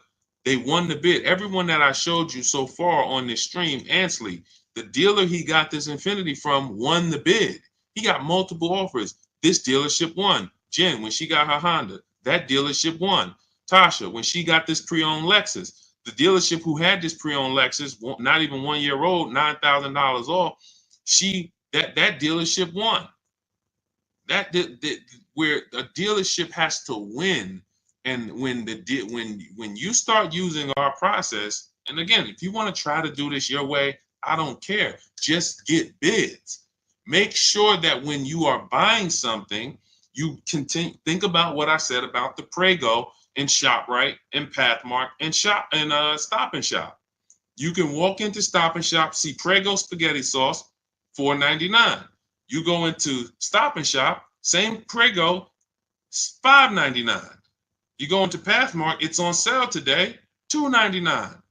they won the bid. Everyone that I showed you so far on this stream, Ansley, the dealer he got this Infiniti from won the bid. He got multiple offers. This dealership won. Jen, when she got her Honda, that dealership won. Tasha, when she got this pre-owned Lexus, the dealership who had this pre-owned Lexus, not even 1 year old, $9,000 off, that dealership won. Where a dealership has to win, and when you start using our process, and again, if you want to try to do this your way, I don't care. Just get bids. Make sure that when you are buying something, you think about what I said about the Prego and ShopRite and Pathmark and Stop and Shop. You can walk into Stop and Shop, see Prego spaghetti sauce, $4.99. You go into Stop and Shop, same Prego, $5.99. You go into Pathmark, it's on sale today, $2.99.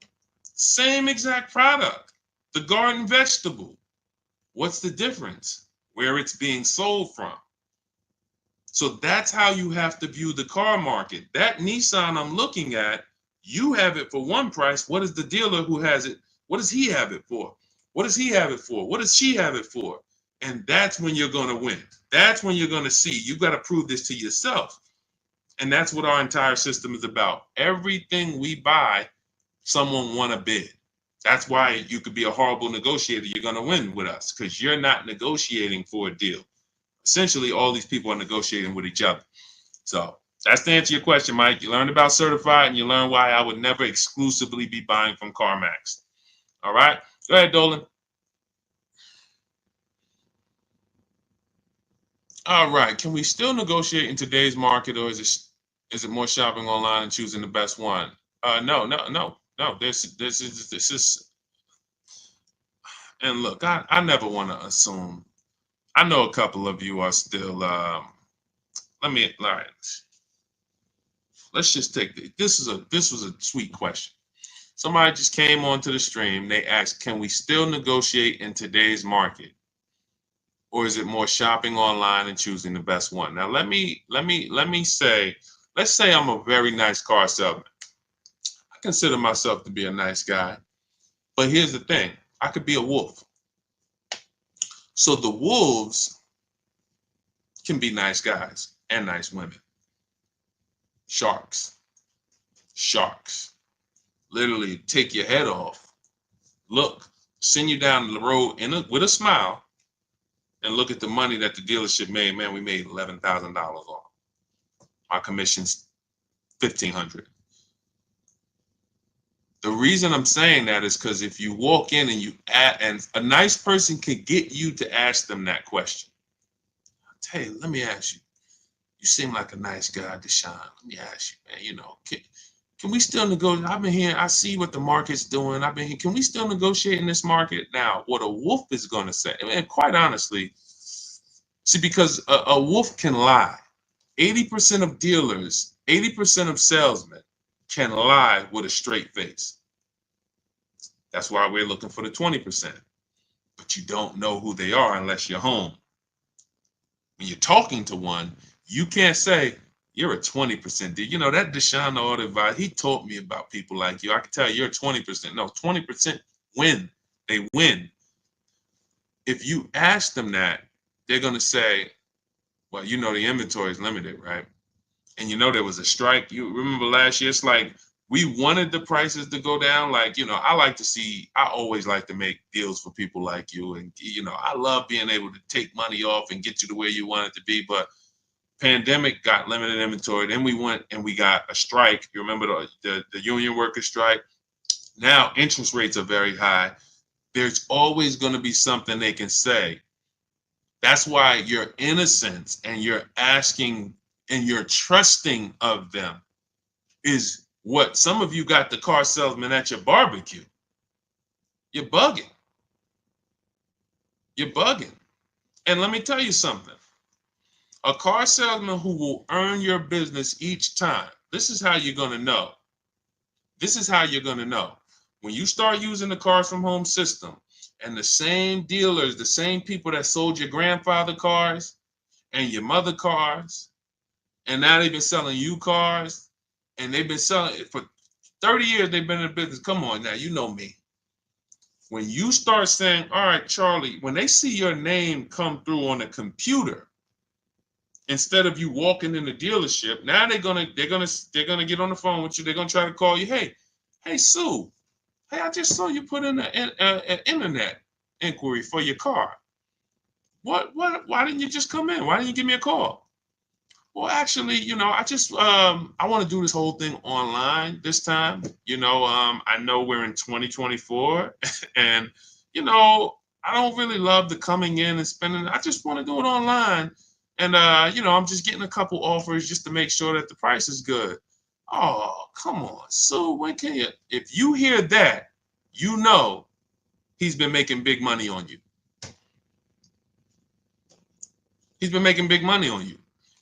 Same exact product, the garden vegetable. What's the difference? Where it's being sold from. So that's how you have to view the car market. That Nissan I'm looking at, you have it for one price. What is the dealer who has it? What does he have it for? What does he have it for? What does she have it for? And that's when you're going to win. That's when you're going to see. You've got to prove this to yourself. And that's what our entire system is about. Everything we buy, someone won a bid. That's why you could be a horrible negotiator. You're going to win with us because you're not negotiating for a deal. Essentially, all these people are negotiating with each other. So that's to answer your question, Mike. You learned about certified, and you learned why I would never exclusively be buying from CarMax. All right? Go ahead, Dolan. All right. Can we still negotiate in today's market, or is it more shopping online and choosing the best one? No. This is. And look, I never want to assume. I know a couple of you are still. All right. Let's just take this was a sweet question. Somebody just came onto the stream. They asked, "Can we still negotiate in today's market, or is it more shopping online and choosing the best one?" Now, let me say, let's say I'm a very nice car salesman. I consider myself to be a nice guy, but here's the thing: I could be a wolf. So the wolves can be nice guys and nice women. Sharks. Literally take your head off. Look, send you down the road with a smile, and look at the money that the dealership made. Man, we made $11,000 off. Our commission's $1,500. The reason I'm saying that is because if you walk in and a nice person can get you to ask them that question. Hey, let me ask you. You seem like a nice guy, Deshaun. Let me ask you, man. Can we still negotiate? I've been here. I see what the market's doing. I've been here. Can we still negotiate in this market? Now, what a wolf is going to say, and quite honestly, see, because a wolf can lie. 80% of dealers, 80% of salesmen can lie with a straight face. That's why we're looking for the 20%. But you don't know who they are unless you're home. When you're talking to one, you can't say, you're a 20% dealer. That Deshaun Auto Advisor, he taught me about people like you. I can tell you, you're 20%. No, 20% win. They win. If you ask them that, they're going to say, Well, you know the inventory is limited, right? And you know there was a strike. You remember last year? It's like we wanted the prices to go down. Like, I always like to make deals for people like you. And, I love being able to take money off and get you to where you want it to be. But pandemic got limited inventory. Then we went and we got a strike. You remember the union worker strike? Now interest rates are very high. There's always going to be something they can say. That's why your innocence and your asking and your trusting of them is what some of you got the car salesman at your barbecue. You're bugging. You're bugging. And let me tell you something. A car salesman who will earn your business each time. This is how you're going to know. This is how you're going to know. When you start using the Cars from Home system and the same dealers, the same people that sold your grandfather cars and your mother cars, and now they've been selling you cars, and they've been selling it for 30 years, they've been in the business. Come on now, you know me. When you start saying, all right, Charlie, when they see your name come through on the computer, instead of you walking in the dealership, now they're gonna get on the phone with you. They're gonna try to call you. Hey, Sue. Hey, I just saw you put in an internet inquiry for your car. What? Why didn't you just come in? Why didn't you give me a call? Well, actually, I want to do this whole thing online this time. I know we're in 2024, and I don't really love the coming in and spending. I just want to do it online. And, I'm just getting a couple offers just to make sure that the price is good. Oh, come on. So when can you, if you hear that, he's been making big money on you. He's been making big money on you.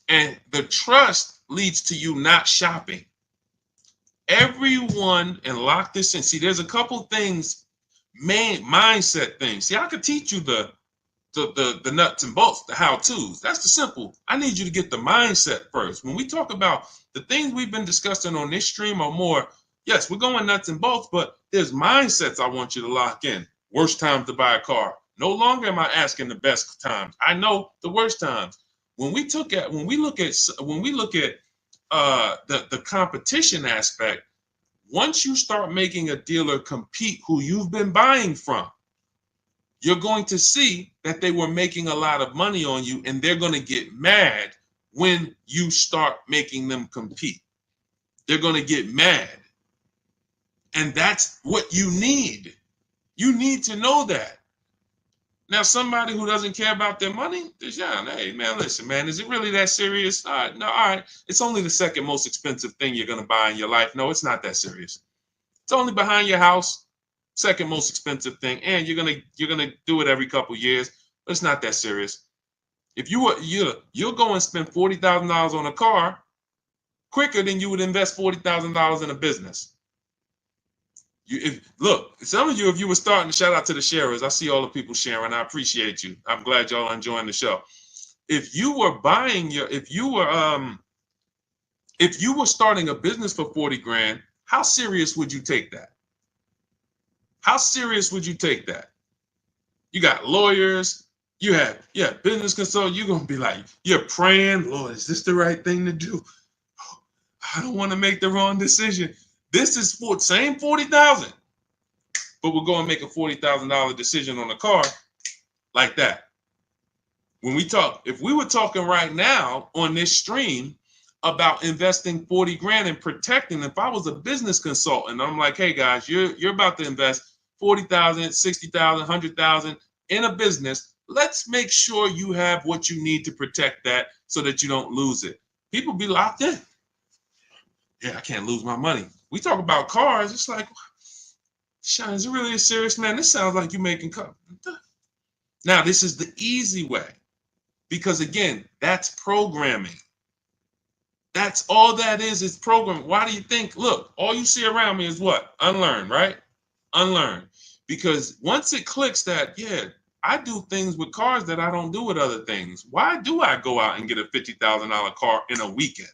And the trust leads to you not shopping. Everyone, and lock this in. See, there's a couple things, mindset things. See, I could teach you the nuts and bolts, the how-tos. That's the simple. I need you to get the mindset first. When we talk about the things we've been discussing on this stream or more, yes, we're going nuts and bolts, but there's mindsets I want you to lock in. Worst time to buy a car. No longer am I asking the best times. I know the worst times. When we look at the competition aspect, once you start making a dealer compete who you've been buying from, you're going to see that they were making a lot of money on you, and they're going to get mad when you start making them compete. They're going to get mad. And that's what you need. You need to know that. Now, somebody who doesn't care about their money, hey, man, listen, man, is it really that serious? No, all right. It's only the second most expensive thing you're going to buy in your life. No, it's not that serious. It's only behind your house. Second most expensive thing, and you're gonna do it every couple years, but it's not that serious. If you'll go and spend $40,000 on a car quicker than you would invest $40,000 in a business. Some of you, if you were starting, shout out to the sharers. I see all the people sharing. I appreciate you. I'm glad y'all are enjoying the show. If you were starting a business for 40 grand, how serious would you take that? How serious would you take that? You got lawyers, you have business consultants. You're going to be like, you're praying, Lord, is this the right thing to do? I don't want to make the wrong decision. This is same 40,000, but we're going to make a $40,000 decision on a car like that. If we were talking right now on this stream about investing 40 grand and protecting, if I was a business consultant, I'm like, hey guys, you're about to invest 40,000, 60,000, 100,000 in a business. Let's make sure you have what you need to protect that so that you don't lose it. People be locked in. Yeah, I can't lose my money. We talk about cars. It's like, Sean, is it really a serious, man? This sounds like you're making cars. Now, this is the easy way because, again, that's programming. That's all that is programming. Why do you think, look, all you see around me is what? Unlearn, right? Unlearn. Because once it clicks that, I do things with cars that I don't do with other things. Why do I go out and get a $50,000 car in a weekend?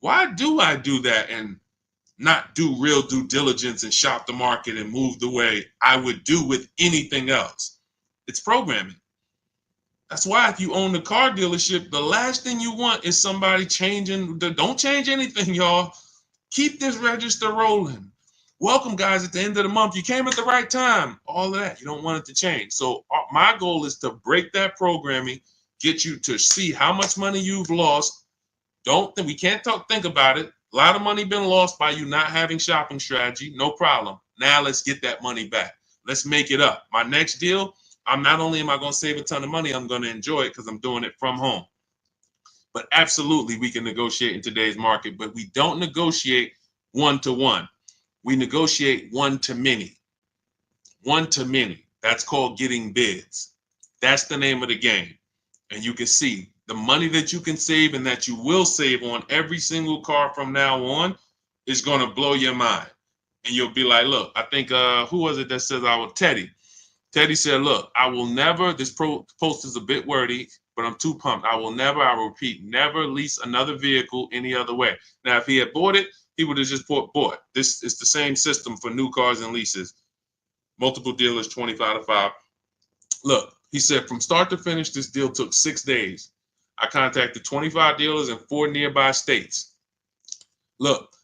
Why do I do that and not do real due diligence and shop the market and move the way I would do with anything else? It's programming. That's why if you own the car dealership, the last thing you want is somebody changing. Don't change anything, y'all. Keep this register rolling. Welcome, guys, at the end of the month. You came at the right time. All of that. You don't want it to change. So my goal is to break that programming, get you to see how much money you've lost. We can't think about it. A lot of money been lost by you not having shopping strategy. No problem. Now let's get that money back. Let's make it up. My next deal, I'm not only am I going to save a ton of money, I'm going to enjoy it because I'm doing it from home. But absolutely, we can negotiate in today's market, but we don't negotiate one-to-one. We negotiate one-to-many. One-to-many. That's called getting bids. That's the name of the game. And you can see the money that you can save and that you will save on every single car from now on is going to blow your mind. And you'll be like, look, I think, who was it that says Teddy. Teddy said, look, I will never, this post is a bit wordy, but I'm too pumped. I will repeat, never lease another vehicle any other way. Now, if he had bought it, he would have just bought. This is the same system for new cars and leases. Multiple dealers, 25-5. Look, he said, from start to finish, this deal took 6 days. I contacted 25 dealers in 4 nearby states. Look,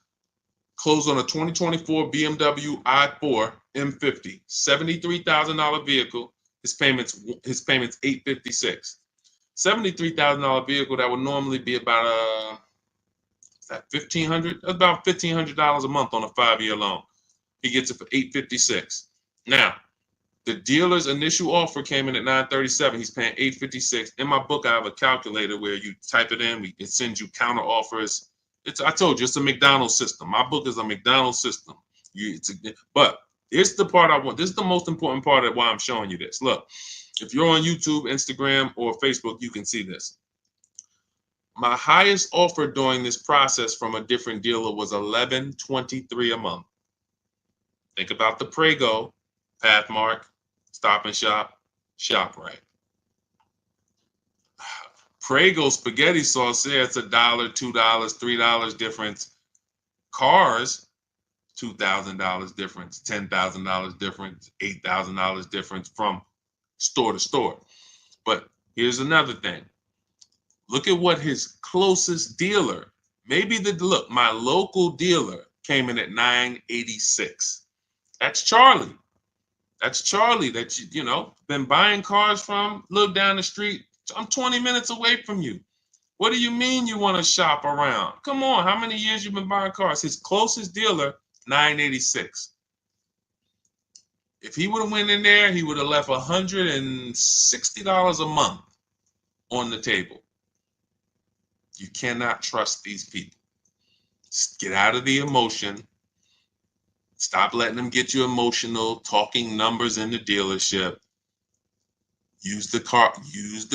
closed on a 2024 BMW i4 M50, $73,000 vehicle. His payments $856. $73,000 vehicle that would normally be about $1,500. That's about $1,500 a month on a 5-year loan. He gets it for $856. Now, the dealer's initial offer came in at $937. He's paying $856. In my book, I have a calculator where you type it in. It sends you counter offers. I told you, it's a McDonald's system. My book is a McDonald's system. But here's the part I want. This is the most important part of why I'm showing you this. Look, if you're on YouTube, Instagram, or Facebook, you can see this. My highest offer during this process from a different dealer was $1,123 a month. Think about the Prego, Pathmark, Stop and Shop, ShopRite. Prego spaghetti sauce there, it's $1, $2, $3 difference. Cars, $2,000 difference, $10,000 difference, $8,000 difference from store to store. But here's another thing. Look at what his closest dealer, my local dealer came in at $986. That's Charlie. That's Charlie that been buying cars from, live down the street. I'm 20 minutes away from you. What do you mean you want to shop around? Come on, how many years you been buying cars? His closest dealer, $986. If he would have went in there, he would have left $160 a month on the table. You cannot trust these people. Just get out of the emotion. Stop letting them get you emotional, talking numbers in the dealership. Use the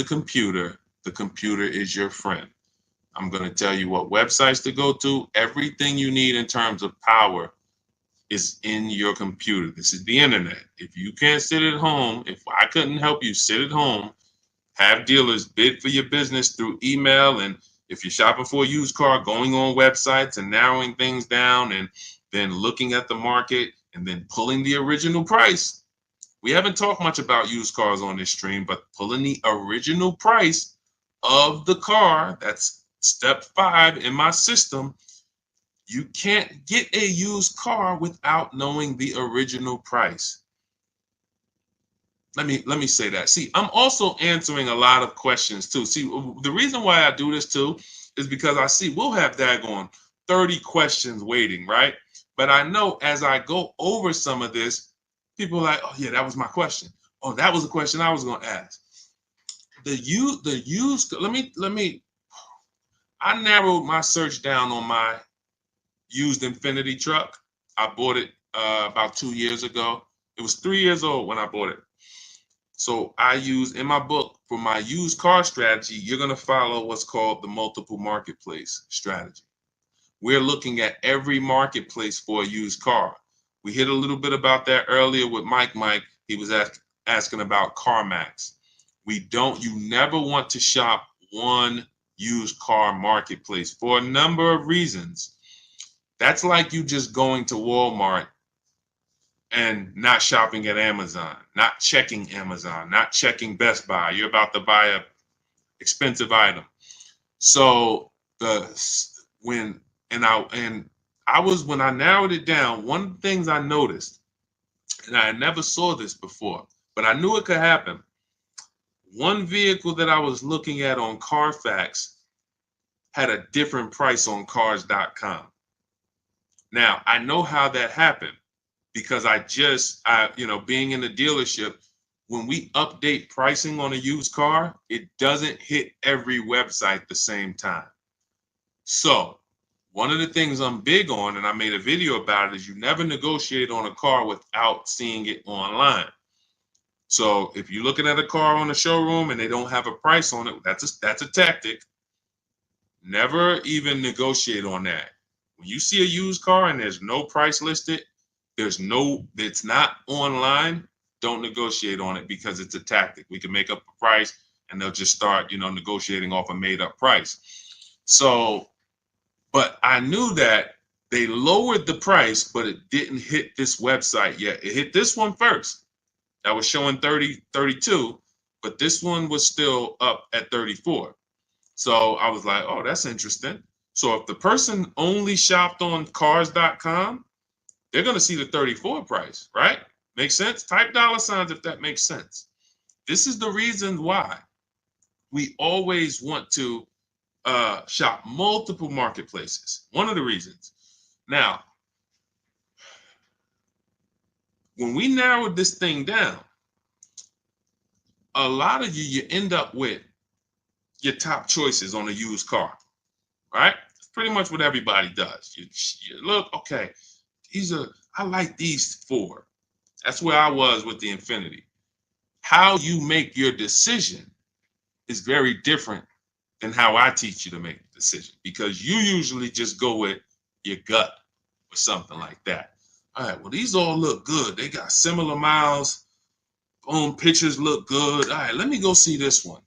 computer. The computer is your friend. I'm going to tell you what websites to go to. Everything you need in terms of power is in your computer. This is the internet. If you can't sit at home, if I couldn't help you sit at home, have dealers bid for your business through email, and if you're shopping for a used car, going on websites and narrowing things down and then looking at the market and then pulling the original price. We haven't talked much about used cars on this stream, but pulling the original price of the car, that's step 5 in my system. You can't get a used car without knowing the original price. Let me say that. See, I'm also answering a lot of questions too. See, the reason why I do this too is because I see we'll have daggone 30 questions waiting, right? But I know as I go over some of this, people are like, oh yeah, that was my question. Oh, that was a question I was going to ask. I narrowed my search down on my used Infiniti truck. I bought it about 2 years ago. It was 3 years old when I bought it. So I use in my book for my used car strategy, you're going to follow what's called the multiple marketplace strategy. We're looking at every marketplace for a used car. We hit a little bit about that earlier with Mike. He was asking about CarMax. You never want to shop one used car marketplace for a number of reasons. That's like you just going to Walmart and not shopping at Amazon, not checking Amazon, not checking Best Buy. You're about to buy a expensive item. So when I was when I narrowed it down, one of the things I noticed, and I never saw this before, but I knew it could happen. One vehicle that I was looking at on Carfax had a different price on cars.com. Now, I know how that happened because being in the dealership, when we update pricing on a used car, it doesn't hit every website the same time. So one of the things I'm big on, and I made a video about it, is you never negotiate on a car without seeing it online. So if you're looking at a car on the showroom and they don't have a price on it, that's a tactic. Never even negotiate on that. When you see a used car and there's no price listed, it's not online, don't negotiate on it because it's a tactic. We can make up a price and they'll just start, negotiating off a made up price. So, but I knew that they lowered the price, but it didn't hit this website yet. It hit this one first. That was showing 32, but this one was still up at 34. So I was like, oh, that's interesting. So if the person only shopped on cars.com, they're going to see the 34 price, right? Makes sense? Type $ if that makes sense. This is the reason why we always want to shop multiple marketplaces. One of the reasons. Now, when we narrowed this thing down, a lot of you end up with your top choices on a used car, right? It's pretty much what everybody does. You look, okay, I like these 4. That's where I was with the Infiniti. How you make your decision is very different than how I teach you to make the decision, because you usually just go with your gut or something like that. All right, well, these all look good. They got similar miles. Boom, pictures look good. All right, let me go see this one.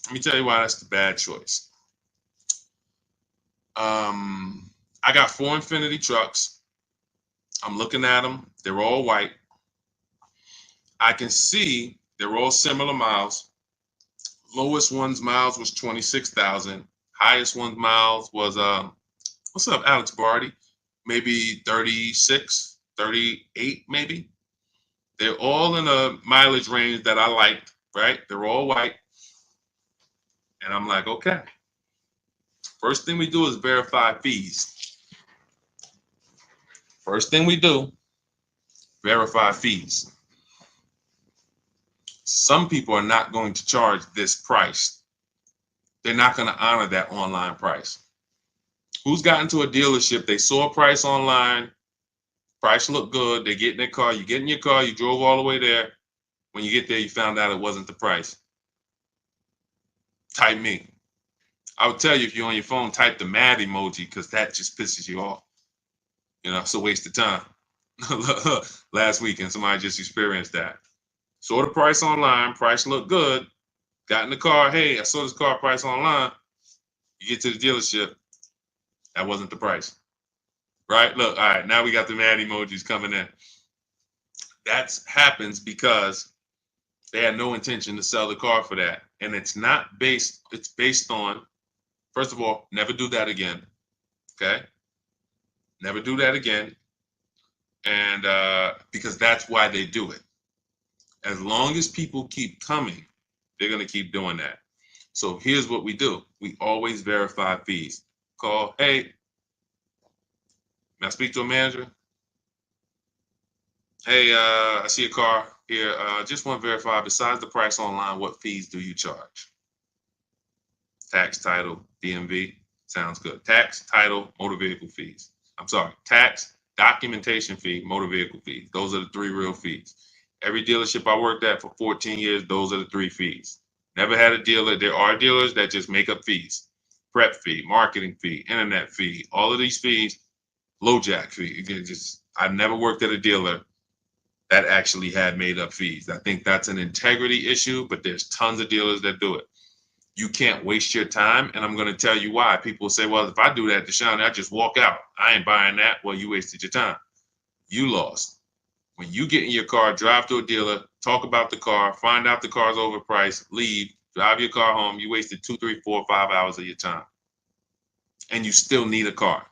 Let me tell you why that's the bad choice. I got 4 Infiniti trucks. I'm looking at them. They're all white. I can see they're all similar miles. Lowest one's miles was 26,000. Highest one's miles was, what's up, Alex Barty? Maybe 36, 38, maybe. They're all in a mileage range that I liked, right? They're all white. And I'm like, okay. First thing we do is verify fees. First thing we do, verify fees. Some people are not going to charge this price. They're not going to honor that online price. Who's gotten to a dealership, they saw a price online, price looked good, they get in their car, you get in your car, you drove all the way there. When you get there, you found out it wasn't the price. Type me. I would tell you, if you're on your phone, type the mad emoji, because that just pisses you off. It's a waste of time. Last weekend, somebody just experienced that. Saw the price online, price looked good, got in the car, hey, I saw this car price online. You get to the dealership, that wasn't the price. Right? Look, all right, now we got the mad emojis coming in. That happens because they had no intention to sell the car for that. And it's based on, first of all, never do that again. Okay? Never do that again. And because that's why they do it. As long as people keep coming, they're going to keep doing that. So here's what we do. We always verify fees. Call, hey, may I speak to a manager? Hey, I see a car here. Just want to verify, besides the price online, what fees do you charge? Tax, title, DMV. Sounds good. Tax, title, motor vehicle fees. I'm sorry. Tax, documentation fee, motor vehicle fees. Those are the 3 real fees. Every dealership I worked at for 14 years, those are the 3 fees. Never had a dealer. There are dealers that just make up fees. Prep fee, marketing fee, internet fee, all of these fees, LoJack fee. I've never worked at a dealer that actually had made up fees. I think that's an integrity issue, but there's tons of dealers that do it. You can't waste your time, and I'm going to tell you why. People say, well, if I do that, Deshaun, I just walk out. I ain't buying that. Well, you wasted your time. You lost. When you get in your car, drive to a dealer, talk about the car, find out the car's overpriced, leave, drive your car home, you wasted 2, 3, 4, 5 hours of your time. And you still need a car.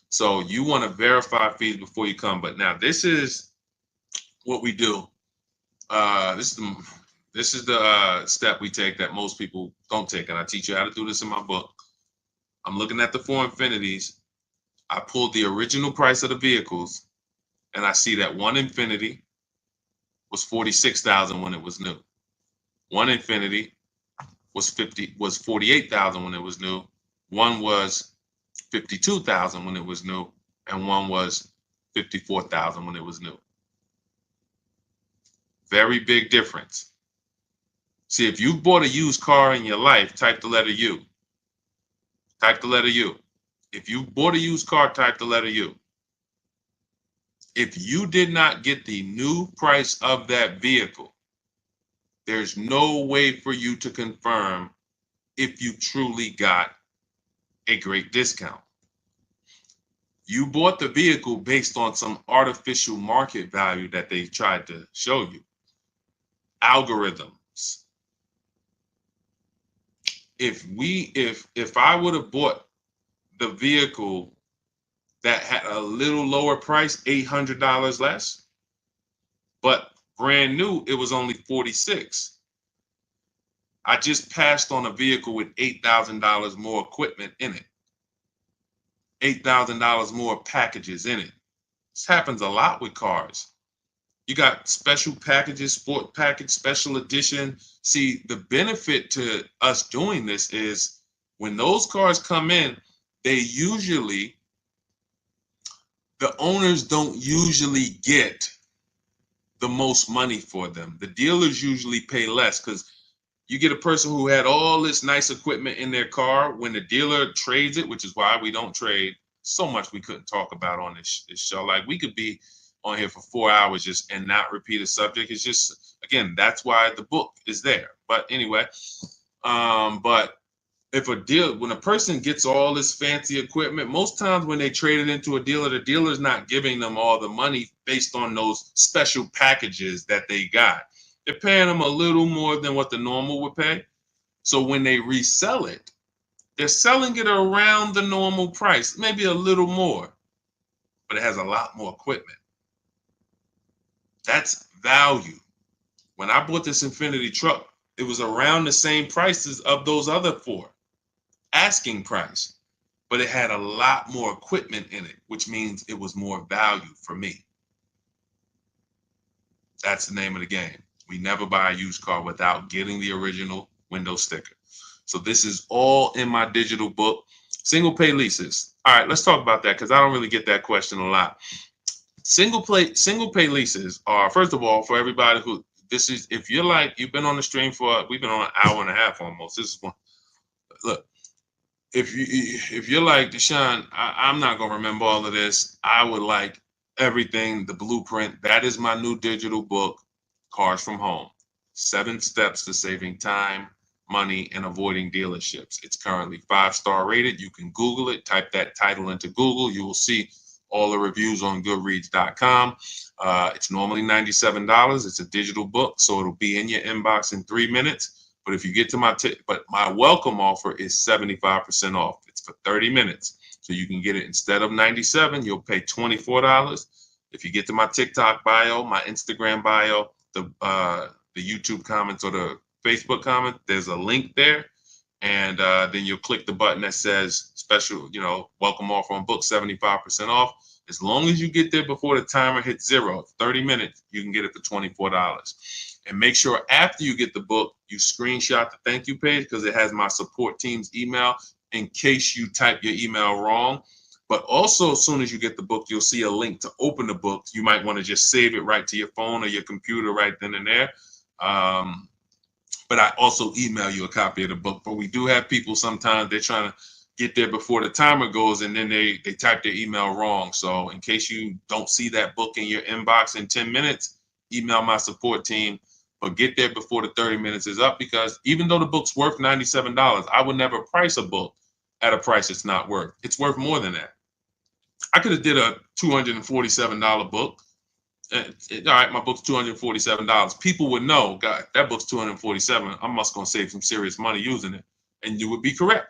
So you want to verify fees before you come. But now this is what we do. This is the step we take that most people don't take. And I teach you how to do this in my book. I'm looking at the 4 Infinities. I pulled the original price of the vehicles, and I see that one Infiniti was $46,000 when it was new. One Infiniti was $48,000 when it was new. One was $52,000 when it was new, and one was $54,000 when it was new. Very big difference. See, if you bought a used car in your life, type the letter U. Type the letter U. If you bought a used car, type the letter U. If you did not get the new price of that vehicle, there's no way for you to confirm if you truly got a great discount. You bought the vehicle based on some artificial market value that they tried to show you. Algorithms. If I would have bought the vehicle that had a little lower price, $800 less, but brand new, it was only $46,000. I just passed on a vehicle with $8,000 more equipment in it, $8,000 more packages in it. This happens a lot with cars. You got special packages, sport package, special edition. See, the benefit to us doing this is when those cars come in, the owners don't usually get the most money for them. The dealers usually pay less because you get a person who had all this nice equipment in their car. When the dealer trades it, which is why we don't trade, so much we couldn't talk about on this show. Like, we could be on here for 4 hours just and not repeat a subject. It's just, again, that's why the book is there. But anyway, but when a person gets all this fancy equipment, most times when they trade it into a dealer, the dealer's not giving them all the money based on those special packages that they got. They're paying them a little more than what the normal would pay. So when they resell it, they're selling it around the normal price, maybe a little more, but it has a lot more equipment. That's value. When I bought this Infiniti truck, it was around the same prices of those other 4, asking price, but it had a lot more equipment in it, which means it was more value for me. That's the name of the game. We never buy a used car without getting the original window sticker. So this is all in my digital book. Single pay leases. All right, let's talk about that because I don't really get that question a lot. Single pay leases are, first of all, for everybody who this is, if you're like, you've been on the stream we've been on an hour and a half almost. This is one. Look, if you're like, Deshaun, I'm not gonna remember all of this. I would like everything, the blueprint. That is my new digital book, Cars from Home. 7 steps to saving time, money, and avoiding dealerships. It's currently 5-star rated. You can Google it, type that title into Google. You will see all the reviews on goodreads.com. It's normally $97. It's a digital book, so it'll be in your inbox in 3 minutes. But if you get to my welcome offer is 75% off. It's for 30 minutes. So you can get it instead of $97, you'll pay $24. If you get to my TikTok bio, my Instagram bio, the YouTube comments or the Facebook comment, there's a link there. And then you'll click the button that says special, welcome offer on book, 75% off. As long as you get there before the timer hits 0, 30 minutes, you can get it for $24. And make sure after you get the book, you screenshot the thank you page because it has my support team's email in case you type your email wrong. But also, as soon as you get the book, you'll see a link to open the book. You might want to just save it right to your phone or your computer right then and there. But I also email you a copy of the book. But we do have people sometimes they're trying to get there before the timer goes and then they type their email wrong. So in case you don't see that book in your inbox in 10 minutes, email my support team. but get there before the 30 minutes is up, because even though the book's worth $97, I would never price a book at a price it's not worth. It's worth more than that. I could have did a $247 book. All right, my book's $247. People would know, God, that book's $247. I'm just gonna save some serious money using it, and you would be correct.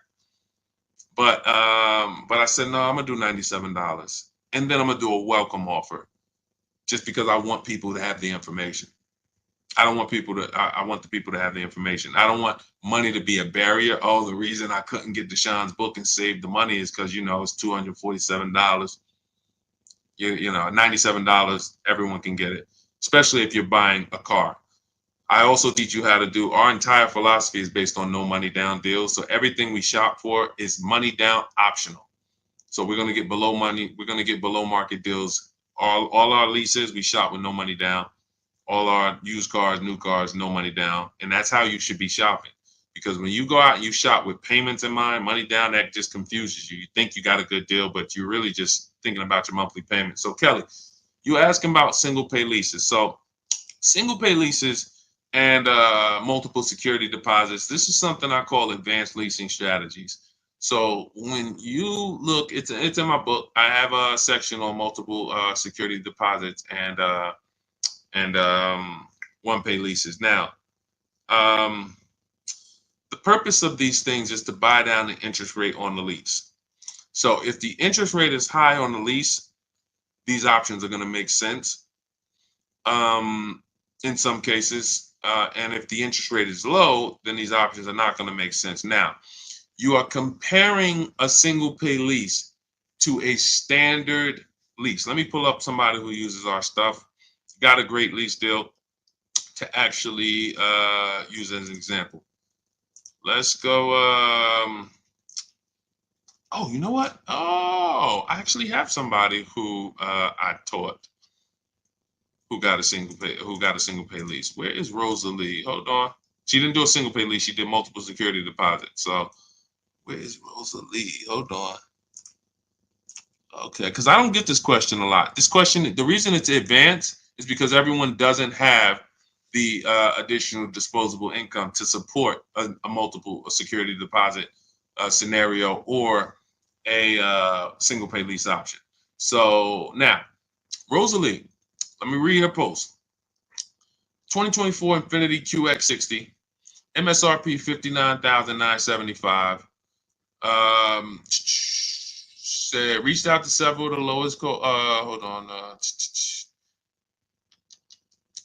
But I said no, I'm gonna do $97, and then I'm gonna do a welcome offer, just because I want people to have the information. I don't want people to. I want the people to have the information. I don't want money to be a barrier. Oh, the reason I couldn't get Deshaun's book and save the money is because it's $247. $97, everyone can get it, especially if you're buying a car. I also teach you how to do, our entire philosophy is based on no money down deals. So everything we shop for is money down optional. So we're going to get below market deals. All our leases, we shop with no money down. All our used cars, new cars, no money down. And that's how you should be shopping. Because when you go out and you shop with payments in mind, money down, that just confuses you. You think you got a good deal, but you're really just thinking about your monthly payment. So Kelly, you asking about single pay leases. So single pay leases and multiple security deposits, this is something I call advanced leasing strategies. So when you look, it's in my book. I have a section on multiple security deposits and one pay leases. Now, the purpose of these things is to buy down the interest rate on the lease. So if the interest rate is high on the lease, these options are going to make sense in some cases. And if the interest rate is low, then these options are not going to make sense. Now, you are comparing a single pay lease to a standard lease. Let me pull up somebody who uses our stuff, got a great lease deal to actually use as an example. Let's go. Oh, you know what? Oh, I actually have somebody who I taught who got a single pay lease. Where is Rosalie? Hold on. She didn't do a single pay lease. She did multiple security deposits. So where is Rosalie? Hold on. Okay, because I don't get this question a lot. This question, the reason it's advanced is because everyone doesn't have the additional disposable income to support a multiple security deposit scenario or a single pay lease option. So now, Rosalie, let me read her post. 2024 Infiniti QX60, MSRP $59,975. Said reached out to several of the lowest hold on.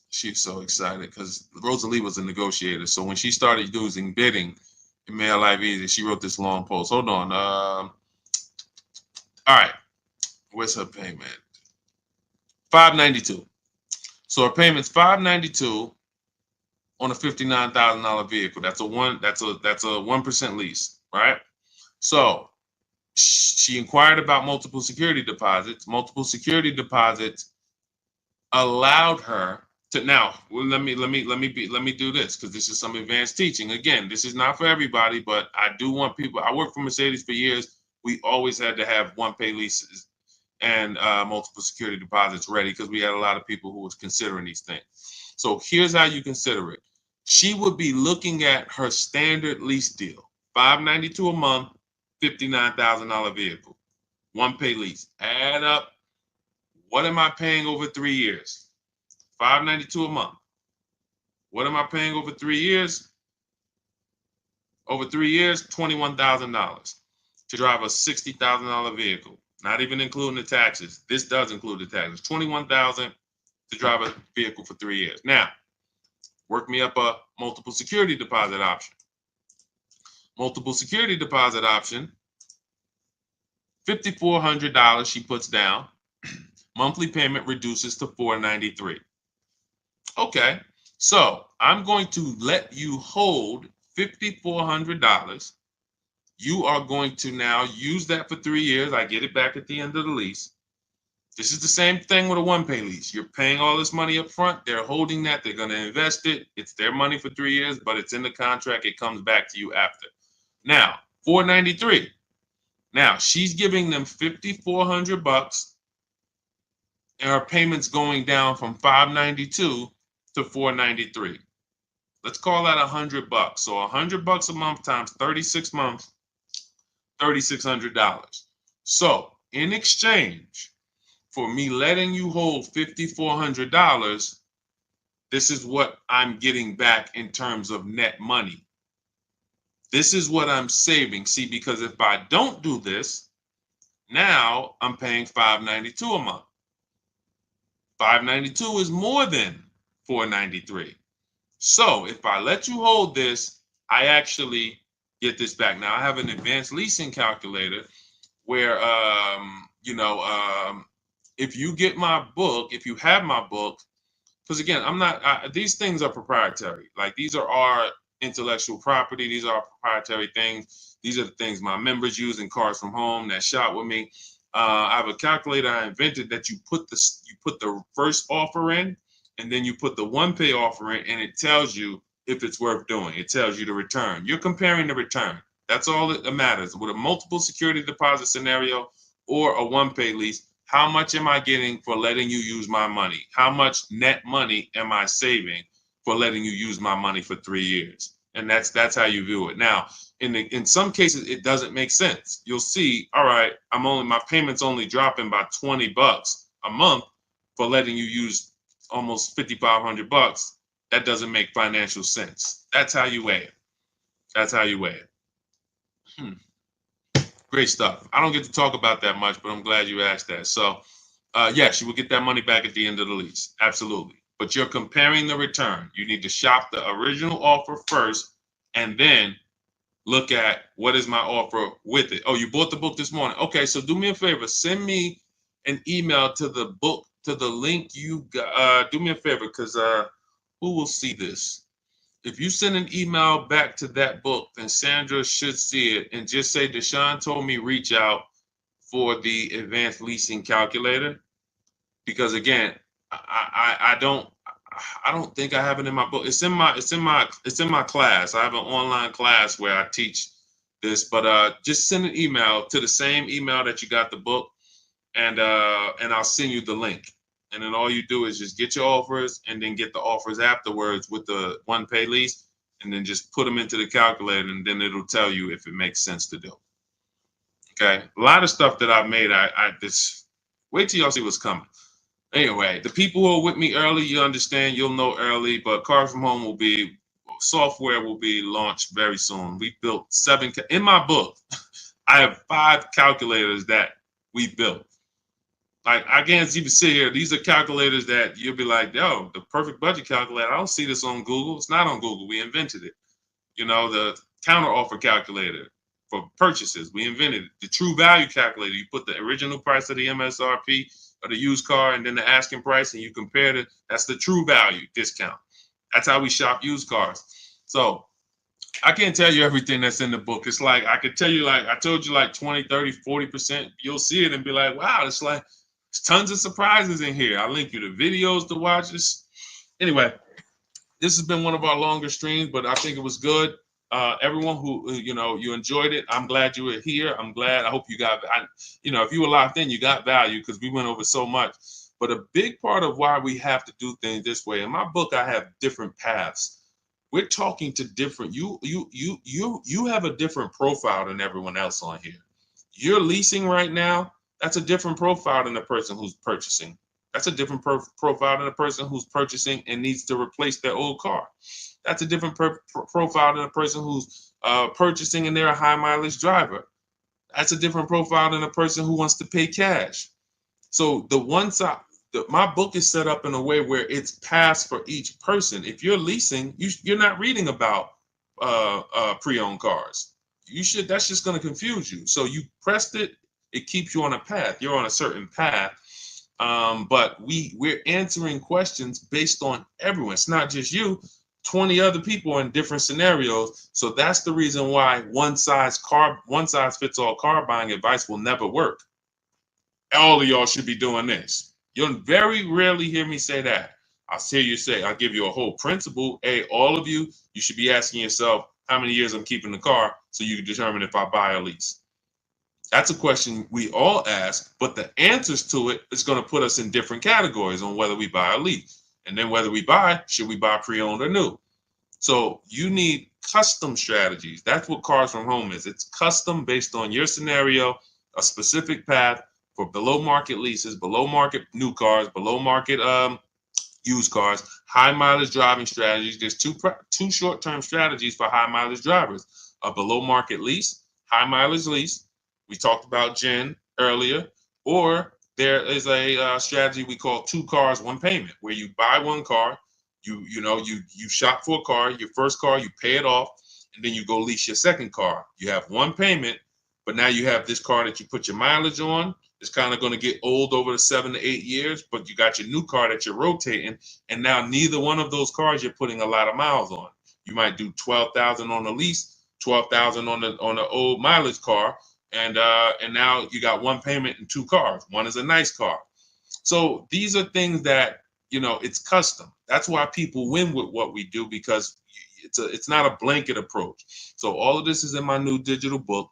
She's so excited because Rosalie was a negotiator. So when she started using bidding, it made her life easy. She wrote this long post. Hold on. All right. Where's her payment? $592. So her payment's $592 on a $59,000 vehicle. That's a 1% lease, right? So she inquired about multiple security deposits. Multiple security deposits allowed her to, now let me do this because this is some advanced teaching. Again, this is not for everybody, but I do want people. I worked for Mercedes for years. We always had to have one pay leases and multiple security deposits ready because we had a lot of people who was considering these things. So here's how you consider it. She would be looking at her standard lease deal, $592 a month, $59,000 vehicle, one pay lease. Add up, what am I paying over 3 years? $592 a month. What am I paying over 3 years? Over 3 years, $21,000 to drive a $60,000 vehicle, not even including the taxes. This does include the taxes. $21,000 to drive a vehicle for 3 years. Now, work me up a multiple security deposit option. Multiple security deposit option, $5,400 she puts down. Monthly payment reduces to $493. Okay, so I'm going to let you hold $5,400. You are going to now use that for 3 years. I get it back at the end of the lease. This is the same thing with a one pay lease. You're paying all this money up front. They're holding that. They're going to invest it. It's their money for 3 years, but it's in the contract. It comes back to you after. Now, $493. Now, she's giving them $5,400 and her payment's going down from $592 to $493. Let's call that $100. So $100 a month times 36 months, $3,600. So in exchange for me letting you hold $5,400, this is what I'm getting back in terms of net money. This is what I'm saving. See, because if I don't do this, now I'm paying $592 a month. $592 is more than $493. So if I let you hold this, I actually get this back. Now I have an advanced leasing calculator where, if you get my book, if you have my book, because again, these things are proprietary. Like these are our intellectual property. These are our proprietary things. These are the things my members use in Cars from Home that shop with me. I have a calculator I invented that you put the first offer in, and then you put the one pay offer in, and it tells you if it's worth doing. It tells you the return. You're comparing the return. That's all that matters. With a multiple security deposit scenario or a one pay lease, how much am I getting for letting you use my money? How much net money am I saving for letting you use my money for 3 years? And that's how you view it. Now, in some cases, it doesn't make sense. You'll see, all right, my payment's only dropping by $20 a month for letting you use almost $5,500. That doesn't make financial sense. That's how you weigh it. That's how you weigh it. Great stuff. I don't get to talk about that much, but I'm glad you asked that. So, yes, you will get that money back at the end of the lease. Absolutely. But you're comparing the return. You need to shop the original offer first and then look at what is my offer with it. Oh, you bought the book this morning. Okay, so do me a favor. Send me an email to the book, to the link you got. Do me a favor, because who will see this? If you send an email back to that book, then Sandra should see it, and just say Deshaun told me reach out for the advanced leasing calculator. Because again, I don't think I have it in my book. It's in my class. I have an online class where I teach this, but just send an email to the same email that you got the book, and I'll send you the link. And then all you do is just get your offers and then get the offers afterwards with the one pay lease, and then just put them into the calculator, and then it'll tell you if it makes sense to do. Okay, a lot of stuff that I've made, I just wait till y'all see what's coming. Anyway, the people who are with me early, you understand, you'll know early, but Cars from Home software will be launched very soon. We built 7, in my book, I have 5 calculators that we built. Like, I can't even sit here. These are calculators that you'll be like, yo, the perfect budget calculator. I don't see this on Google. It's not on Google. We invented it. The counter offer calculator for purchases. We invented it. The true value calculator. You put the original price of the MSRP of the used car and then the asking price, and you compare it. That's the true value discount. That's how we shop used cars. So I can't tell you everything that's in the book. It's like, I could tell you, like, I told you, like 20, 30, 40%. You'll see it and be like, wow, it's like, there's tons of surprises in here. I'll link you to videos to watch this. Anyway, this has been one of our longer streams, but I think it was good. Everyone who, you enjoyed it, I'm glad you were here. I'm glad. I hope you got, if you were locked in, you got value, because we went over so much. But a big part of why we have to do things this way, in my book, I have different paths. We're talking to different, you have a different profile than everyone else on here. You're leasing right now. That's a different profile than the person who's purchasing. That's a different profile than the person who's purchasing and needs to replace their old car. That's a different profile than the person who's purchasing and they're a high mileage driver. That's a different profile than the person who wants to pay cash. So my book is set up in a way where it's paths for each person. If you're leasing, you're not reading about pre-owned cars. That's just going to confuse you. So you pressed it. It keeps you on a path. You're on a certain path. But we're answering questions based on everyone. It's not just you. 20 other people in different scenarios. So that's the reason why one size fits all car buying advice will never work. All of y'all should be doing this. You'll very rarely hear me say that. I'll give you a whole principle. Hey, all of you should be asking yourself how many years I'm keeping the car so you can determine if I buy or lease. That's a question we all ask, but the answers to it is going to put us in different categories on whether we buy or lease. And then whether we buy, should we buy pre-owned or new? So you need custom strategies. That's what Cars from Home is. It's custom based on your scenario, a specific path for below market leases, below market new cars, below market used cars, high mileage driving strategies. There's two short-term strategies for high mileage drivers: a below market lease, high mileage lease. We talked about Jen earlier, or there is a strategy we call 2 cars, 1 payment, where you buy 1 car, you shop for a car, your first car, you pay it off, and then you go lease your second car. You have 1 payment, but now you have this car that you put your mileage on. It's kind of going to get old over the 7 to 8 years, but you got your new car that you're rotating, and now neither one of those cars you're putting a lot of miles on. You might do 12,000 on the lease, 12,000 on the old mileage car, and now you got 1 payment and 2 cars. One is a nice car. So these are things that, it's custom. That's why people win with what we do, because it's not a blanket approach. So all of this is in my new digital book.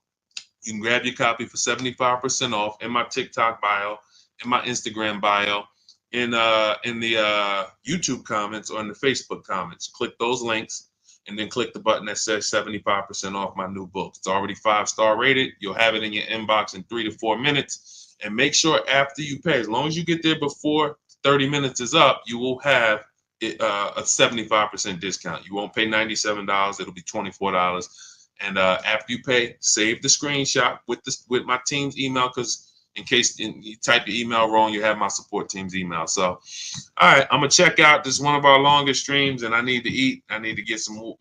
You can grab your copy for 75% off in my TikTok bio, in my Instagram bio, in the YouTube comments, or in the Facebook comments. Click those links and then click the button that says 75% off my new book. It's already 5-star rated. You'll have it in your inbox in 3 to 4 minutes. And make sure after you pay, as long as you get there before 30 minutes is up, you will have a 75% discount. You won't pay $97. It'll be $24. And after you pay, save the screenshot with my team's email, because in case you type your email wrong, you have my support team's email. So, all right, I'm gonna check out. This is one of our longest streams, and I need to eat. I need to get some.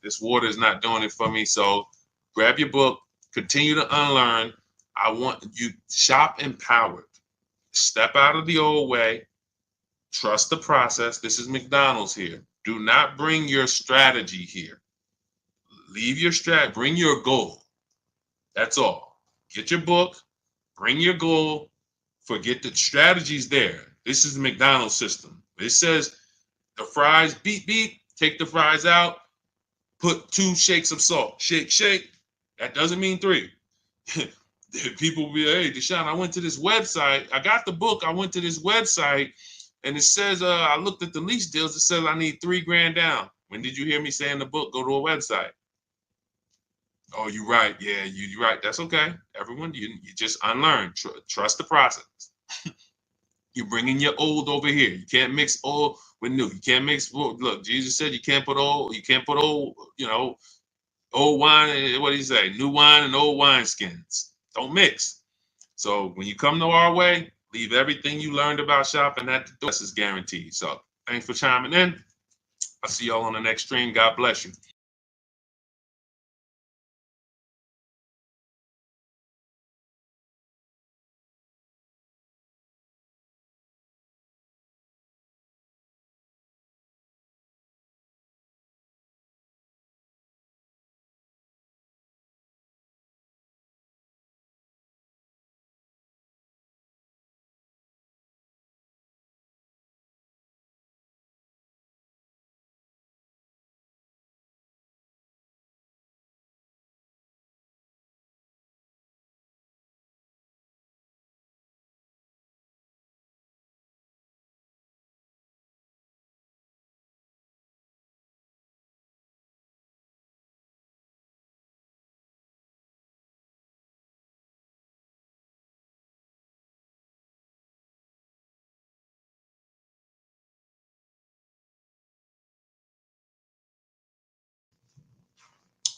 This water is not doing it for me. So, grab your book. Continue to unlearn. I want you shop empowered. Step out of the old way. Trust the process. This is McDonald's here. Do not bring your strategy here. Leave your strat, bring your goal. That's all. Get your book, bring your goal, forget the strategies there. This is the McDonald's system. It says the fries, beep, beep, take the fries out, put 2 shakes of salt. Shake, shake. That doesn't mean 3. People will be, hey, Deshaun, I went to this website. I got the book. I went to this website, and it says, I looked at the lease deals. It says I need $3,000 down. When did you hear me say in the book, go to a website? Oh, you're right. Yeah, you're right. That's okay. Everyone, you just unlearn. Trust the process. You're bringing your old over here. You can't mix old with new. You can't mix. Look, Jesus said you can't put old. You can't put old. Old wine. What did he say? New wine and old wine skins. Don't mix. So when you come to our way, leave everything you learned about shopping at the door. This is guaranteed. So thanks for chiming in. I'll see y'all on the next stream. God bless you.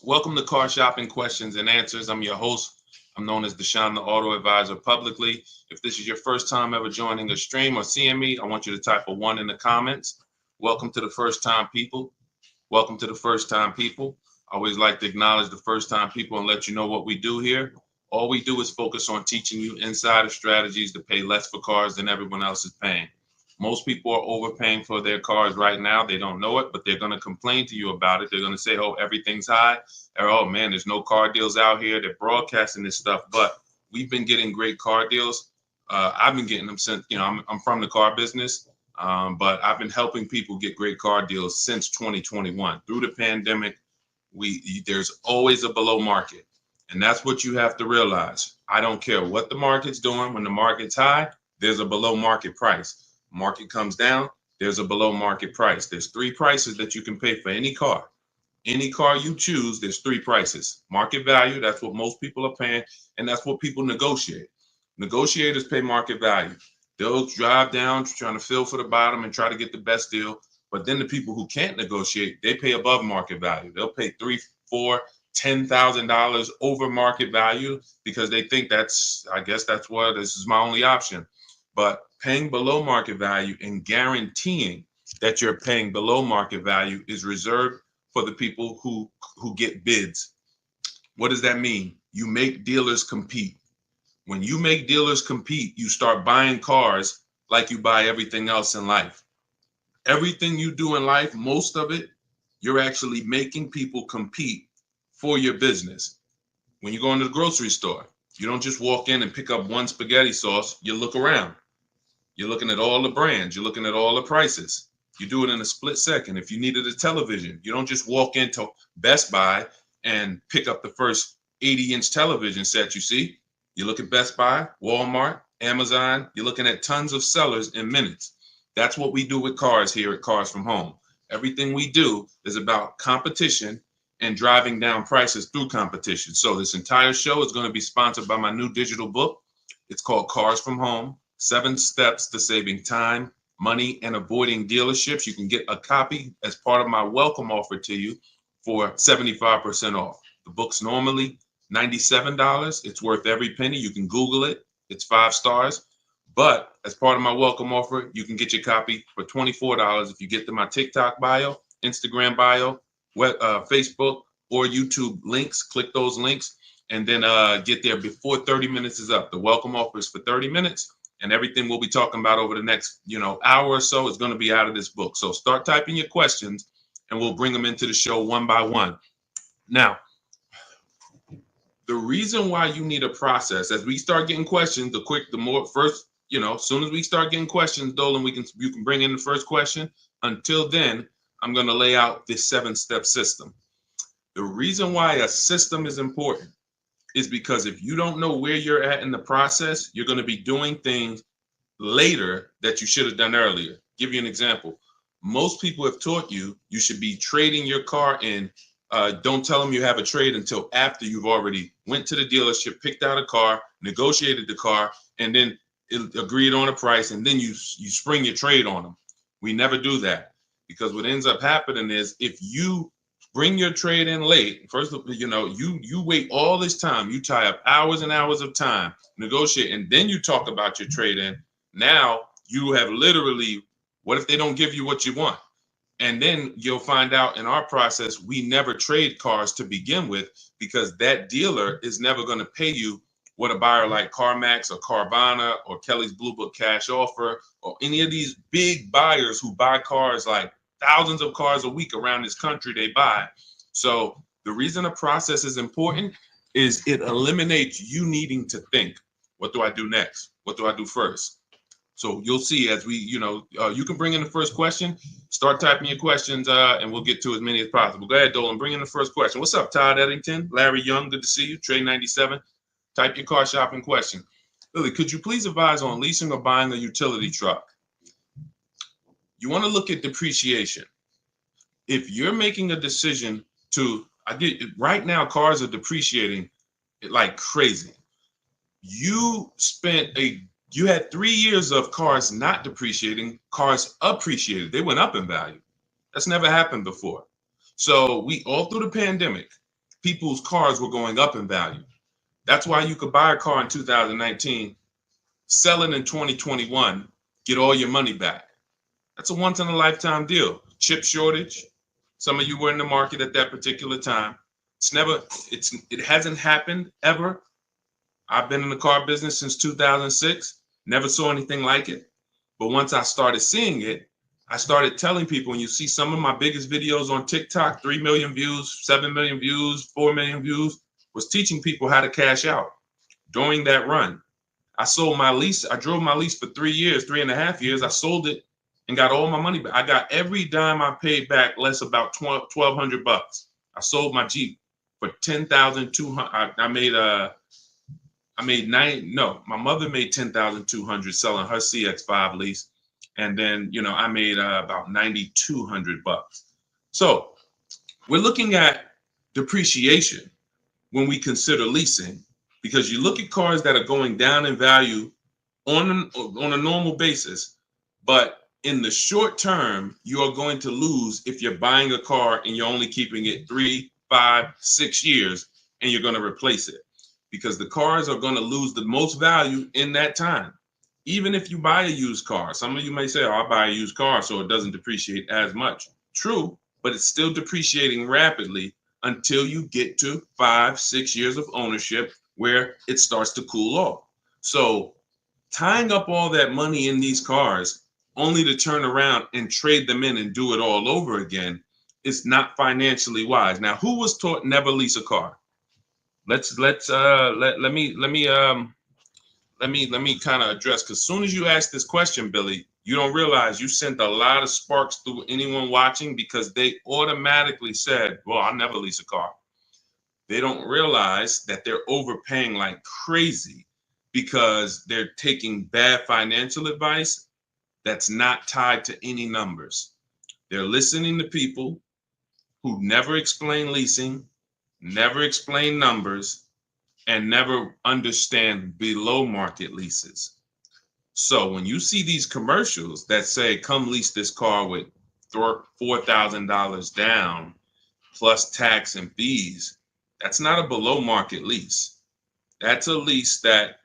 Welcome to Car Shopping Questions and Answers. I'm your host. I'm known as Deshaun, the Auto Advisor, publicly. If this is your first time ever joining a stream or seeing me, I want you to type a 1 in the comments. Welcome to the first time people. Welcome to the first time people. I always like to acknowledge the first time people and let you know what we do here. All we do is focus on teaching you insider strategies to pay less for cars than everyone else is paying. Most people are overpaying for their cars right now. They don't know it, but they're going to complain to you about it. They're going to say, oh, everything's high. Or, oh, man, there's no car deals out here. They're broadcasting this stuff. But we've been getting great car deals. I've been getting them since, I'm from the car business, but I've been helping people get great car deals since 2021. Through the pandemic, there's always a below market. And that's what you have to realize. I don't care what the market's doing. When the market's high, there's a below market price. Market comes down, there's a below market price. There's three prices that you can pay for any car. Any car you choose, there's three prices. Market value, that's what most people are paying, and that's what people negotiate. Negotiators pay market value. They'll drive down trying to fill for the bottom and try to get the best deal. But then the people who can't negotiate, they pay above market value. They'll pay $3, $4, $10,000 over market value because they think I guess that's what this is my only option. But paying below market value and guaranteeing that you're paying below market value is reserved for the people who get bids. What does that mean? You make dealers compete. When you make dealers compete, you start buying cars like you buy everything else in life. Everything you do in life, most of it, you're actually making people compete for your business. When you go into the grocery store, you don't just walk in and pick up one spaghetti sauce. You look around. You're looking at all the brands. You're looking at all the prices. You do it in a split second. If you needed a television, you don't just walk into Best Buy and pick up the first 80-inch television set you see. You look at Best Buy, Walmart, Amazon. You're looking at tons of sellers in minutes. That's what we do with cars here at Cars From Home. Everything we do is about competition and driving down prices through competition. So this entire show is going to be sponsored by my new digital book. It's called Cars From Home, 7 Steps to Saving Time, Money, and Avoiding Dealerships. You can get a copy as part of my welcome offer to you for 75% off. The book's normally $97. It's worth every penny. You can Google it. It's 5 stars. But as part of my welcome offer, you can get your copy for $24 if you get to my TikTok bio, Instagram bio, Facebook, or YouTube links. Click those links and then get there before 30 minutes is up. The welcome offer is for 30 minutes. And everything we'll be talking about over the next, hour or so is going to be out of this book. So start typing your questions and we'll bring them into the show one by one. Now, the reason why you need a process, as we start getting questions, as soon as we start getting questions, Dolan, you can bring in the first question. Until then, I'm going to lay out this 7-step system. The reason why a system is important is because if you don't know where you're at in the process, you're going to be doing things later that you should have done earlier. Give you an example. Most people have taught you should be trading your car in. Don't tell them you have a trade until after you've already went to the dealership, picked out a car, negotiated the car, and then agreed on a price, and then you spring your trade on them. We never do that, because what ends up happening is if you bring your trade in late, first of all, you wait all this time, you tie up hours and hours of time, negotiate, and then you talk about your trade in. Now you have literally, what if they don't give you what you want? And then you'll find out in our process, we never trade cars to begin with, because that dealer is never going to pay you what a buyer like CarMax or Carvana or Kelly's Blue Book Cash Offer or any of these big buyers who buy cars, like thousands of cars a week around this country they buy. So the reason a process is important is it eliminates you needing to think, what do I do next? What do I do first? So you'll see as we, you can bring in the first question, start typing your questions, and we'll get to as many as possible. Go ahead, Dolan, bring in the first question. What's up, Todd Eddington? Larry Young, good to see you. Trey 97, type your car shopping question. Lily, could you please advise on leasing or buying a utility truck? You want to look at depreciation. If you're making a decision right now, cars are depreciating like crazy. You had 3 years of cars not depreciating, cars appreciated. They went up in value. That's never happened before. So all through the pandemic, people's cars were going up in value. That's why you could buy a car in 2019, sell it in 2021, get all your money back. That's a once in a lifetime deal. Chip shortage. Some of you were in the market at that particular time. It hasn't happened ever. I've been in the car business since 2006. Never saw anything like it. But once I started seeing it, I started telling people, and you see some of my biggest videos on TikTok, 3 million views, 7 million views, 4 million views, was teaching people how to cash out. During that run, I sold my lease. I drove my lease for 3.5 years. I sold it and got all my money back. I got every dime I paid back, less about $1,200. I sold my Jeep for $10,200. My mother made $10,200 selling her CX-5 lease. And then, I made about 9,200 bucks. So we're looking at depreciation when we consider leasing, because you look at cars that are going down in value on a normal basis, but in the short term, you are going to lose if you're buying a car and you're only keeping it 3, 5, 6 years and you're going to replace it, because the cars are going to lose the most value in that time. Even if you buy a used car, some of you may say, oh, I buy a used car so it doesn't depreciate as much. True, but it's still depreciating rapidly until you get to 5, 6 years of ownership where it starts to cool off. So tying up all that money in these cars only to turn around and trade them in and do it all over again is not financially wise. Now, who was taught never lease a car? Let me kind of address, because as soon as you ask this question, Billy, you don't realize you sent a lot of sparks through anyone watching, because they automatically said, well, I'll never lease a car. They don't realize that they're overpaying like crazy because they're taking bad financial advice that's not tied to any numbers. They're listening to people who never explain leasing, never explain numbers, and never understand below market leases. So when you see these commercials that say, come lease this car with $4,000 down plus tax and fees, that's not a below market lease. That's a lease that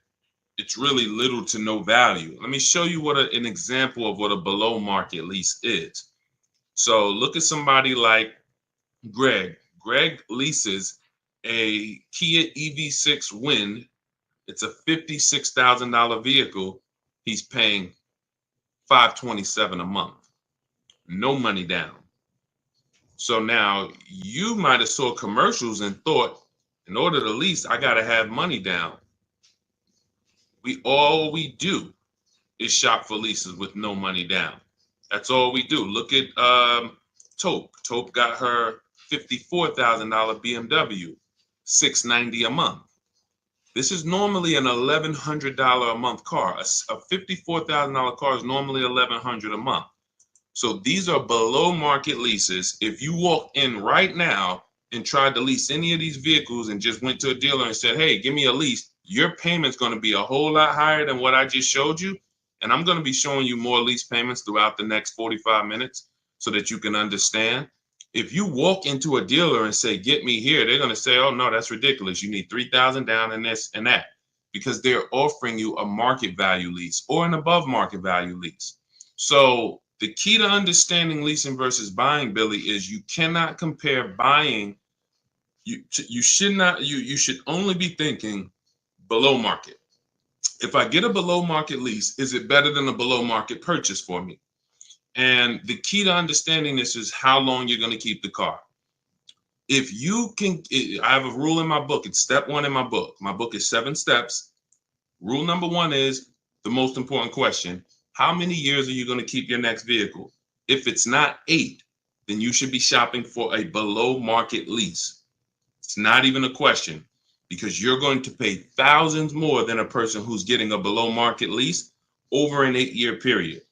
it's really little to no value. Let me show you what an example of what a below market lease is. So look at somebody like Greg. Greg leases a Kia EV6 Wind. It's a $56,000 vehicle. He's paying $527 a month. No money down. So now you might have saw commercials and thought, in order to lease, I got to have money down. All we do is shop for leases with no money down. That's all we do. Look at Taupe. Taupe got her $54,000 BMW, $690 a month. This is normally an $1,100 a month car. A $54,000 car is normally $1,100 a month. So these are below market leases. If you walk in right now and tried to lease any of these vehicles and just went to a dealer and said, hey, give me a lease, your payment's going to be a whole lot higher than what I just showed you. And I'm going to be showing you more lease payments throughout the next 45 minutes so that you can understand. If you walk into a dealer and say, get me here, they're going to say, oh, no, that's ridiculous. You need $3,000 down and this and that, because they're offering you a market value lease or an above market value lease. So the key to understanding leasing versus buying, Billy, is you cannot compare buying. You should only be thinking below market. If I get a below market lease, is it better than a below market purchase for me? And the key to understanding this is how long you're going to keep the car. If you can, I have a rule in my book. It's step 1 in my book. My book is 7 steps. Rule number 1 is the most important question. How many years are you going to keep your next vehicle? If it's not 8, then you should be shopping for a below market lease. It's not even a question, because you're going to pay thousands more than a person who's getting a below market lease over an 8-year period.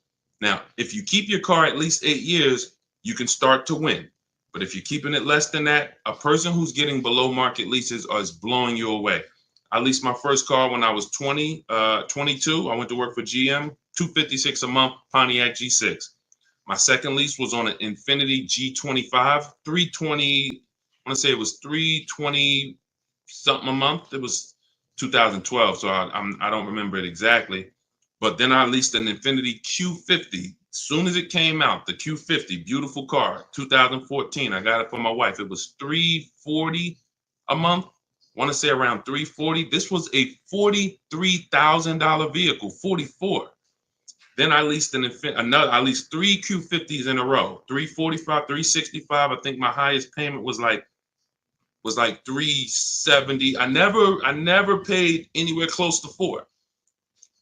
Now, if you keep your car at least 8 years, you can start to win. But if you're keeping it less than that, a person who's getting below market leases is blowing you away. I leased my first car when I was 22. I went to work for GM, $256 a month, Pontiac G6. My second lease was on an Infiniti G25, 320. I want to say it was 320 something a month. It was 2012, so I don't remember it exactly. But then I leased an Infiniti Q50. As soon as it came out, the Q50, beautiful car, 2014. I got it for my wife. It was $340 a month. I want to say around $340. This was a $43,000 vehicle, 44. Then I leased I leased 3 Q50s in a row, 345, 365. I think my highest payment was like 370. I never paid anywhere close to 4.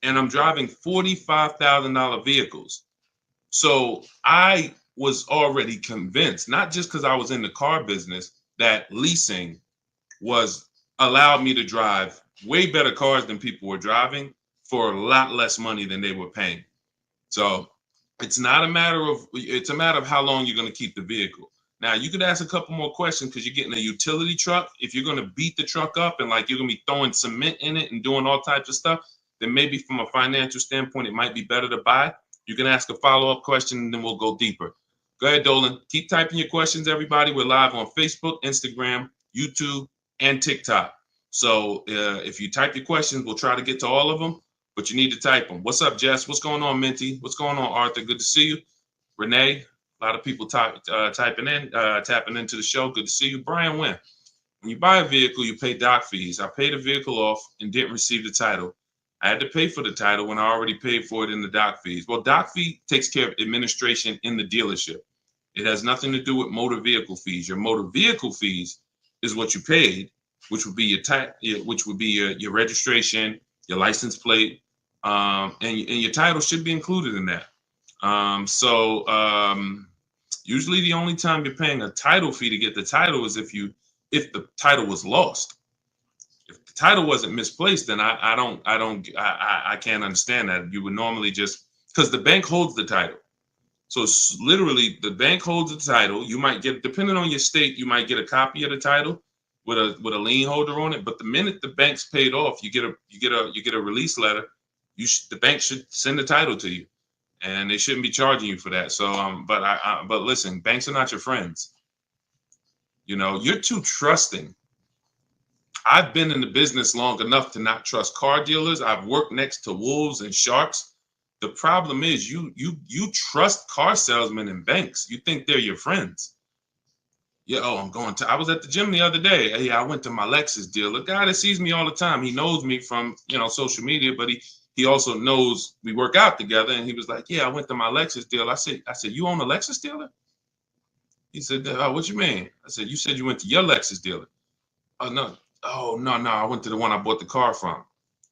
And I'm driving $45,000 vehicles. So I was already convinced, not just because I was in the car business, that leasing allowed me to drive way better cars than people were driving for a lot less money than they were paying. So It's not a matter of, it's a matter of how long you're going to keep the vehicle. Now, you could ask a couple more questions because you're getting a utility truck. If you're going to beat the truck up and like you're going to be throwing cement in it and doing all types of stuff, then maybe from a financial standpoint, it might be better to buy. You can ask a follow-up question and then we'll go deeper. Go ahead, Dolan. Keep typing your questions, everybody. We're live on Facebook, Instagram, YouTube, and TikTok. So if you type your questions, we'll try to get to all of them, but you need to type them. What's up, Jess? What's going on, Minty? What's going on, Arthur? Good to see you. Renee, a lot of people tapping into the show. Good to see you. Brian Wynn. When you buy a vehicle, you pay doc fees. I paid a vehicle off and didn't receive the title. I had to pay for the title when I already paid for it in the doc fees. Well, doc fee takes care of administration in the dealership. It has nothing to do with motor vehicle fees. Your motor vehicle fees is what you paid, which would be your registration, your license plate, and your title should be included in that. Usually the only time you're paying a title fee to get the title is if the title was lost. If the title wasn't misplaced, then I can't understand that. You would normally just, because the bank holds the title. So it's literally the bank holds the title. You might get, depending on your state, you might get a copy of the title with a lien holder on it. But the minute the bank's paid off, you get a release letter. The bank should send the title to you, and they shouldn't be charging you for that. So but listen, banks are not your friends. You know, you're too trusting. I've been in the business long enough to not trust car dealers. I've worked next to wolves and sharks. The problem is you trust car salesmen and banks. You think they're your friends. Yeah, oh, I was at the gym the other day. Hey, I went to my Lexus dealer. Guy that sees me all the time. He knows me from, social media, but he also knows we work out together. And he was like, yeah, I went to my Lexus dealer. I said, you own a Lexus dealer? He said, what you mean? I said, you said you went to your Lexus dealer. Oh, no. Oh, no, I went to the one I bought the car from.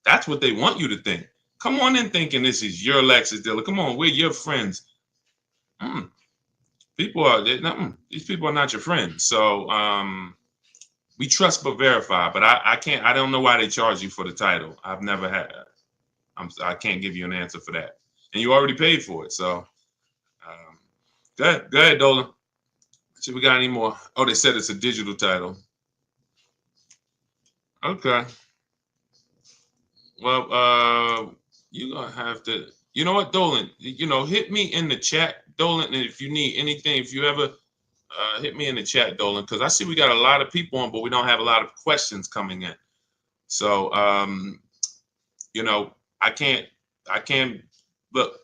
That's what they want you to think. Come on in thinking this is your Lexus dealer. Come on, we're your friends. These people are not your friends. So we trust but verify. But I don't know why they charge you for the title. I've never had. I can't give you an answer for that. And you already paid for it. So go ahead, Dolan. See if we got any more. Oh, they said it's a digital title. Okay. Well, you're gonna have to. You know what, Dolan? Hit me in the chat, Dolan. And if you need anything, if you ever hit me in the chat, Dolan, because I see we got a lot of people on, but we don't have a lot of questions coming in. So, I can't look.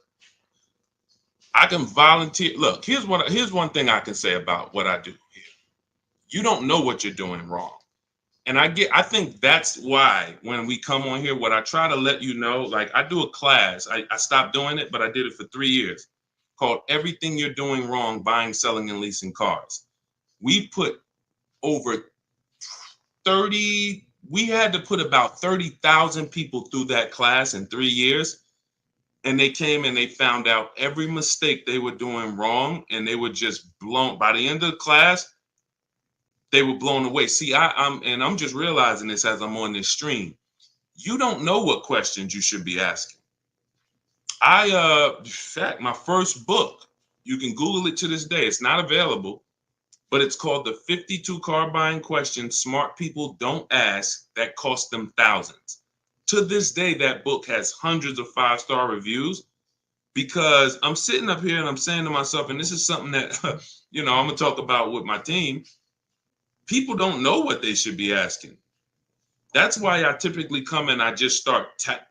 I can volunteer. Look, here's one thing I can say about what I do here. You don't know what you're doing wrong. And I think that's why when we come on here, what I try to let you know, like I do a class, I stopped doing it, but I did it for 3 years, called Everything You're Doing Wrong, Buying, Selling, and Leasing Cars. We put over 30, we had to put about 30,000 people through that class in 3 years. And they came and they found out every mistake they were doing wrong. And they were just blown. By the end of the class, they were blown away. See, I'm just realizing this as I'm on this stream. You don't know what questions you should be asking. In fact, my first book, you can Google it to this day. It's not available, but it's called The 52 Car Buying Questions Smart People Don't Ask That Cost Them Thousands. To this day, that book has hundreds of 5-star reviews because I'm sitting up here and I'm saying to myself, and this is something that, I'm going to talk about with my team. People don't know what they should be asking. That's why I typically come and I just start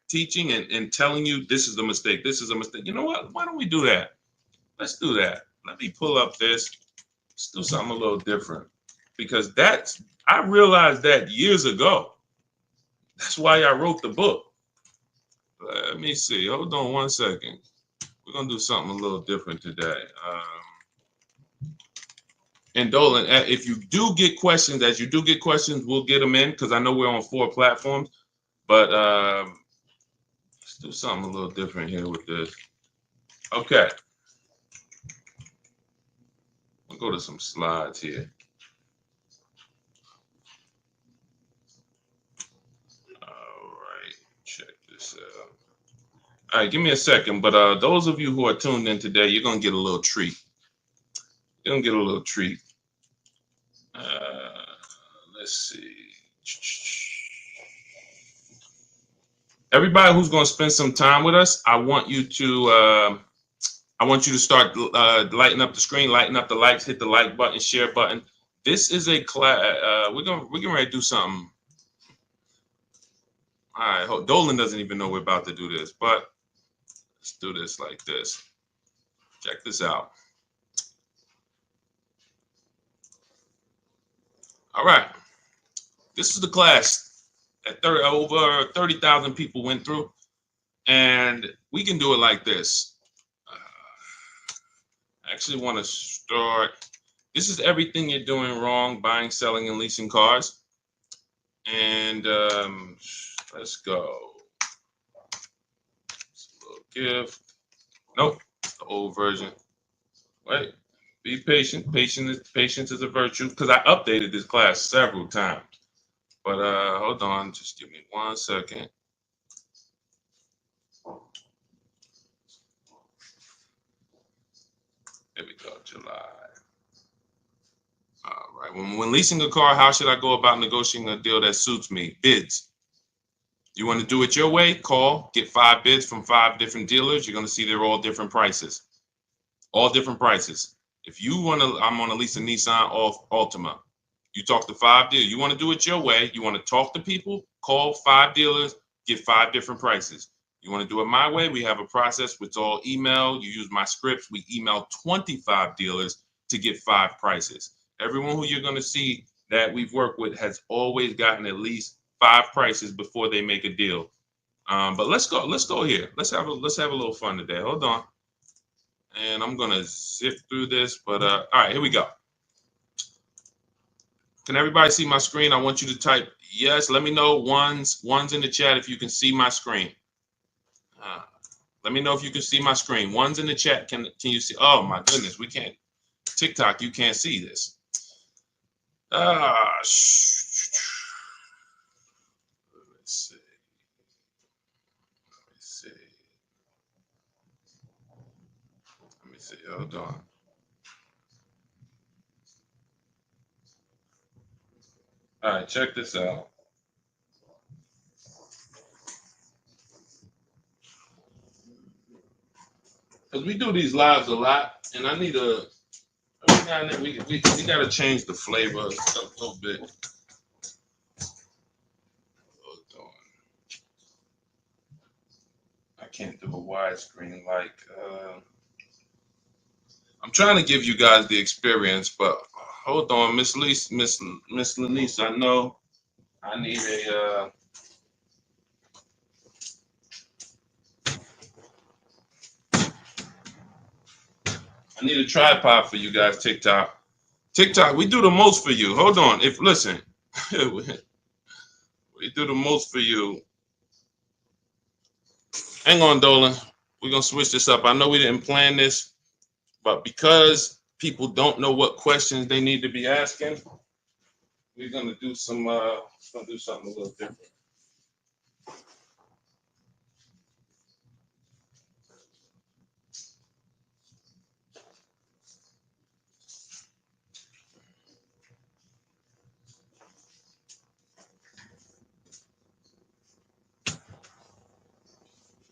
teaching and telling you this is a mistake. This is a mistake. You know what? Why don't we do that? Let's do that. Let me pull up this. Let's do something a little different because I realized that years ago. That's why I wrote the book. Let me see. Hold on one second. We're going to do something a little different today. And Dolan, if you do get questions, we'll get them in because I know we're on 4 platforms. But let's do something a little different here with this. Okay. We'll go to some slides here. All right. Check this out. All right, give me a second. But those of you who are tuned in today, you're gonna get a little treat. You're gonna get a little treat. Let's see. Everybody who's gonna spend some time with us, I want you to start lighting up the screen, lighting up the likes, hit the like button, share button. This is a class. We're getting ready to do something. All right, Dolan doesn't even know we're about to do this, but let's do this like this. Check this out. All right, this is the class that over 30,000 people went through, and we can do it like this. I actually want to start. This is everything you're doing wrong, buying, selling, and leasing cars. And let's go. It's a little gift. Nope, it's the old version. Wait, be patient. Patience is a virtue. Because I updated this class several times. But hold on, just give me 1 second. There we go, July. All right. When leasing a car, how should I go about negotiating a deal that suits me? Bids. You want to do it your way? Call, get 5 bids from 5 different dealers. You're going to see they're all different prices. All different prices. If you want to, I'm going to lease a Nissan Altima. You talk to 5 dealers. You want to do it your way. You want to talk to people, call 5 dealers, get 5 different prices. You want to do it my way? We have a process. It's all email. You use my scripts. We email 25 dealers to get 5 prices. Everyone who you're going to see that we've worked with has always gotten at least 5 prices before they make a deal. But let's go here. Let's have a little fun today. Hold on. And I'm going to zip through this. But all right, here we go. Can everybody see my screen? I want you to type yes. Let me know ones in the chat if you can see my screen. Let me know if you can see my screen. Ones in the chat. Can you see? Oh my goodness, we can't. TikTok, you can't see this. Let's see. Let me see. Hold on. All right, check this out. Because we do these lives a lot, and I need a. Every now and then we got to change the flavor a little bit. Hold on. I can't do a widescreen like. I'm trying to give you guys the experience, but hold on, Miss Lanice, I know I need a. I need a tripod for you guys, TikTok. TikTok, we do the most for you. Hold on. Listen, we do the most for you. Hang on, Dolan. We're gonna switch this up. I know we didn't plan this, but because people don't know what questions they need to be asking, we're gonna do something a little different.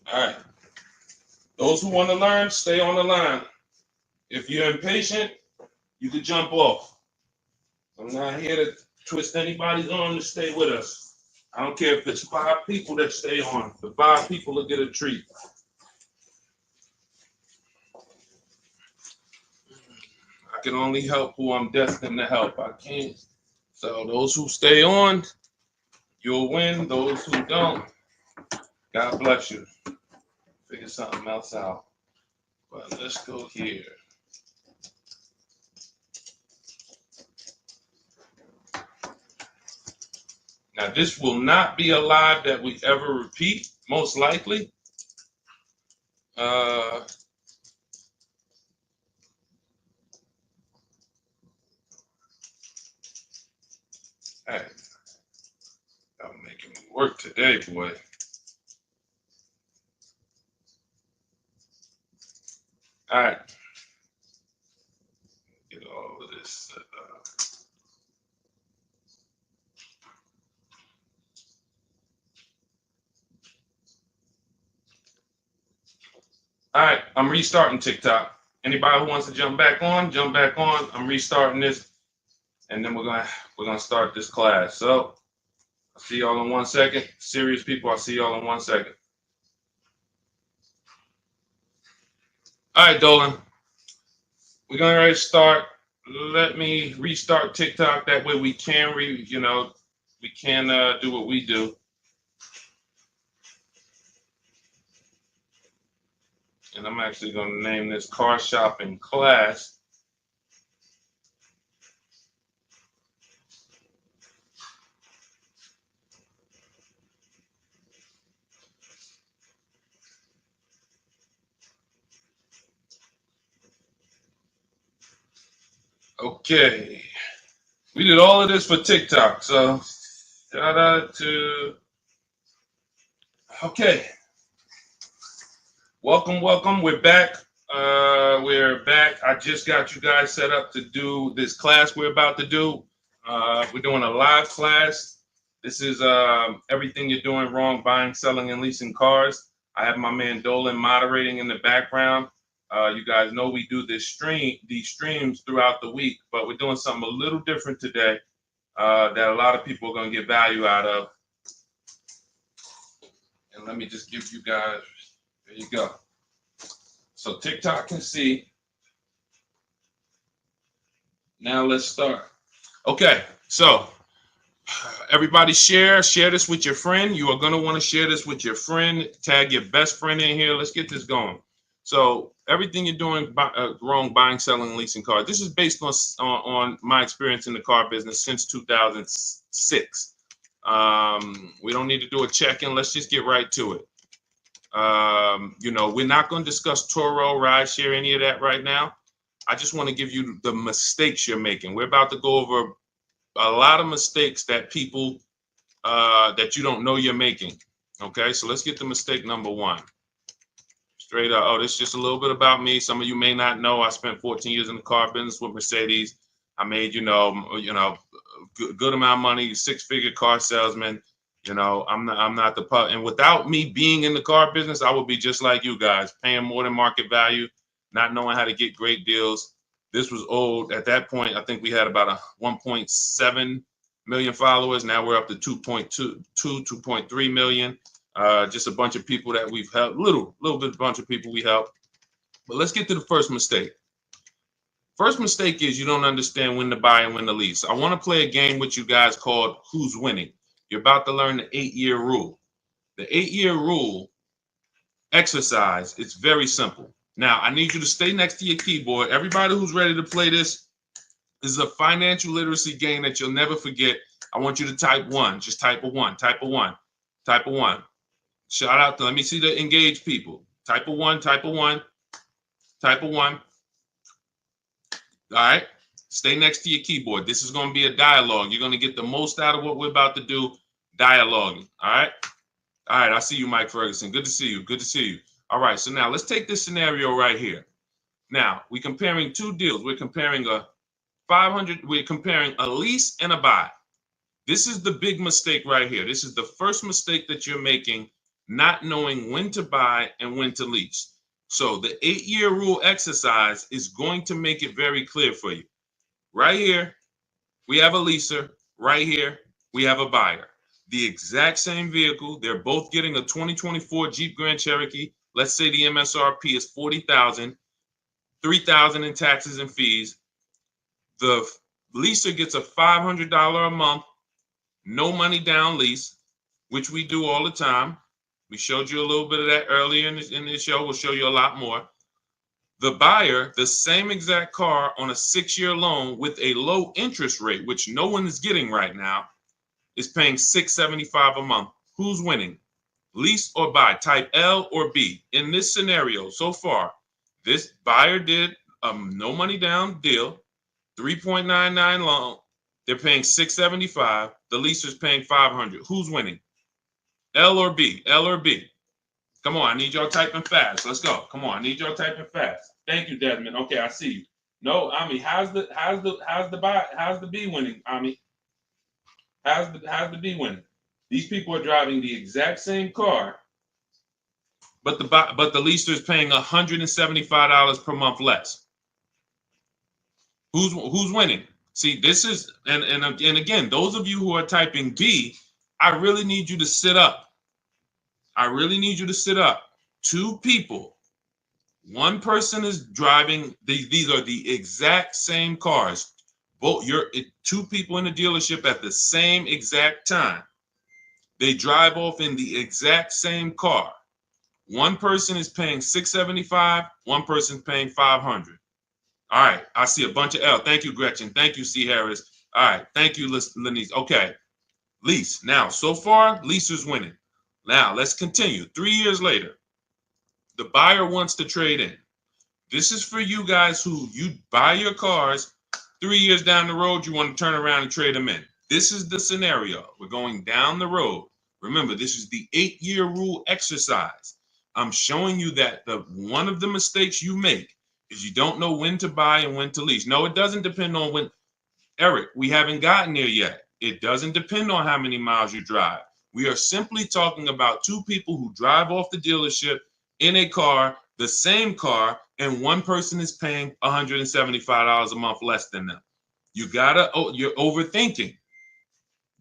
All right. Those who want to learn, stay on the line. If you're impatient, you can jump off. I'm not here to twist anybody's arm to stay with us. I don't care if it's 5 people that stay on. The 5 people will get a treat. I can only help who I'm destined to help. I can't. So those who stay on, you'll win. Those who don't, God bless you. Figure something else out. But let's go here. Now, this will not be a live that we ever repeat, most likely. Hey, I'm making me work today, boy. All right. Get all of this set up. All right, I'm restarting TikTok. Anybody who wants to jump back on, jump back on. I'm restarting this, and then we're gonna start this class. So I'll see y'all in 1 second. Serious people, I'll see y'all in 1 second. All right, Dolan. We're gonna start. Let me restart TikTok. That way we can we can do what we do. And I'm actually gonna name this car shopping class. Okay. We did all of this for TikTok, so shout out to. Okay. Welcome. We're back. We're back. I just got you guys set up to do this class we're about to do. We're doing a live class. This is everything you're doing wrong, buying, selling, and leasing cars. I have my man Dolan moderating in the background. You guys know we do these streams throughout the week, but we're doing something a little different today that a lot of people are going to get value out of. And let me just give you guys, there you go. So TikTok can see. Now let's start. Okay, so everybody share this with your friend. You are going to want to share this with your friend. Tag your best friend in here. Let's get this going. So everything you're doing wrong, buying, selling, leasing cars. This is based on my experience in the car business since 2006. We don't need to do a check-in. Let's just get right to it. We're not going to discuss Turo, rideshare, any of that right now. I just want to give you the mistakes you're making. We're about to go over a lot of mistakes that people that you don't know you're making. Okay, so let's get to mistake number one. Straight up. Oh, this is just a little bit about me. Some of you may not know. I spent 14 years in the car business with Mercedes. I made, good amount of money, 6-figure car salesman. I'm not the pub. And without me being in the car business, I would be just like you guys, paying more than market value, not knowing how to get great deals. This was old. At that point, I think we had about 1.7 million followers. Now we're up to 2.3 million. Just a bunch of people that we've helped, little bit bunch of people we helped. But let's get to the first mistake. First mistake is you don't understand when to buy and when to lease. I want to play a game with you guys called Who's Winning. You're about to learn the 8-year rule. The 8-year rule exercise, it's very simple. Now, I need you to stay next to your keyboard. Everybody who's ready to play this is a financial literacy game that you'll never forget. I want you to type 1. Just type a 1. Type a 1. Type a 1. Shout out to, let me see the engaged people. Type a 1. Type a 1. Type a 1. All right. Stay next to your keyboard. This is going to be a dialogue. You're going to get the most out of what we're about to do, dialoguing. All right. All right. I see you, Mike Ferguson. Good to see you. Good to see you. All right. So now let's take this scenario right here. Now we're comparing two deals. We're comparing we're comparing a lease and a buy. This is the big mistake right here. This is the first mistake that you're making, not knowing when to buy and when to lease. So the 8-year rule exercise is going to make it very clear for you. Right here, we have a leaser. Right here, we have a buyer. The exact same vehicle. They're both getting a 2024 Jeep Grand Cherokee. Let's say the MSRP is $40,000, $3,000 in taxes and fees. The leaser gets a $500 a month, no money down lease, which we do all the time. We showed you a little bit of that earlier in this show. We'll show you a lot more. The buyer, the same exact car on a 6-year loan with a low interest rate, which no one is getting right now, is paying $675 a month. Who's winning? Lease or buy? Type L or B. In this scenario, so far, this buyer did a no money down deal, 3.99 loan. They're paying $675. The leaser's paying $500. Who's winning? L or B? L or B? Come on, I need y'all typing fast. Let's go. Come on, I need y'all typing fast. Thank you, Desmond. Okay, I see you. No, Ami, how's the B winning, Ami? How's the B winning? These people are driving the exact same car, but the leaser is paying $175 per month less. Who's winning? See, this is and again, those of you who are typing B, I really need you to sit up. I really need you to sit up. Two people. One person is driving. These are the exact same cars. Both two people in the dealership at the same exact time. They drive off in the exact same car. One person is paying $675. One person is paying $500. All right, I see a bunch of L. Thank you, Gretchen. Thank you, C. Harris. All right, thank you, Lenise. Okay, lease. Now, so far, lease is winning. Now, let's continue. 3 years later, the buyer wants to trade in. This is for you guys who you buy your cars. 3 years down the road, you want to turn around and trade them in. This is the scenario. We're going down the road. Remember, this is the 8-year rule exercise. I'm showing you that one of the mistakes you make is you don't know when to buy and when to lease. No, it doesn't depend on when. Eric, we haven't gotten there yet. It doesn't depend on how many miles you drive. We are simply talking about two people who drive off the dealership in a car, the same car, and one person is paying $175 a month less than them. You're overthinking.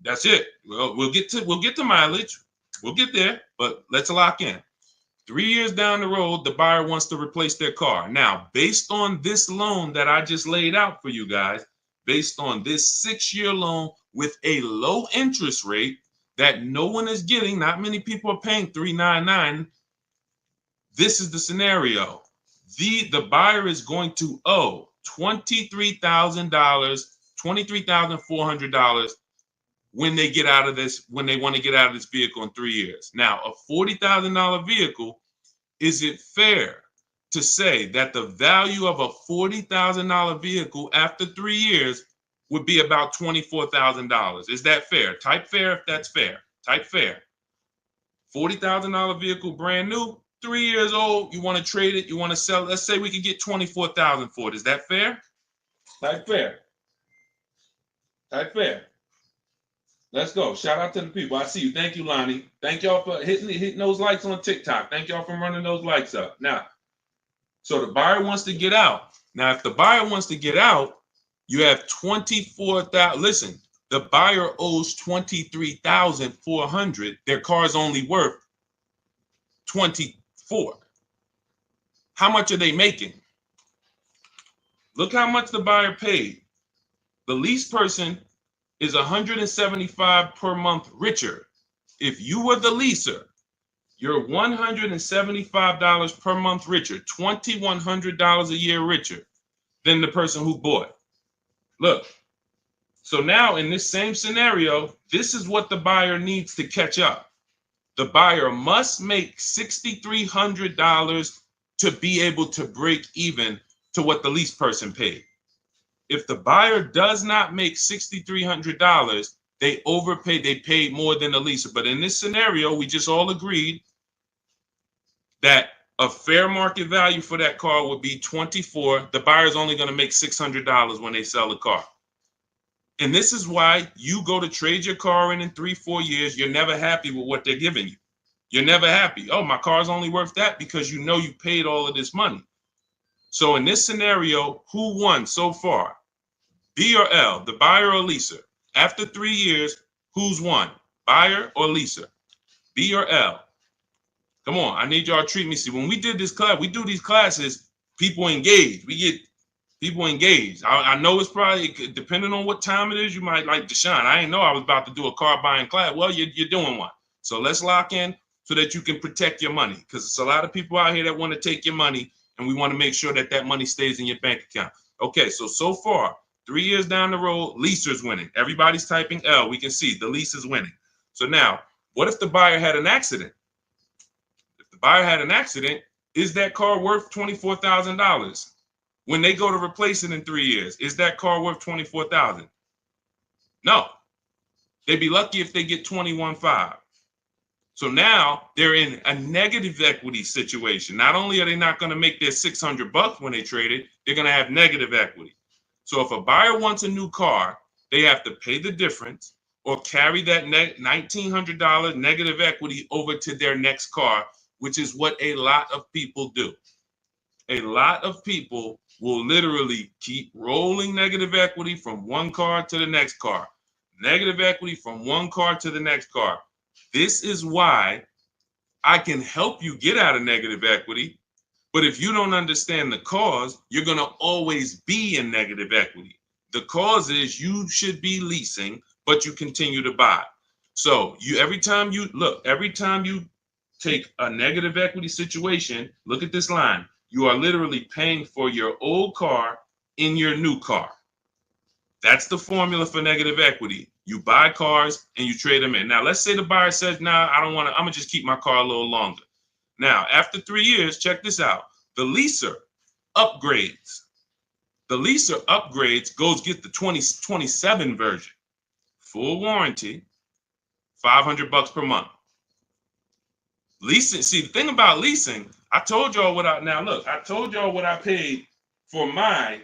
That's it. Well, we'll get to mileage. We'll get there, but let's lock in. 3 years down the road, the buyer wants to replace their car. Now, based on this loan that I just laid out for you guys, based on this 6-year loan with a low interest rate that no one is getting, not many people are paying $399. This is the scenario. The buyer is going to owe $23,000, $23,400 when they get out of this, when they want to get out of this vehicle in 3 years. Now, a $40,000 vehicle, is it fair to say that the value of a $40,000 vehicle after 3 years would be about $24,000? Is that fair? Type fair if that's fair. Type fair. $40,000 vehicle, brand new, 3 years old, you want to trade it, you want to sell it. Let's say we could get $24,000 for it. Is that fair? Type fair. Type fair. Let's go. Shout out to the people. I see you. Thank you, Lonnie. Thank y'all for hitting those likes on TikTok. Thank y'all for running those likes up. Now, so the buyer wants to get out. Now, if the buyer wants to get out, you have $24,000. Listen, the buyer owes $23,400. Their car is only worth $24,000. How much are they making? Look how much the buyer paid. The lease person is $175 per month richer. If you were the leaser, you're $175 per month richer, $2,100 a year richer than the person who bought. Look, so now in this same scenario, this is what the buyer needs to catch up. The buyer must make $6,300 to be able to break even to what the lease person paid. If the buyer does not make $6,300, they overpaid. They paid more than the leaser. But in this scenario, we just all agreed that a fair market value for that car would be $24,000. The buyer is only going to make $600 when they sell the car. And this is why you go to trade your car in 3-4 years. You're never happy with what they're giving you. You're never happy. Oh, my car's only worth that, because you know you paid all of this money. So in this scenario, who won so far? B or L, the buyer or leaser? After 3 years, who's won? Buyer or leaser? B or L? Come on, I need y'all to treat me. See, when we did this class, we do these classes, people engage. We get people engaged. I know it's probably, depending on what time it is, you might like Deshaun. I didn't know I was about to do a car buying class. Well, you're doing one. So let's lock in so that you can protect your money, because it's a lot of people out here that want to take your money, and we want to make sure that that money stays in your bank account. Okay, so far, 3 years down the road, leaser's winning. Everybody's typing L. We can see the lease is winning. So now, what if the buyer had an accident? If the buyer had an accident, is that car worth $24,000? When they go to replace it in 3 years, is that car worth $24,000? No. They'd be lucky if they get $21,500. So now they're in a negative equity situation. Not only are they not going to make their $600 when they trade it, they're going to have negative equity. So if a buyer wants a new car, they have to pay the difference or carry that $1,900 negative equity over to their next car, which is what a lot of people do. A lot of people will literally keep rolling negative equity from one car to the next car, negative equity from one car to the next car. This is why I can help you get out of negative equity. But if you don't understand the cause, you're going to always be in negative equity. The cause is you should be leasing, but you continue to buy. So every time you take a negative equity situation, look at this line. You are literally paying for your old car in your new car. That's the formula for negative equity. You buy cars and you trade them in. Now, let's say the buyer says, nah, I don't want to, I'm going to just keep my car a little longer. Now, after 3 years, check this out. The leaser upgrades. The leaser upgrades, goes get the 2027 version. Full warranty, $500 per month. Leasing, see, the thing about leasing, I told y'all what I paid for my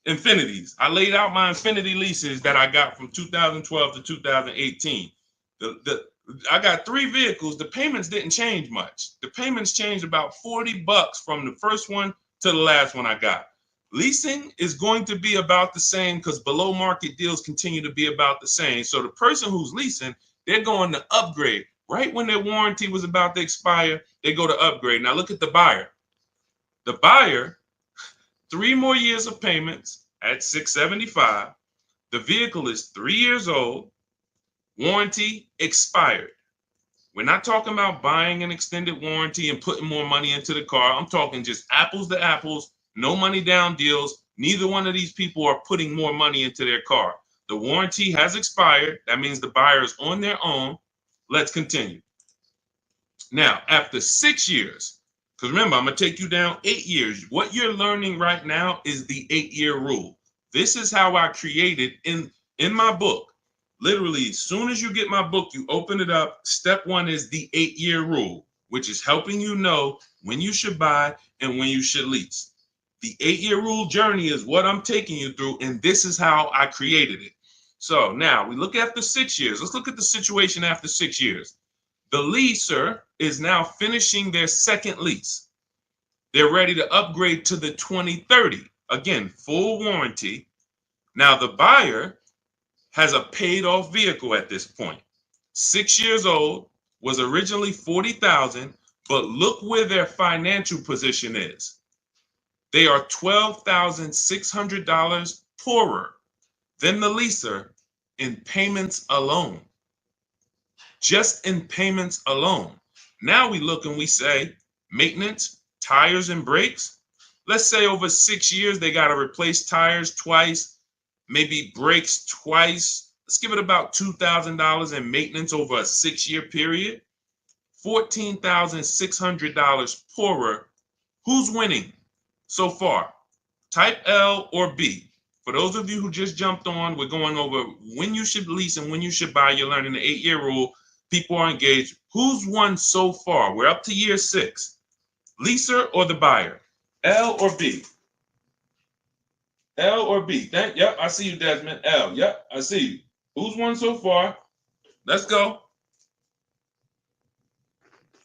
Infinities. I laid out my Infinity leases that I got from 2012 to 2018. I got 3 vehicles. The payments didn't change much. The payments changed about $40 from the first one to the last one I got. Leasing is going to be about the same because below market deals continue to be about the same. So the person who's leasing, they're going to upgrade. Right when their warranty was about to expire, they go to upgrade. Now look at the buyer. The buyer, 3 more years of payments at $675. The vehicle is 3 years old. Warranty expired. We're not talking about buying an extended warranty and putting more money into the car. I'm talking just apples to apples, no money down deals. Neither one of these people are putting more money into their car. The warranty has expired. That means the buyer is on their own. Let's continue. Now, after 6 years, because remember, I'm going to take you down 8 years. What you're learning right now is the 8-year rule. This is how I created in my book. Literally, as soon as you get my book, you open it up. Step 1 is the 8-year rule, which is helping you know when you should buy and when you should lease. The 8-year rule journey is what I'm taking you through, and this is how I created it. So now we look after 6 years. Let's look at the situation after 6 years. The leaser is now finishing their second lease. They're ready to upgrade to the 2030. Again, full warranty. Now the buyer has a paid off vehicle at this point. 6 years old, was originally $40,000, but look where their financial position is. They are $12,600 poorer than the leaser in payments alone. Just in payments alone. Now we look and we say maintenance, tires and brakes. Let's say over 6 years, they got to replace tires twice, maybe brakes twice. Let's give it about $2,000 in maintenance over a 6-year period. $14,600 poorer. Who's winning so far? Type L or B. For those of you who just jumped on, we're going over when you should lease and when you should buy. You're learning the 8-year rule. People are engaged. Who's won so far? We're up to year 6. Leaser or the buyer? L or B? L or B? Yep, I see you, Desmond. L. Yep, I see you. Who's won so far? Let's go.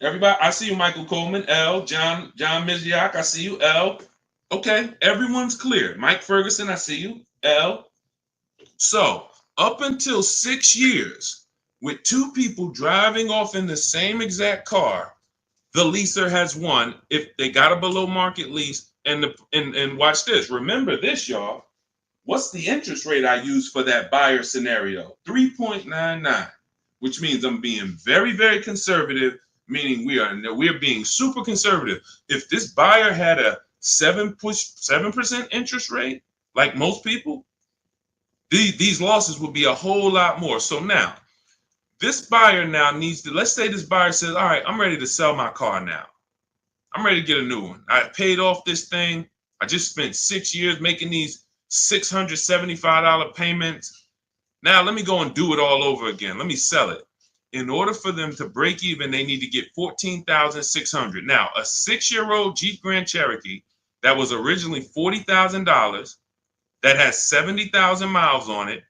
Everybody, I see you, Michael Coleman. L. John Miziak, I see you. L. Okay, everyone's clear. Mike Ferguson, I see you. L. So up until 6 years, with 2 people driving off in the same exact car, the leaser has won if they got a below market lease. And watch this. Remember this, y'all. What's the interest rate I use for that buyer scenario? 3.99, which means I'm being very, very conservative, meaning we're being super conservative. If this buyer had a 7% interest rate, like most people, these losses would be a whole lot more. So now, this buyer now needs to, let's say this buyer says, all right, I'm ready to sell my car now. I'm ready to get a new one. I paid off this thing. I just spent 6 years making these $675 payments. Now let me go and do it all over again. Let me sell it. in order for them to break even, they need to get $14,600. Now, a 6-year-old Jeep Grand Cherokee that was originally $40,000, that has 70,000 miles on it,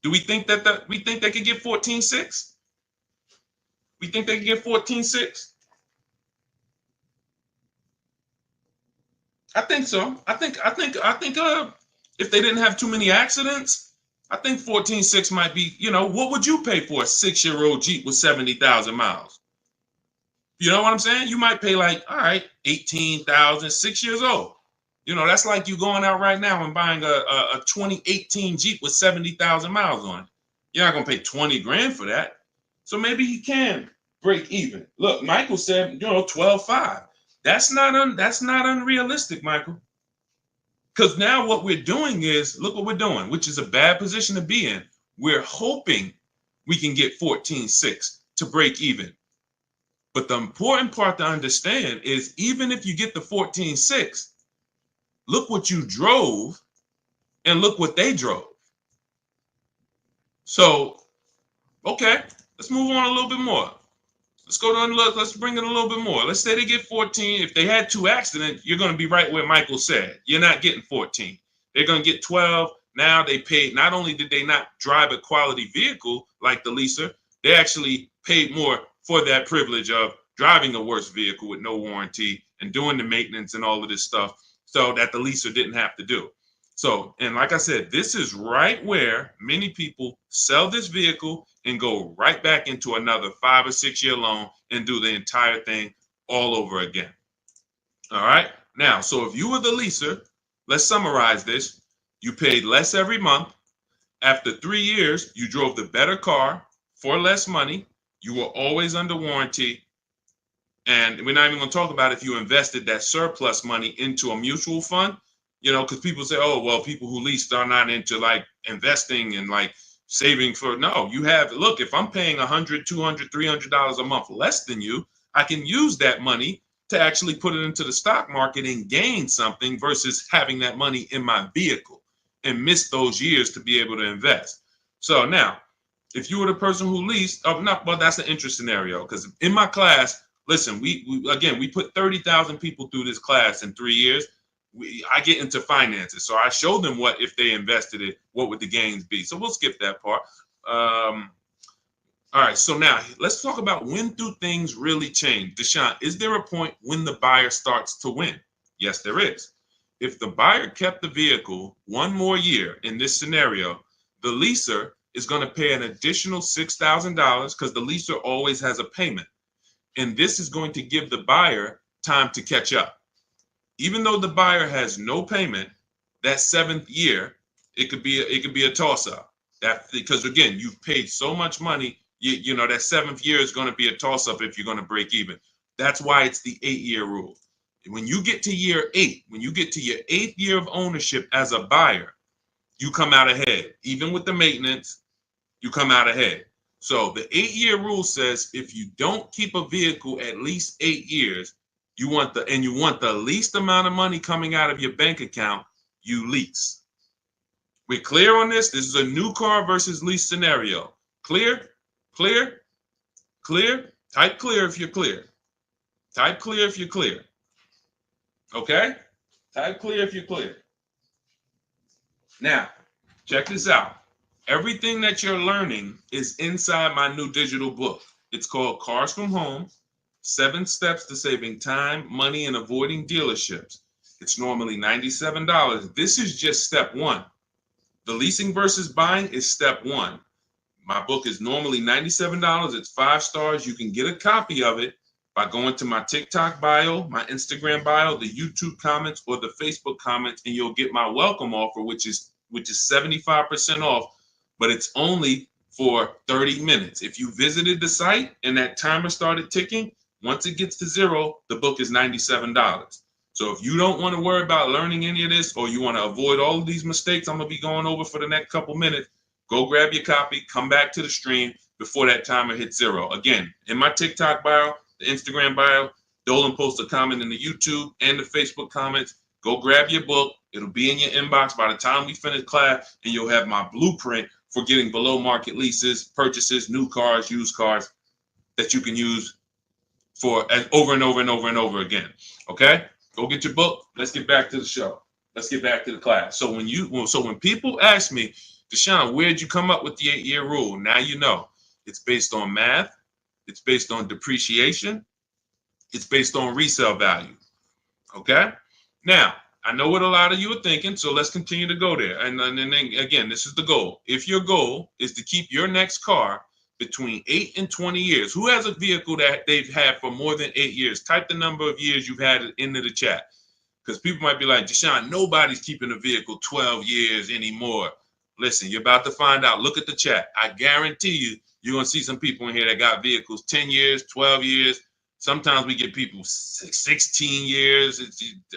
do we think that we think they could get 14.6? We think they could get 14.6? I think so. I think if they didn't have too many accidents, I think 14.6 might be, what would you pay for a 6-year-old Jeep with 70,000 miles? You know what I'm saying? You might pay like, all right, 18,000, 6 years old. That's like you going out right now and buying a 2018 Jeep with 70,000 miles on it. You're not going to pay 20 grand for that. So maybe he can break even. Look, Michael said, 12.5. That's not unrealistic, Michael. Because now what we're doing is, look what we're doing, which is a bad position to be in. We're hoping we can get 14.6 to break even. But the important part to understand is even if you get the 14.6, look what you drove and look what they drove. So, okay, let's move on a little bit more. Let's go down. Let's bring it a little bit more. Let's say they get 14. If they had 2 accidents, you're going to be right where Michael said. You're not getting 14. They're going to get 12. Now they paid. Not only did they not drive a quality vehicle like the leaser, they actually paid more for that privilege of driving a worse vehicle with no warranty and doing the maintenance and all of this stuff so that the leaser didn't have to do. So, and like I said, this is right where many people sell this vehicle and go right back into another 5 or 6 year loan and do the entire thing all over again. All right. Now, so if you were the leaser, let's summarize this. You paid less every month. After 3 years, you drove the better car for less money. You were always under warranty. And we're not even going to talk about if you invested that surplus money into a mutual fund. Because people say, oh, well, people who lease are not into like investing and like saving for. No, you have. Look, if I'm paying $100, $200, $300 a month less than you, I can use that money to actually put it into the stock market and gain something versus having that money in my vehicle and miss those years to be able to invest. So now, if you were the person who leased, well, that's an interesting scenario because in my class, listen, we put 30,000 people through this class in 3 years. I get into finances. So I show them what, if they invested it, what would the gains be? So we'll skip that part. All right. So now let's talk about when do things really change? Deshaun, is there a point when the buyer starts to win? Yes, there is. If the buyer kept the vehicle one more year in this scenario, the leaser is going to pay an additional $6,000 because the leaser always has a payment. And this is going to give the buyer time to catch up. Even though the buyer has no payment, that 7th year, it could be a toss-up. That because again, you've paid so much money, you know that 7th year is going to be a toss-up if you're going to break even. That's why it's the 8-year rule. When you get to year 8, when you get to your 8th year of ownership as a buyer, you come out ahead. Even with the maintenance, you come out ahead. So the 8-year rule says if you don't keep a vehicle at least 8 years, you want the least amount of money coming out of your bank account, you lease. We're clear on this? This is a new car versus lease scenario. Clear? Clear? Clear? Type clear if you're clear. Type clear if you're clear. Okay? Type clear if you're clear. Now, check this out. Everything that you're learning is inside my new digital book. It's called Cars from Home, 7 Steps to Saving Time, Money, and Avoiding Dealerships. It's normally $97. This is just step 1. The leasing versus buying is step 1. My book is normally $97. It's 5 stars. You can get a copy of it by going to my TikTok bio, my Instagram bio, the YouTube comments, or the Facebook comments, and you'll get my welcome offer, which is 75% off, but it's only for 30 minutes. If you visited the site and that timer started ticking, once it gets to 0, the book is $97. So if you don't want to worry about learning any of this, or you want to avoid all of these mistakes I'm going to be going over for the next couple minutes, go grab your copy, come back to the stream before that timer hits 0. Again, in my TikTok bio, the Instagram bio, Dolan posts a comment in the YouTube and the Facebook comments. Go grab your book. It'll be in your inbox by the time we finish class, and you'll have my blueprint for getting below market leases, purchases, new cars, used cars that you can use for over and over and over and over again. Okay, go get your book. Let's get back to the show. Let's get back to the class. So when people ask me, Deshaun, where'd you come up with the 8-year rule? Now you know it's based on math. It's based on depreciation. It's based on resale value. Okay. Now, I know what a lot of you are thinking, so let's continue to go there. And then again, this is the goal. If your goal is to keep your next car between 8 and 20 years, who has a vehicle that they've had for more than 8 years? Type the number of years you've had it into the chat. Because people might be like, Deshaun, nobody's keeping a vehicle 12 years anymore. Listen, you're about to find out. Look at the chat. I guarantee you, you're going to see some people in here that got vehicles 10 years, 12 years. Sometimes we get people 16 years.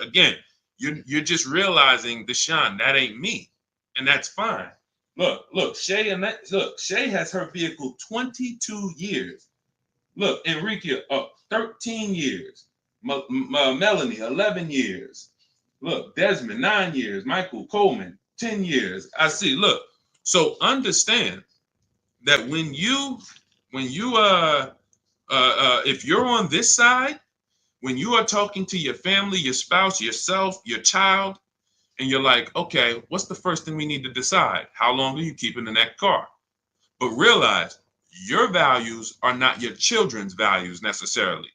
Again, you're just realizing, Deshaun, that ain't me. And that's fine. Look, Shay has her vehicle 22 years. Look, Enrique, 13 years. Melanie, 11 years. Look, Desmond, 9 years. Michael Coleman, 10 years. I see. Look, so understand that when you if you're on this side, when you are talking to your family, your spouse, yourself, your child, and you're like, okay, what's the first thing we need to decide? How long are you keeping in that car? But realize your values are not your children's values necessarily.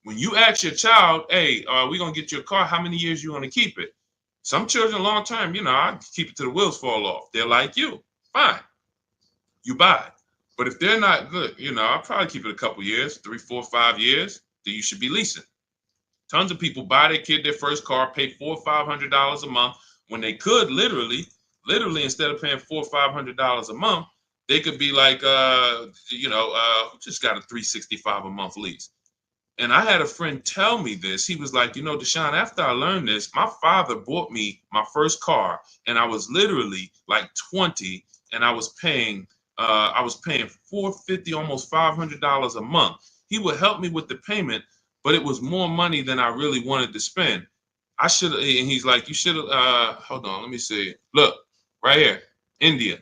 When you ask your child, hey, we're going to get you a car, how many years you going to keep it? Some children long term, I keep it till the wheels fall off. They're like you. Fine. You buy it. But if they're not good, I'll probably keep it a couple years, 3, 4, 5 years, then you should be leasing. Tons of people buy their kid their first car, pay $400 or $500 a month when they could literally instead of paying $400 or $500 a month, they could be like, just got a $365 a month lease. And I had a friend tell me this. He was like, Deshaun, after I learned this, my father bought me my first car, and I was literally like 20, and I was paying $450, almost $500 a month. He would help me with the payment, but it was more money than I really wanted to spend. I should have, and he's like, you should have, hold on, let me see. Look, right here, India,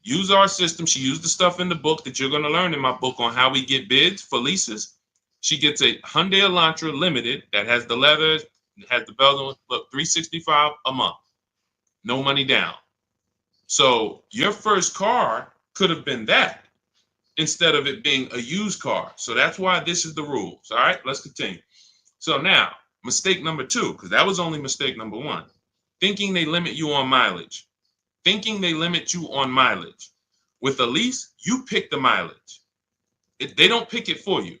use our system. She used the stuff in the book that you're going to learn in my book on how we get bids for leases. She gets a Hyundai Elantra Limited that has the leather, has the bells on, look, $365 a month, no money down. So your first car could have been that instead of it being a used car. So that's why this is the rules. All right, let's continue. So now, mistake number 2, because that was only mistake number 1, thinking they limit you on mileage. With a lease, you pick the mileage. They don't pick it for you.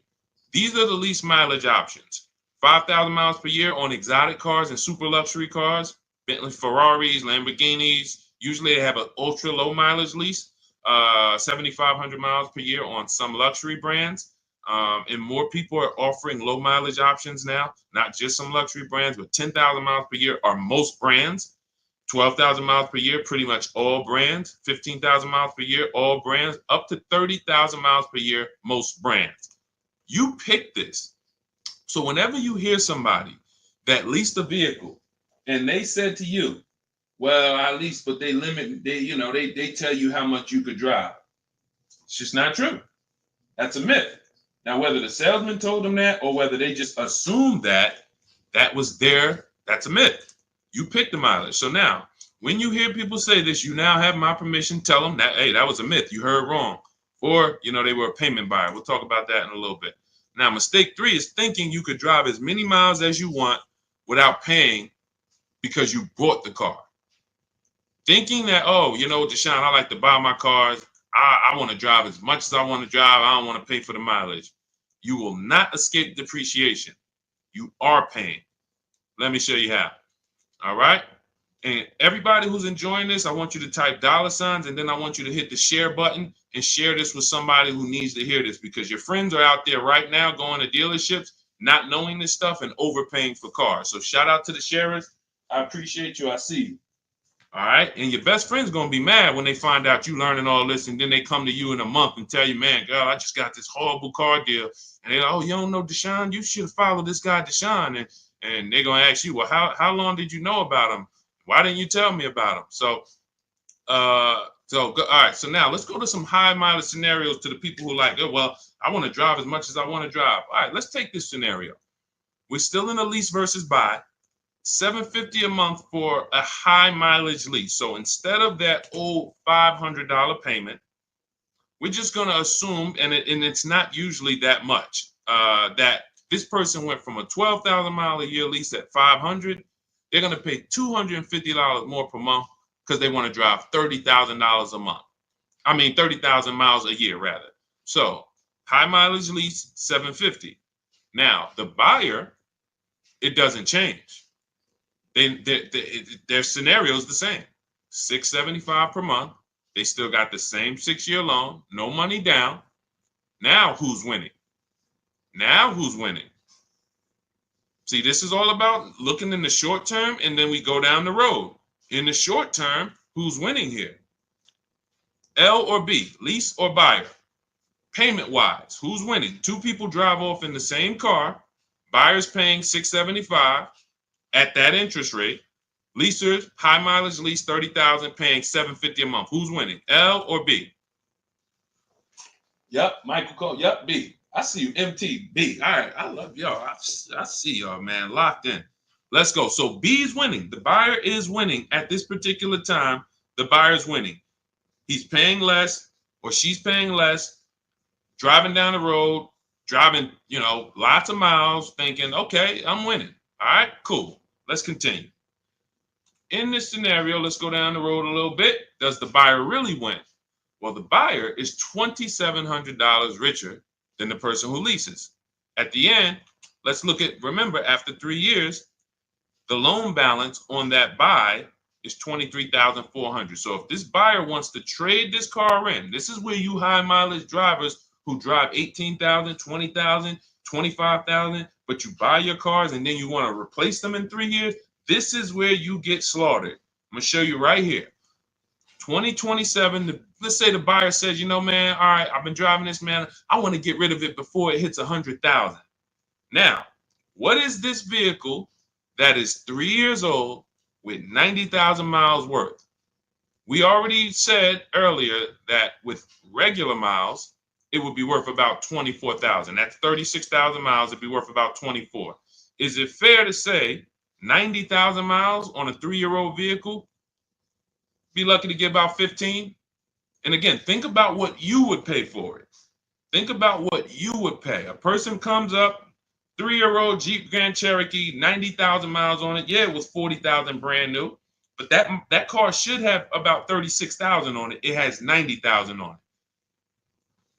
These are the lease mileage options. 5,000 miles per year on exotic cars and super luxury cars, Bentley, Ferraris, Lamborghinis. Usually they have an ultra low mileage lease, 7,500 miles per year on some luxury brands. And more people are offering low mileage options now, not just some luxury brands, but 10,000 miles per year are most brands. 12,000 miles per year, pretty much all brands. 15,000 miles per year, all brands. Up to 30,000 miles per year, most brands. You pick this. So whenever you hear somebody that leased a vehicle and they said to you, well, I leased, but they limit, they tell you how much you could drive. It's just not true. That's a myth. Now, whether the salesman told them that or whether they just assumed that was that's a myth. You pick the mileage. So now, when you hear people say this, you now have my permission. Tell them that, hey, that was a myth. You heard wrong. Or, they were a payment buyer. We'll talk about that in a little bit. Now, mistake 3 is thinking you could drive as many miles as you want without paying because you bought the car. Thinking that, Deshaun, I like to buy my cars. I want to drive as much as I want to drive. I don't want to pay for the mileage. You will not escape depreciation. You are paying. Let me show you how. All right. And everybody who's enjoying this, I want you to type $signs, and then I want you to hit the share button and share this with somebody who needs to hear this, because your friends are out there right now going to dealerships, not knowing this stuff and overpaying for cars. So shout out to the sharers. I appreciate you. I see you. All right. And your best friend's going to be mad when they find out you learning all this. And then they come to you in a month and tell you, man, girl, I just got this horrible car deal. And they're like, oh, you don't know Deshaun? You should have followed this guy, Deshaun. And they're going to ask you, well, how long did you know about him? Why didn't you tell me about him? So So, all right. So now let's go to some high mileage scenarios to the people who like, oh, well, I want to drive as much as I want to drive. All right, let's take this scenario. We're still in a lease versus buy. $750 a month for a high mileage lease. So instead of that old $500 payment, we're just going to assume, and it's not usually that much, that this person went from a 12,000 mile a year lease at 500. They're going to pay $250 more per month because they want to drive $30,000 a month. I mean, 30,000 miles a year, rather. So high mileage lease, $750. Now, the buyer, it doesn't change. Their scenario is the same. $675 per month. They still got the same 6-year loan, no money down. Now who's winning? Now who's winning? See, this is all about looking in the short term, and then we go down the road. In the short term, who's winning here? L or B, lease or buyer? Payment-wise, who's winning? Two people drive off in the same car. Buyer's paying $675 at that interest rate. Leasers, high mileage lease, $30,000, paying $750 a month. Who's winning, L or B? Yep, Michael Cole. Yep, B. I see you, MT. B. All right, I love y'all. I see y'all, man, locked in. Let's go. So B is winning. The buyer is winning at this particular time. The buyer's winning. He's paying less, or she's paying less, driving down the road, driving, lots of miles, thinking, okay, I'm winning. All right, cool. Let's continue. In this scenario, let's go down the road a little bit. Does the buyer really win? Well, the buyer is $2,700 richer than the person who leases. At the end, let's look at, remember, after 3 years, the loan balance on that buy is $23,400. So if this buyer wants to trade this car in, this is where you high mileage drivers who drive 18,000, 20,000, 25,000, but you buy your cars and then you want to replace them in 3 years. This is where you get slaughtered. I'm going to show you right here. 2027, let's say the buyer says, man, all right, I've been driving this, man. I want to get rid of it before it hits 100,000. Now, what is this vehicle that is 3 years old with 90,000 miles worth? We already said earlier that with regular miles, it would be worth about 24,000. That's 36,000 miles. It'd be worth about 24. Is it fair to say 90,000 miles on a 3-year-old vehicle, be lucky to get about 15? And again, think about what you would pay for it. Think about what you would pay. A person comes up, 3-year-old Jeep Grand Cherokee, 90,000 miles on it. Yeah, it was 40,000 brand new, but that car should have about 36,000 on it. It has 90,000 on it.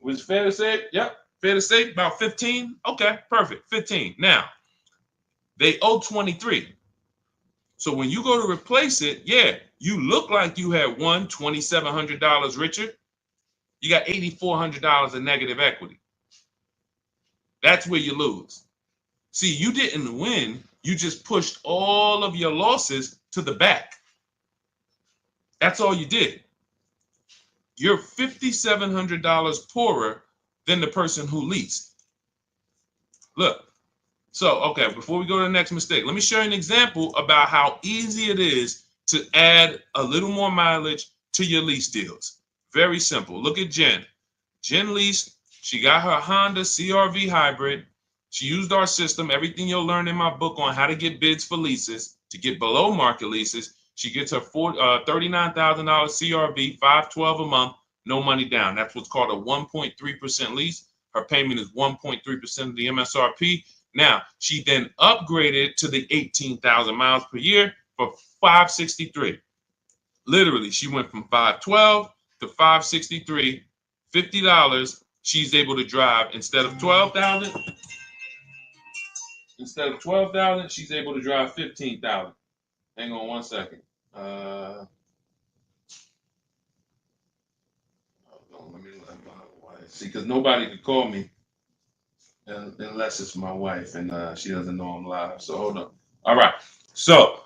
Was it fair to say? Yep, fair to say about 15. Okay, perfect, 15. Now, they owe 23. So when you go to replace it, yeah, you look like you had won $2,700 richer. You got $8,400 of negative equity. That's where you lose. See, you didn't win. You just pushed all of your losses to the back. That's all you did. You're $5,700 poorer than the person who leased. Look. So, okay, before we go to the next mistake, let me show you an example about how easy it is to add a little more mileage to your lease deals. Very simple. Look at Jen. Jen leased. She got her Honda CR-V hybrid. She used our system, everything you'll learn in my book on how to get bids for leases, to get below market leases. She gets her $39,000 CR-V, $512 a month, no money down. That's what's called a 1.3% lease. Her payment is 1.3% of the MSRP. Now, she then upgraded to the 18,000 miles per year for $563. Literally, she went from $512 to $563, $50. She's able to drive instead of 12,000. Instead of 12,000, she's able to drive 15,000. Hang on one second. Hold on, let me let my wife see, because nobody could call me unless it's my wife, and she doesn't know I'm live. So hold on. All right. So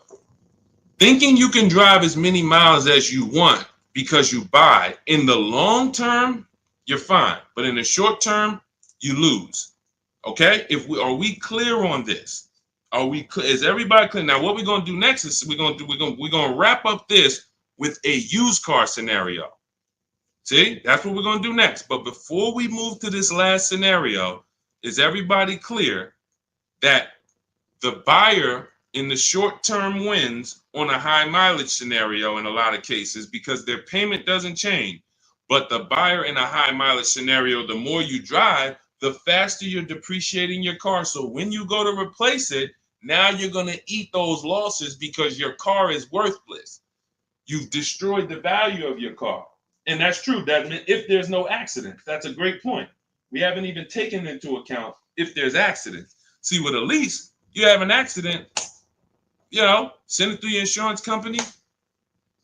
thinking you can drive as many miles as you want because you buy, in the long term, you're fine. But in the short term, you lose. Okay? Are we clear on this? Is everybody clear? Now, what we're gonna do next is we're gonna wrap up this with a used car scenario. See, that's what we're going to do next. But before we move to this last scenario, is everybody clear that the buyer in the short term wins on a high mileage scenario in a lot of cases because their payment doesn't change? But the buyer in a high mileage scenario, the more you drive, the faster you're depreciating your car. So when you go to replace it, now you're going to eat those losses because your car is worthless. You've destroyed the value of your car. And that's true. That if there's no accidents, that's a great point. We haven't even taken into account if there's accidents. See, with a lease, you have an accident, send it through your insurance company.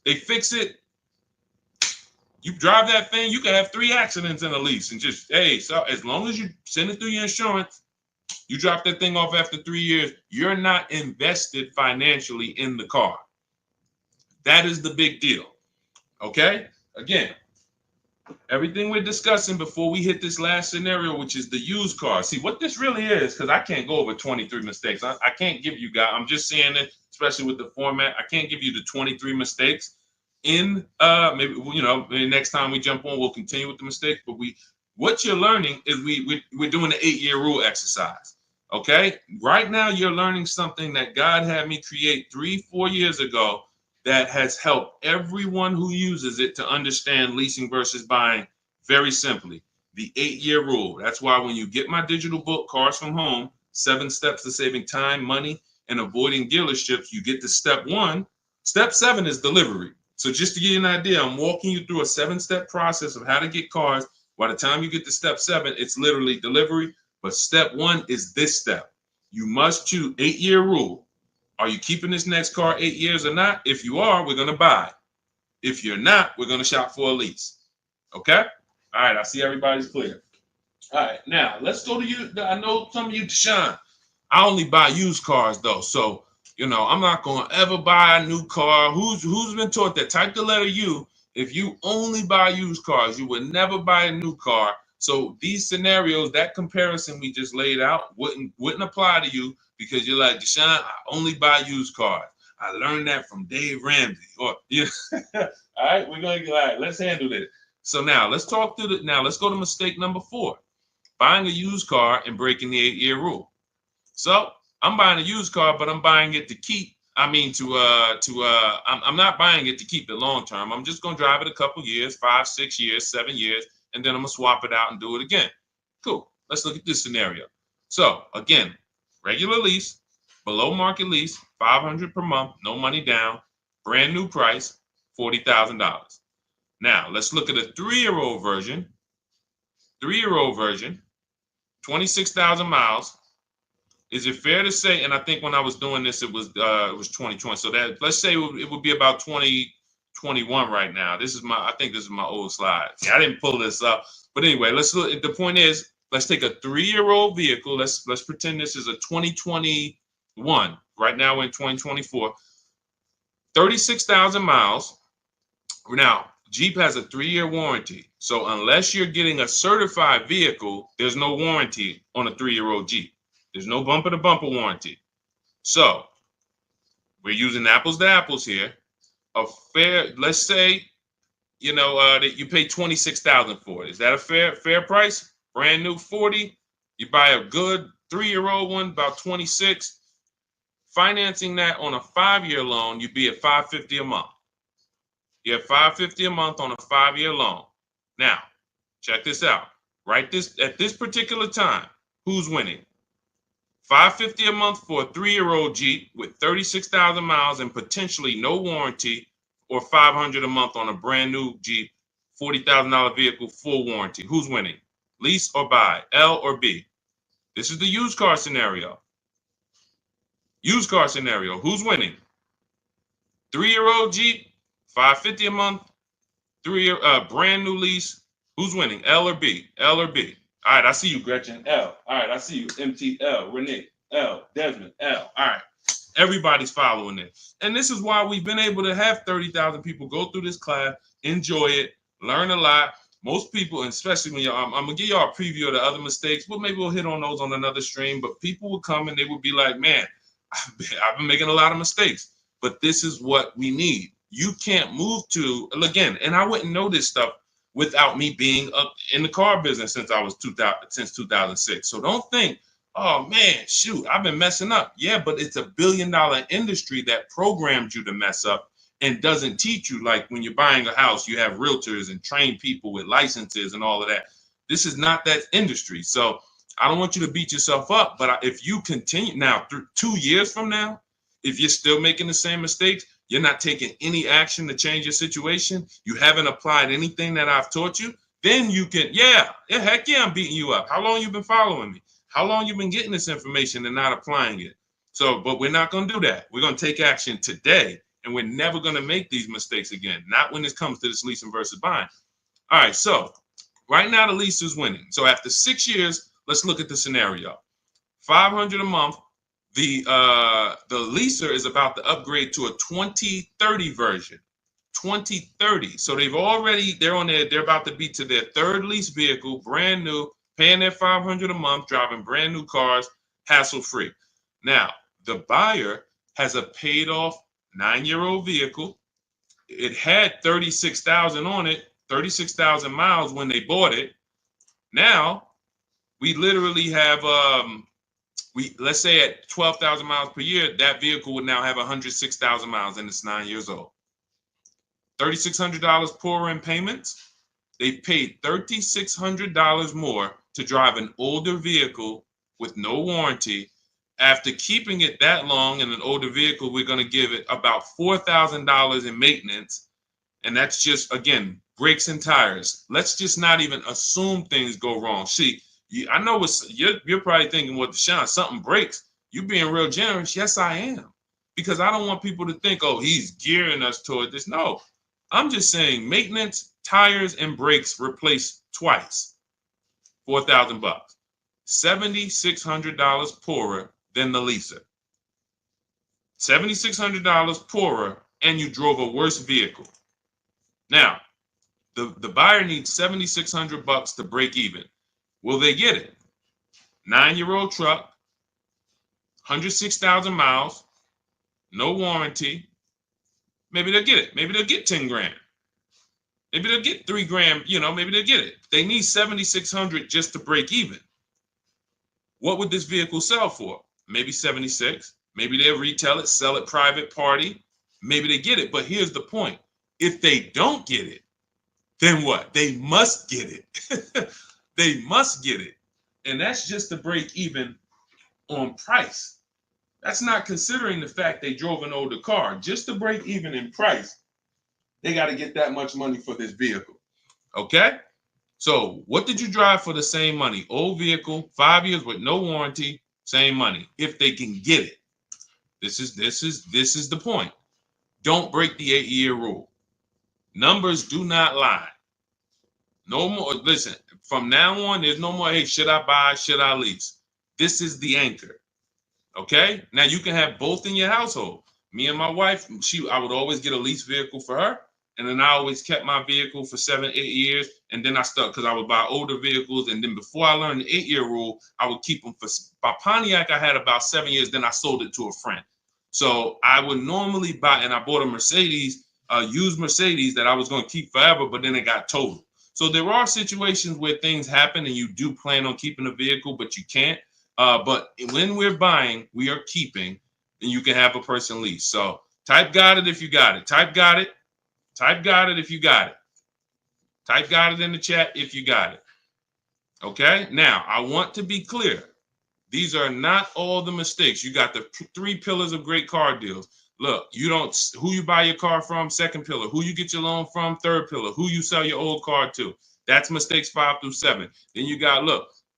They fix it. You drive that thing, you can have 3 accidents in a lease and just, hey, so as long as you send it through your insurance, you drop that thing off after 3 years, you're not invested financially in the car. That is the big deal. Okay? Again, everything we're discussing before we hit this last scenario, which is the used car. See, what this really is, because I can't go over 23 mistakes. I can't give you guys, I'm just saying it, especially with the format, I can't give you the 23 mistakes. In maybe next time we jump on, we'll continue with the mistakes. But what you're learning is we're doing the 8-year rule exercise. Okay? Right now you're learning something that God had me create 3-4 years ago that has helped everyone who uses it to understand leasing versus buying very simply. The 8-year rule. That's why when you get my digital book, Cars from Home, 7 Steps to Saving Time, Money, and Avoiding Dealerships, you get to step 1. Step 7 is delivery. So just to give you an idea, I'm walking you through a 7-step process of how to get cars. By the time you get to step 7, it's literally delivery. But step 1 is this step. You must choose 8-year rule. Are you keeping this next car 8 years or not? If you are, we're going to buy. If you're not, we're going to shop for a lease. Okay? All right. I see everybody's clear. All right. Now, let's go to you. I know some of you, Deshaun, I only buy used cars, though. So, I'm not going to ever buy a new car. Who's been taught that? Type the letter U. If you only buy used cars, you would never buy a new car. So these scenarios, that comparison we just laid out wouldn't apply to you because you're like, Deshaun, I only buy used cars. I learned that from Dave Ramsey. All right, all right, let's handle this. So now let's talk through let's go to mistake number 4. Buying a used car and breaking the 8-year rule. So I'm buying a used car, but I'm buying it to keep. I'm not buying it to keep it long term. I'm just gonna drive it a couple years, 5, 6 years, 7 years, and then I'm gonna swap it out and do it again. Cool. Let's look at this scenario. So again, regular lease, below market lease, $500 per month, no money down, brand new price, $40,000. Now let's look at a 3-year-old version. 3-year-old version, 26,000 miles. Is it fair to say, and I think when I was doing this, it was 2020. So that let's say it would be about 2021 right now. I think this is my old slide. I didn't pull this up. But anyway, let's look. The point is, let's take a 3-year-old vehicle. Let's pretend this is a 2021. Right now we're in 2024. 36,000 miles. Now, Jeep has a 3-year warranty. So unless you're getting a certified vehicle, there's no warranty on a 3-year-old Jeep. There's no bumper-to-bumper warranty. So we're using apples to apples here. Let's say, that you pay $26,000 for it. Is that a fair price? Brand new 40. You buy a good 3-year-old one, about 26. Financing that on a 5-year loan, you'd be at $550 a month. You have $550 a month on a 5-year loan. Now, check this out. At this particular time, who's winning? $550 a month for a 3-year-old Jeep with 36,000 miles and potentially no warranty, or $500 a month on a brand new Jeep, $40,000 vehicle, full warranty. Who's winning? Lease or buy? L or B? This is the used car scenario. Used car scenario. Who's winning? 3-year-old Jeep, $550 a month, brand new lease. Who's winning? L or B? L or B? All right, I see you, Gretchen. L. All right, I see you. MTL, Renee. L. Desmond. L. All right. Everybody's following it. And this is why we've been able to have 30,000 people go through this class, enjoy it, learn a lot. Most people, and especially when I'm going to give y'all a preview of the other mistakes, but maybe we'll hit on those on another stream. But people will come and they will be like, man, I've been making a lot of mistakes, but this is what we need. You can't move to, again, and I wouldn't know this stuff without me being up in the car business since 2006. So don't think, oh man, shoot, I've been messing up. Yeah, but it's a billion-dollar industry that programs you to mess up and doesn't teach you. Like when you're buying a house, you have realtors and trained people with licenses and all of that. This is not that industry. So I don't want you to beat yourself up, but if you continue now, 2 years from now, if you're still making the same mistakes, you're not taking any action to change your situation, you haven't applied anything that I've taught you, then you can, heck yeah, I'm beating you up. How long you been following me? How long you been getting this information and not applying it? So, but we're not going to do that. We're going to take action today, and we're never going to make these mistakes again. Not when it comes to this leasing versus buying. All right, so right now the lease is winning. So after 6 years, let's look at the scenario. $500 a month. The leaser is about to upgrade to a 2030 version. 2030. So they're about to be to their third lease vehicle, brand new, paying their $500 a month, driving brand new cars, hassle free. Now, the buyer has a paid off 9-year-old vehicle. It had 36,000 on it, 36,000 miles when they bought it. Now, we literally have let's say at 12,000 miles per year, that vehicle would now have 106,000 miles and it's 9 years old. $3,600 poorer in payments. They paid $3,600 more to drive an older vehicle with no warranty. After keeping it that long in an older vehicle, we're going to give it about $4,000 in maintenance. And that's just, again, brakes and tires. Let's just not even assume things go wrong. See, I know you're probably thinking, well, Deshaun, something breaks. You being real generous. Yes, I am. Because I don't want people to think, oh, he's gearing us toward this. No, I'm just saying maintenance, tires, and brakes replaced twice. $4,000. $7,600 poorer than the leaser. $7,600 poorer, and you drove a worse vehicle. Now, the buyer needs $7,600 to break even. Will they get it? 9-year-old truck, 106,000 miles, no warranty. Maybe they'll get it. Maybe they'll get 10 grand. Maybe they'll get 3 grand. Maybe they'll get it. They need 7,600 just to break even. What would this vehicle sell for? Maybe 76. Maybe they'll retail it, sell it private party. Maybe they get it. But here's the point. If they don't get it, then what? They must get it. They must get it. And that's just to break even on price. That's not considering the fact they drove an older car. Just to break even in price, they got to get that much money for this vehicle. Okay? So what did you drive for the same money? Old vehicle, 5 years with no warranty, same money. If they can get it. This is the point. Don't break the 8-year rule. Numbers do not lie. No more. Listen, from now on, there's no more, hey, should I buy, should I lease? This is the anchor. Okay? Now you can have both in your household. Me and my wife, I would always get a lease vehicle for her. And then I always kept my vehicle for 7-8 years. And then I stuck because I would buy older vehicles. And then before I learned the 8-year rule, I would keep them by Pontiac. I had about 7 years. Then I sold it to a friend. So I would normally buy, and I bought a Mercedes, used Mercedes that I was going to keep forever, but then it got totaled. So there are situations where things happen and you do plan on keeping a vehicle, but you can't. But when we're buying, we are keeping, and you can have a person lease. So type got it if you got it. Type got it. Type got it if you got it. Type got it in the chat if you got it. Okay? Now, I want to be clear. These are not all the mistakes. You got the 3 pillars of great car deals. Look, who you buy your car from, second pillar. Who you get your loan from, third pillar. Who you sell your old car to. That's mistakes 5 through 7. Then you got,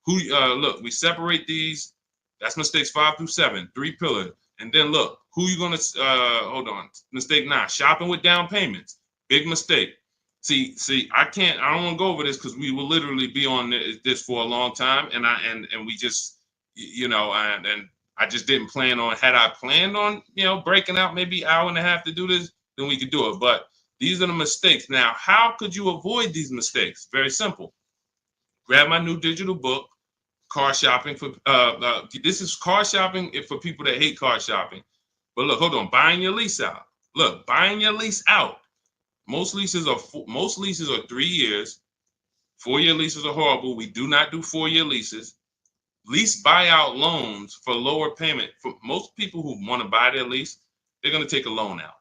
we separate these. That's mistakes 5 through 7, 3 pillars. And then look, who you going to, mistake 9, shopping with down payments. Big mistake. See, I don't want to go over this because we will literally be on this for a long time. And we just, and I just didn't plan on, had I planned on, breaking out maybe an hour and a half to do this, then we could do it. But these are the mistakes. Now, how could you avoid these mistakes? Very simple. Grab my new digital book, Car Shopping for, this is car shopping for people that hate car shopping. But look, hold on, buying your lease out. Look, buying your lease out. Most leases are 3 years. 4-year leases are horrible. We do not do 4-year leases. Lease buyout loans for lower payment. For most people who want to buy their lease, they're going to take a loan out.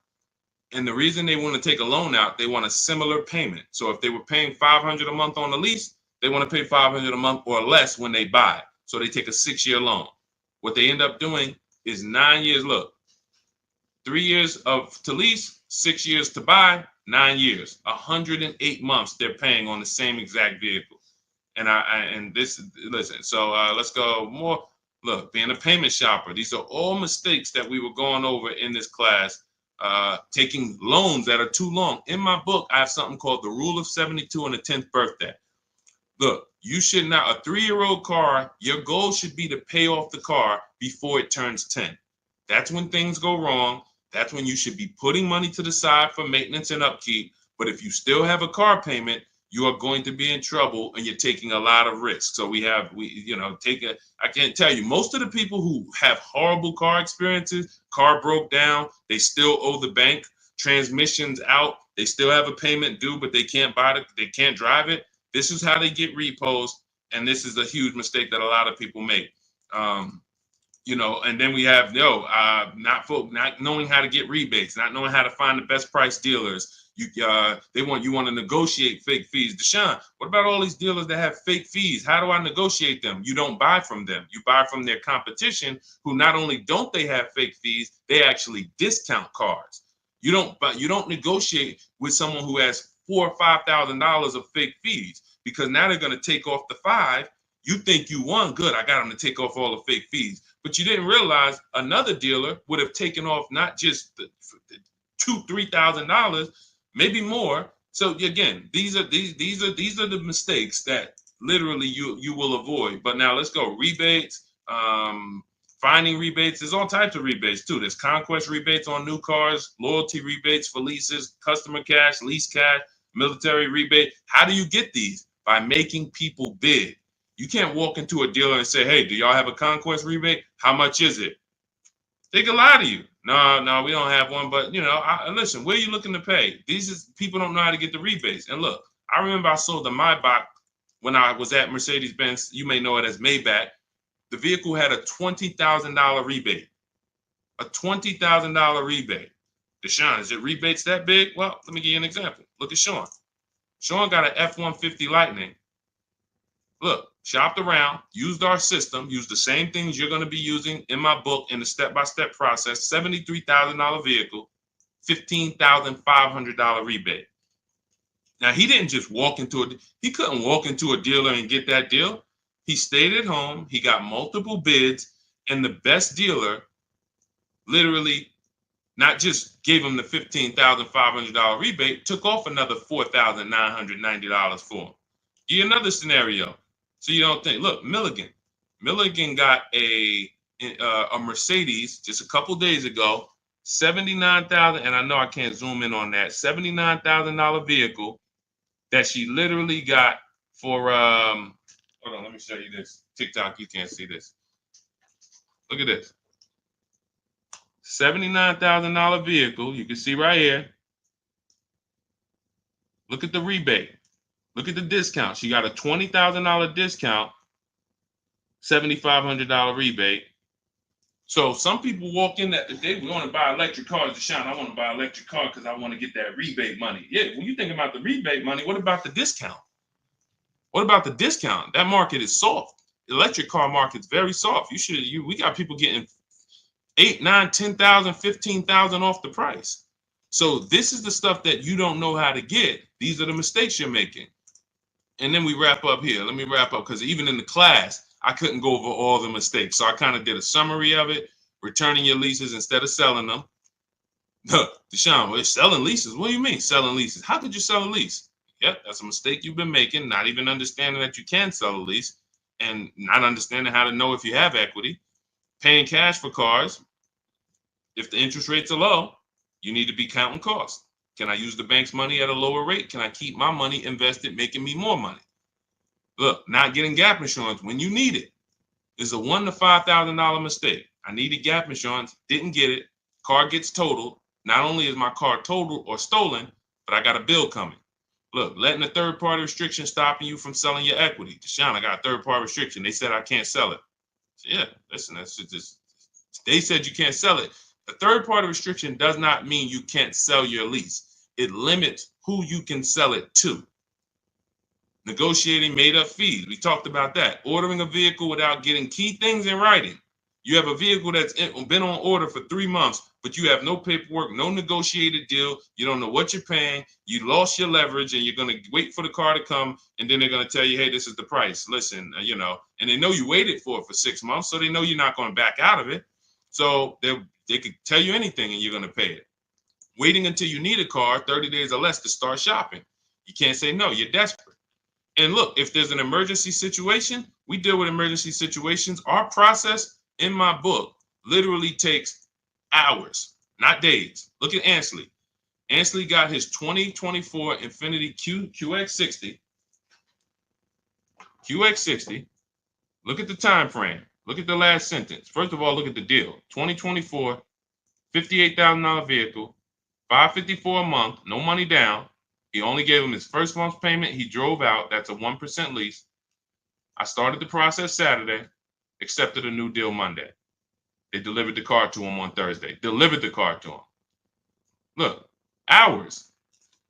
And the reason they want to take a loan out, they want a similar payment. So if they were paying $500 a month on the lease, they want to pay $500 a month or less when they buy. So they take a 6-year loan. What they end up doing is 9 years. Look, 3 years to lease, 6 years to buy, 9 years, 108 months they're paying on the same exact vehicle. Listen, so let's go more. Look, being a payment shopper, these are all mistakes that we were going over in this class. Taking loans that are too long. In my book, I have something called the Rule of 72 on the 10th birthday. Look, you should not, a 3-year-old car, your goal should be to pay off the car before it turns 10. That's when things go wrong. That's when you should be putting money to the side for maintenance and upkeep. But if you still have a car payment, you are going to be in trouble and you're taking a lot of risk. So I can't tell you, most of the people who have horrible car experiences, car broke down, they still owe the bank, transmissions out, they still have a payment due, but they can't they can't drive it. This is how they get repos. And this is a huge mistake that a lot of people make. And then we have not knowing how to get rebates, not knowing how to find the best price dealers. You want to negotiate fake fees. Deshaun, what about all these dealers that have fake fees? How do I negotiate them? You don't buy from them. You buy from their competition, who not only don't they have fake fees, they actually discount cars. You don't negotiate with someone who has $4,000 or $5,000 of fake fees, because now they're going to take off the 5. You think you won, good, I got them to take off all the fake fees. But you didn't realize another dealer would have taken off not just the $2,000-$3,000, maybe more. So again, these are the mistakes that literally you will avoid. But now let's go. Rebates, finding rebates. There's all types of rebates too. There's conquest rebates on new cars, loyalty rebates for leases, customer cash, lease cash, military rebate. How do you get these? By making people bid. You can't walk into a dealer and say, hey, do y'all have a conquest rebate? How much is it? They can lie to you. No, we don't have one. But, listen, where are you looking to pay? People don't know how to get the rebates. And look, I remember I sold the Maybach when I was at Mercedes-Benz. You may know it as Maybach. The vehicle had a $20,000 rebate. A $20,000 rebate. Deshaun, is it rebates that big? Well, let me give you an example. Look at Sean. Sean got an F-150 Lightning. Look, shopped around, used our system, used the same things you're going to be using in my book in the step-by-step process. $73,000 vehicle, $15,500 rebate. Now, he didn't just he couldn't walk into a dealer and get that deal. He stayed at home. He got multiple bids, and the best dealer literally not just gave him the $15,500 rebate, took off another $4,990 for him. Give you another scenario. So you don't think, look, Milligan got a Mercedes just a couple days ago, $79,000, and I know I can't zoom in on that, $79,000 vehicle that she literally got for, hold on, let me show you this. TikTok, you can't see this. Look at this. $79,000 vehicle, you can see right here. Look at the rebate. Look at the discount. She got a $20,000 discount, $7,500 rebate. So some people walk in that they want to buy electric cars. Deshaun, I want to buy an electric car because I want to get that rebate money. Yeah, when you think about the rebate money, what about the discount? What about the discount? That market is soft. The electric car market's very soft. We got people getting $8,000, $9,000, $10,000, $15,000 off the price. So this is the stuff that you don't know how to get. These are the mistakes you're making. And then we wrap up here. Let me wrap up, because even in the class, I couldn't go over all the mistakes. So I kind of did a summary of it. Returning your leases instead of selling them. Deshaun, we're selling leases. What do you mean selling leases? How could you sell a lease? Yep, that's a mistake you've been making, not even understanding that you can sell a lease and not understanding how to know if you have equity. Paying cash for cars. If the interest rates are low, you need to be counting costs. Can I use the bank's money at a lower rate? Can I keep my money invested, making me more money? Look, not getting gap insurance when you need it is a $1,000 to $5,000 mistake. I needed gap insurance, didn't get it. Car gets totaled. Not only is my car totaled or stolen, but I got a bill coming. Look, letting a third-party restriction stopping you from selling your equity. Deshaun, I got a third-party restriction. They said I can't sell it. So yeah, listen, that's just, they said you can't sell it. A third-party restriction does not mean you can't sell your lease. It limits who you can sell it to. Negotiating made-up fees. We talked about that. Ordering a vehicle without getting key things in writing. You have a vehicle that's been on order for 3 months, but you have no paperwork, no negotiated deal. You don't know what you're paying. You lost your leverage, and you're going to wait for the car to come, and then they're going to tell you, hey, this is the price. Listen, and they know you waited for it for 6 months, so they know you're not going to back out of it. So they could tell you anything, and you're going to pay it. Waiting until you need a car, 30 days or less, to start shopping. You can't say no. You're desperate. And look, if there's an emergency situation, we deal with emergency situations. Our process in my book literally takes hours, not days. Look at Ansley. Ansley got his 2024 Infiniti QX60. QX60. Look at the time frame. Look at the last sentence. First of all, look at the deal. 2024, $58,000 vehicle, $554 a month, no money down. He only gave him his first month's payment. He drove out. That's a 1% lease. I started the process Saturday, accepted a new deal Monday. They delivered the car to him on Thursday. Delivered the car to him. Look, hours.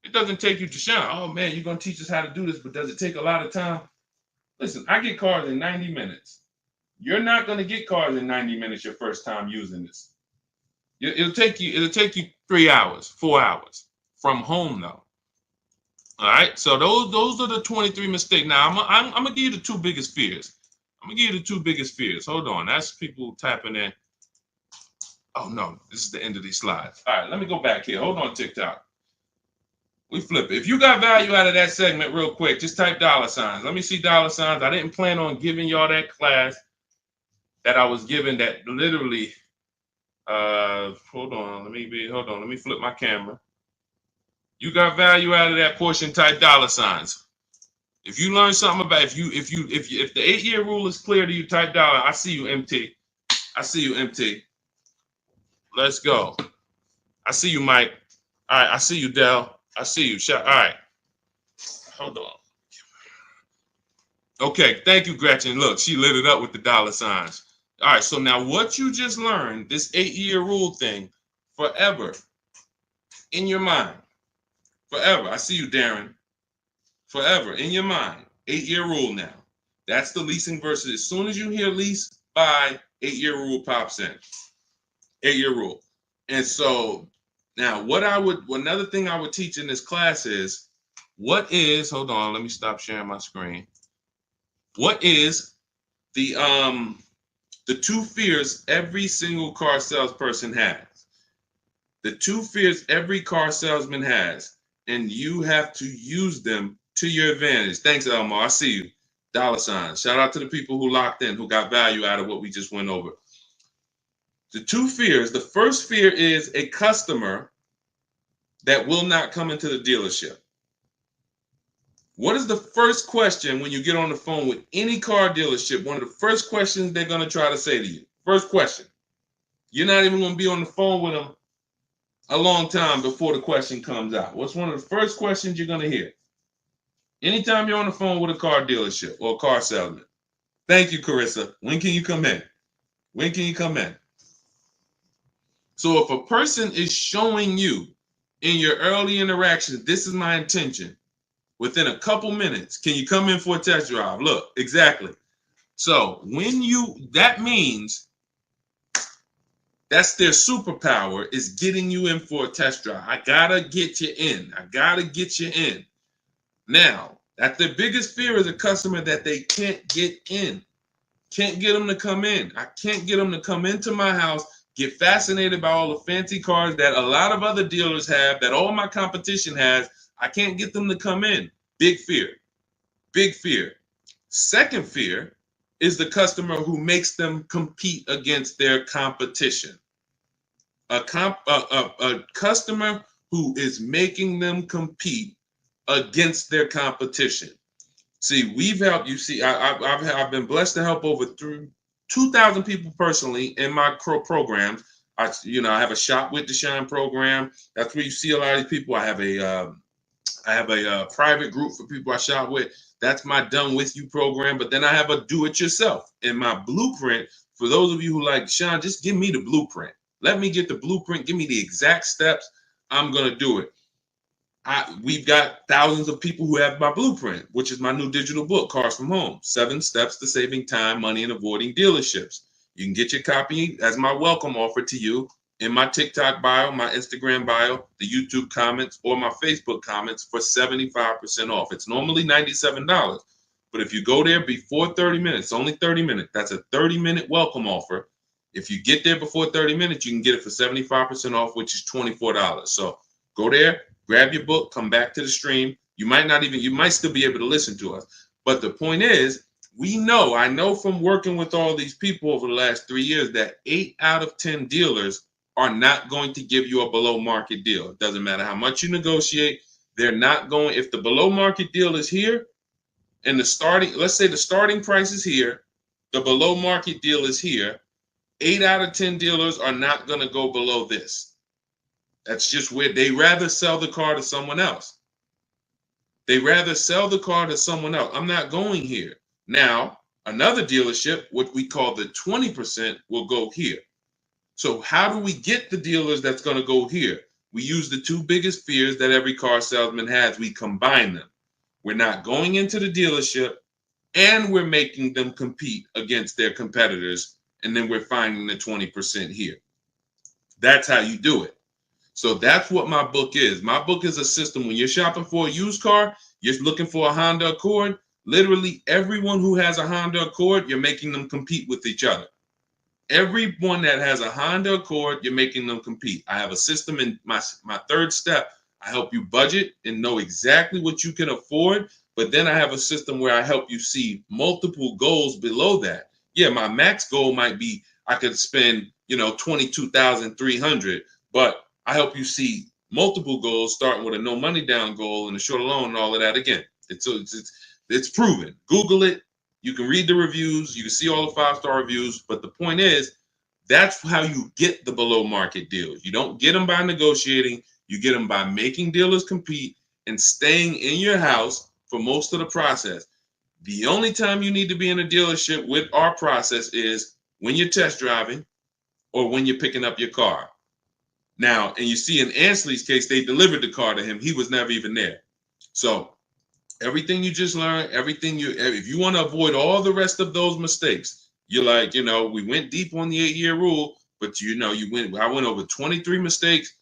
It doesn't take you to shine. Oh, man, you're going to teach us how to do this, but does it take a lot of time? Listen, I get cars in 90 minutes. You're not going to get cars in 90 minutes your first time using this. It'll take you 3 hours, 4 hours from home, though. All right, so those are the 23 mistakes. Now, I'm going to give you the 2 biggest fears. Hold on, that's people tapping in. Oh, no, this is the end of these slides. All right, let me go back here. Hold on, TikTok. We flip it. If you got value out of that segment real quick, just type $signs. Let me see $signs. I didn't plan on giving y'all that class that I was given that literally, hold on, let me flip my camera. You got value out of that portion, type $signs. If you learn something about, if the 8-year rule is clear to you, type dollar. I see you, MT. Let's go. I see you, Mike. All right, I see you, Dell. I see you. All right. Hold on. Okay, thank you, Gretchen. Look, she lit it up with the $signs. All right, so now what you just learned, this 8-year rule thing, forever in your mind. Forever. I see you, Darren. Forever in your mind. 8-year rule now. That's the leasing versus. As soon as you hear lease, buy, 8-year rule pops in. 8-year rule. And so now another thing I would teach in this class is hold on, let me stop sharing my screen. What is the 2 fears every single car salesperson has? The 2 fears every car salesman has, and you have to use them to your advantage. Thanks, Elmar. I see you. $signs. Shout out to the people who locked in, who got value out of what we just went over. The 2 fears. The first fear is a customer that will not come into the dealership. What is the first question when you get on the phone with any car dealership? One of the first questions they're going to try to say to you. First question. You're not even going to be on the phone with them a long time before the question comes out. What's one of the first questions you're going to hear? Anytime you're on the phone with a car dealership or a car salesman. Thank you, Carissa. When can you come in? So if a person is showing you in your early interactions, this is my intention, within a couple minutes, can you come in for a test drive? Look, exactly. So that means that's their superpower, is getting you in for a test drive. I gotta get you in. Now, that's their biggest fear, is a customer that they can't get in. Can't get them to come in. I can't get them to come into my house, get fascinated by all the fancy cars that a lot of other dealers have, that all my competition has. I can't get them to come in. Big fear. Second fear is the customer who makes them compete against their competition. A customer who is making them compete against their competition. See, we've helped you. See, I've been blessed to help over 2,000 people personally in my programs. I have a Shop with Deshaun program. That's where you see a lot of these people. I have a I have a private group for people I shop with. That's my Done With You program. But then I have a Do It Yourself. And my blueprint, for those of you who like, Sean, just give me the blueprint. Let me get the blueprint. Give me the exact steps. I'm going to do it. We've got thousands of people who have my blueprint, which is my new digital book, Cars from Home, 7 Steps to Saving Time, Money, and Avoiding Dealerships. You can get your copy as my welcome offer to you in my TikTok bio, my Instagram bio, the YouTube comments, or my Facebook comments for 75% off. It's normally $97. But if you go there before 30 minutes, only 30 minutes, that's a 30-minute welcome offer. If you get there before 30 minutes, you can get it for 75% off, which is $24. So go there, grab your book, come back to the stream. You might still be able to listen to us. But the point is, I know from working with all these people over the last 3 years that 8 out of 10 dealers are not going to give you a below market deal. It doesn't matter how much you negotiate. They're not going, if the below market deal is here and let's say the starting price is here, the below market deal is here, 8 out of 10 dealers are not going to go below this. That's just where they rather sell the car to someone else. They rather sell the car to someone else. I'm not going here. Now, another dealership, what we call the 20%, will go here. So how do we get the dealers that's going to go here? We use the 2 biggest fears that every car salesman has. We combine them. We're not going into the dealership, and we're making them compete against their competitors, and then we're finding the 20% here. That's how you do it. So that's what my book is. My book is a system. When you're shopping for a used car, you're looking for a Honda Accord, literally everyone who has a Honda Accord, you're making them compete with each other. Everyone that has a Honda Accord, you're making them compete. I have a system in my 3rd step. I help you budget and know exactly what you can afford. But then I have a system where I help you see multiple goals below that. Yeah, my max goal might be I could spend, $22,300, but I help you see multiple goals, starting with a no money down goal and a short loan and all of that. Again, it's proven. Google it. You can read the reviews. You can see all the 5-star reviews. But the point is, that's how you get the below market deals. You don't get them by negotiating. You get them by making dealers compete and staying in your house for most of the process. The only time you need to be in a dealership with our process is when you're test driving or when you're picking up your car. Now, and you see in Ansley's case, they delivered the car to him. He was never even there. So everything you just learned, if you want to avoid all the rest of those mistakes, you're like, we went deep on the 8-year rule, but I went over 23 mistakes.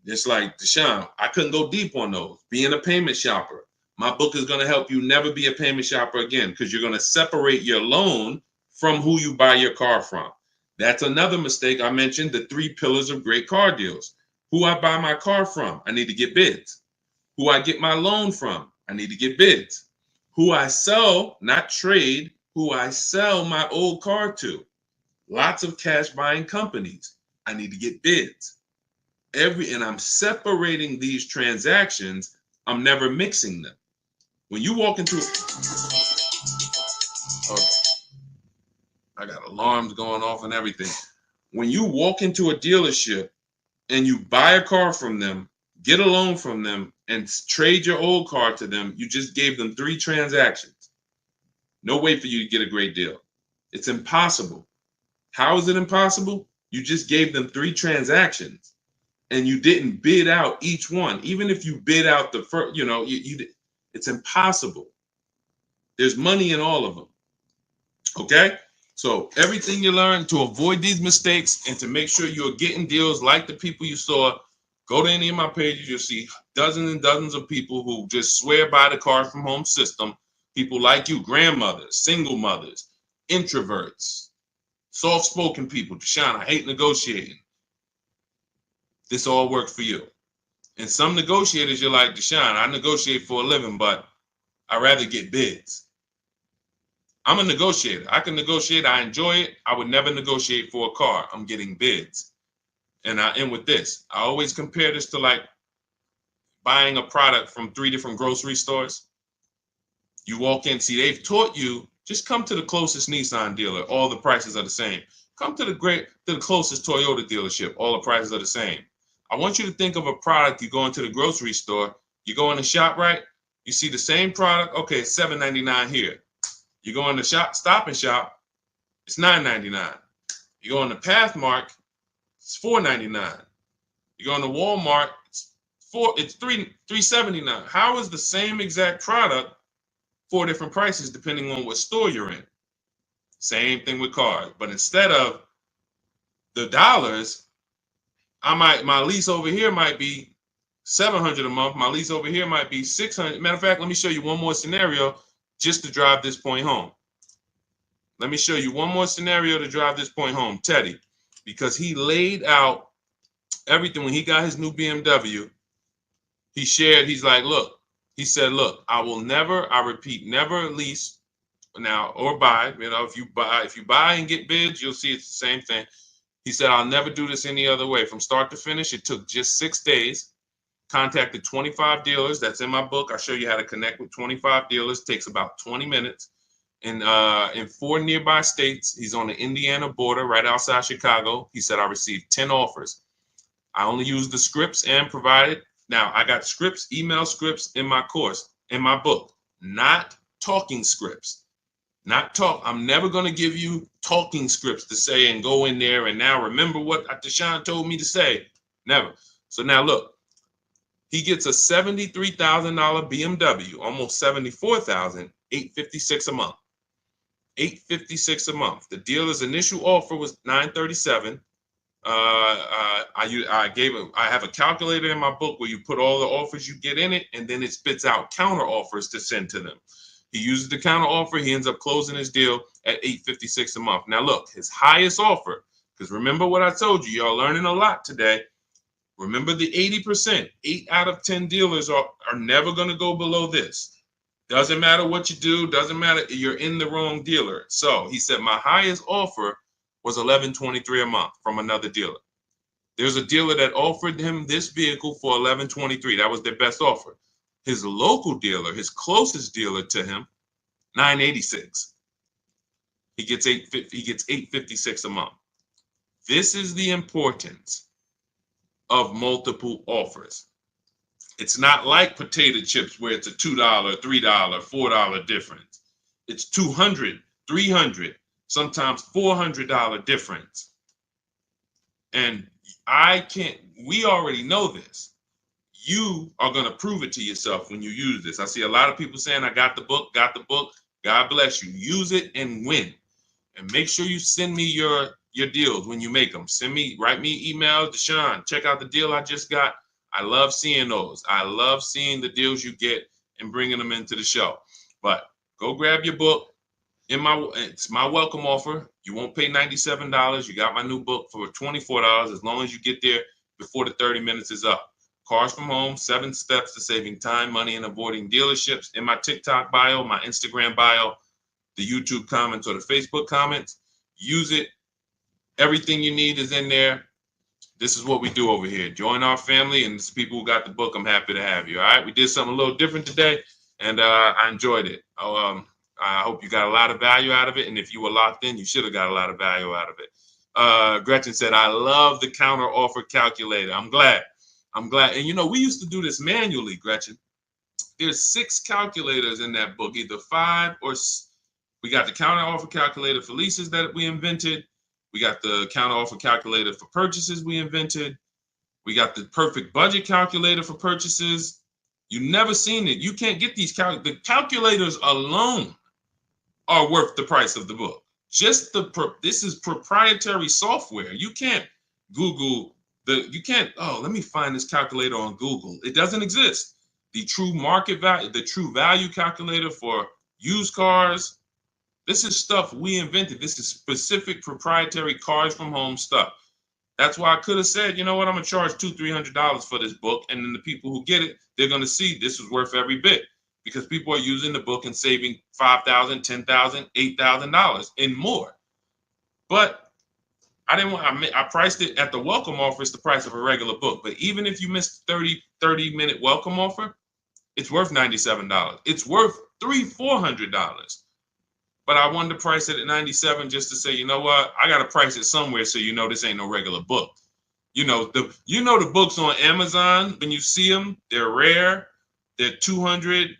It's like, Deshaun, I couldn't go deep on those. Being a payment shopper. My book is going to help you never be a payment shopper again, because you're going to separate your loan from who you buy your car from. That's another mistake. I mentioned the 3 pillars of great car deals. Who I buy my car from, I need to get bids. Who I get my loan from, I need to get bids. Who I sell, not trade, who I sell my old car to. Lots of cash buying companies. I need to get bids. And I'm separating these transactions. I'm never mixing them. When you walk into, I got alarms going off and everything. When you walk into a dealership and you buy a car from them, get a loan from them, and trade your old car to them, you just gave them 3 transactions. No way for you to get a great deal. It's impossible. How is it impossible? You just gave them 3 transactions and you didn't bid out each one. Even if you bid out the first, it's impossible. There's money in all of them. Okay? So everything you learn to avoid these mistakes and to make sure you're getting deals like the people you saw, go to any of my pages. You'll see dozens and dozens of people who just swear by the Car from Home system. People like you, grandmothers, single mothers, introverts, soft-spoken people. Deshaun, I hate negotiating. This all works for you. And some negotiators, you're like, Deshaun, I negotiate for a living, but I'd rather get bids. I'm a negotiator. I can negotiate. I enjoy it. I would never negotiate for a car. I'm getting bids. And I end with this. I always compare this to like buying a product from 3 different grocery stores. You walk in, see, they've taught you, just come to the closest Nissan dealer. All the prices are the same. Come to the closest Toyota dealership. All the prices are the same. I want you to think of a product. You go into the grocery store. You go in the shop, right? You see the same product. Okay, it's $7.99 here. You go in the shop, Stop and Shop, it's $9.99. You go in the Pathmark, it's $4.99. You go in the Walmart, it's $3.79. How is the same exact product 4 different prices depending on what store you're in? Same thing with cars, but instead of the dollars, my lease over here might be $700 a month. My lease over here might be $600. Matter of fact, let me show you one more scenario just to drive this point home. Let me show you one more scenario to drive this point home. Teddy, because he laid out everything when he got his new BMW. He shared, he's like, look, he said, look, I repeat, never lease now or buy. You know, if you buy and get bids, you'll see it's the same thing. He said, I'll never do this any other way. From start to finish, it took just 6 days. Contacted 25 dealers. That's in my book. I show you how to connect with 25 dealers. Takes about 20 minutes. In 4 nearby states. He's on the Indiana border, right outside Chicago. He said, I received 10 offers. I only used the scripts and provided. Now, I got scripts, email scripts in my course, in my book, not talking scripts. I'm never going to give you talking scripts to say and go in there and now remember what Deshaun told me to say. Never. So now look, he gets a $73,000 BMW, almost $74,000, $856 a month. $856 a month. The dealer's initial offer was $937. I have a calculator in my book where you put all the offers you get in it, and then it spits out counter offers to send to them. He uses the counter offer. He ends up closing his deal at $856 a month. Now look, his highest offer, because remember what I told you, y'all learning a lot today. Remember the 80%. 8 out of 10 dealers are never going to go below this. Doesn't matter what you do. Doesn't matter. You're in the wrong dealer. So he said my highest offer was $1,123 a month from another dealer. There's a dealer that offered him this vehicle for $1,123. That was their best offer. His local dealer, his closest dealer to him, $986. He gets $856 a month. This is the importance of multiple offers. It's not like potato chips where it's a $2, $3, $4 difference. It's $200, $300, sometimes $400 difference. And we already know this. You are going to prove it to yourself when you use this. I see a lot of people saying, I got the book. God bless you. Use it and win. And make sure you send me your deals when you make them. Write me email, Deshaun, check out the deal I just got. I love seeing those. I love seeing the deals you get and bringing them into the show. But go grab your book. It's my welcome offer. You won't pay $97. You got my new book for $24 as long as you get there before the 30 minutes is up. Cars from Home, 7 steps to saving time, money, and avoiding dealerships. In my TikTok bio, my Instagram bio, the YouTube comments, or the Facebook comments. Use it. Everything you need is in there. This is what we do over here. Join our family, and it's people who got the book. I'm happy to have you. All right, we did something a little different today, and I enjoyed it. I hope you got a lot of value out of it, and if you were locked in, you should have got a lot of value out of it. Gretchen said, I love the counter offer calculator. I'm glad. And we used to do this manually, Gretchen. There's 6 calculators in that book, either 5 or we got the counter offer calculator for leases that we invented. We got the counter offer calculator for purchases we invented. We got the perfect budget calculator for purchases. You never seen it. You can't get these the calculators alone are worth the price of the book. This is proprietary software. You can't Google let me find this calculator on Google. It doesn't exist. The true market value, the true value calculator for used cars. This is stuff we invented. This is specific proprietary Cars from Home stuff. That's why I could have said, you know what, I'm going to charge $200-$300 for this book. And then the people who get it, they're going to see this is worth every bit because people are using the book and saving $5,000, $10,000, $8,000 and more. But I priced it at the welcome offer. It's the price of a regular book. But even if you missed 30-minute welcome offer, it's worth $97. It's worth $400. But I wanted to price it at $97 just to say, you know what? I got to price it somewhere so you know this ain't no regular book. The books on Amazon, when you see them, they're rare. they're $280,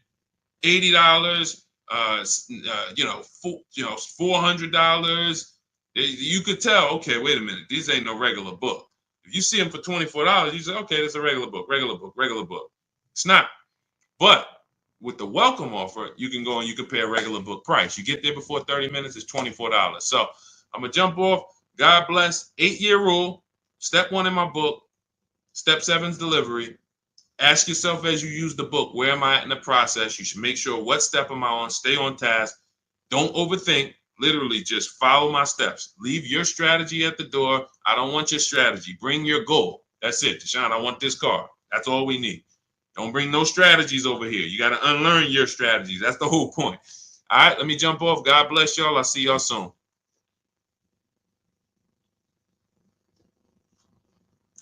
$400. You could tell, okay, wait a minute, these ain't no regular book. If you see them for $24, you say, okay, that's a regular book. It's not. But with the welcome offer, you can go and you can pay a regular book price. You get there before 30 minutes, it's $24. So I'm gonna jump off. God bless. 8-year rule. Step 1 in my book. Step 7's delivery. Ask yourself as you use the book, where am I at in the process? You should make sure what step am I on, stay on task. Don't overthink. Literally just follow my steps. Leave your strategy at the door. I don't want your strategy. Bring your goal. That's it. Deshaun, I want this car. That's all we need. Don't bring no strategies over here. You got to unlearn your strategies. That's the whole point. All right, let me jump off. God bless y'all. I'll see y'all soon.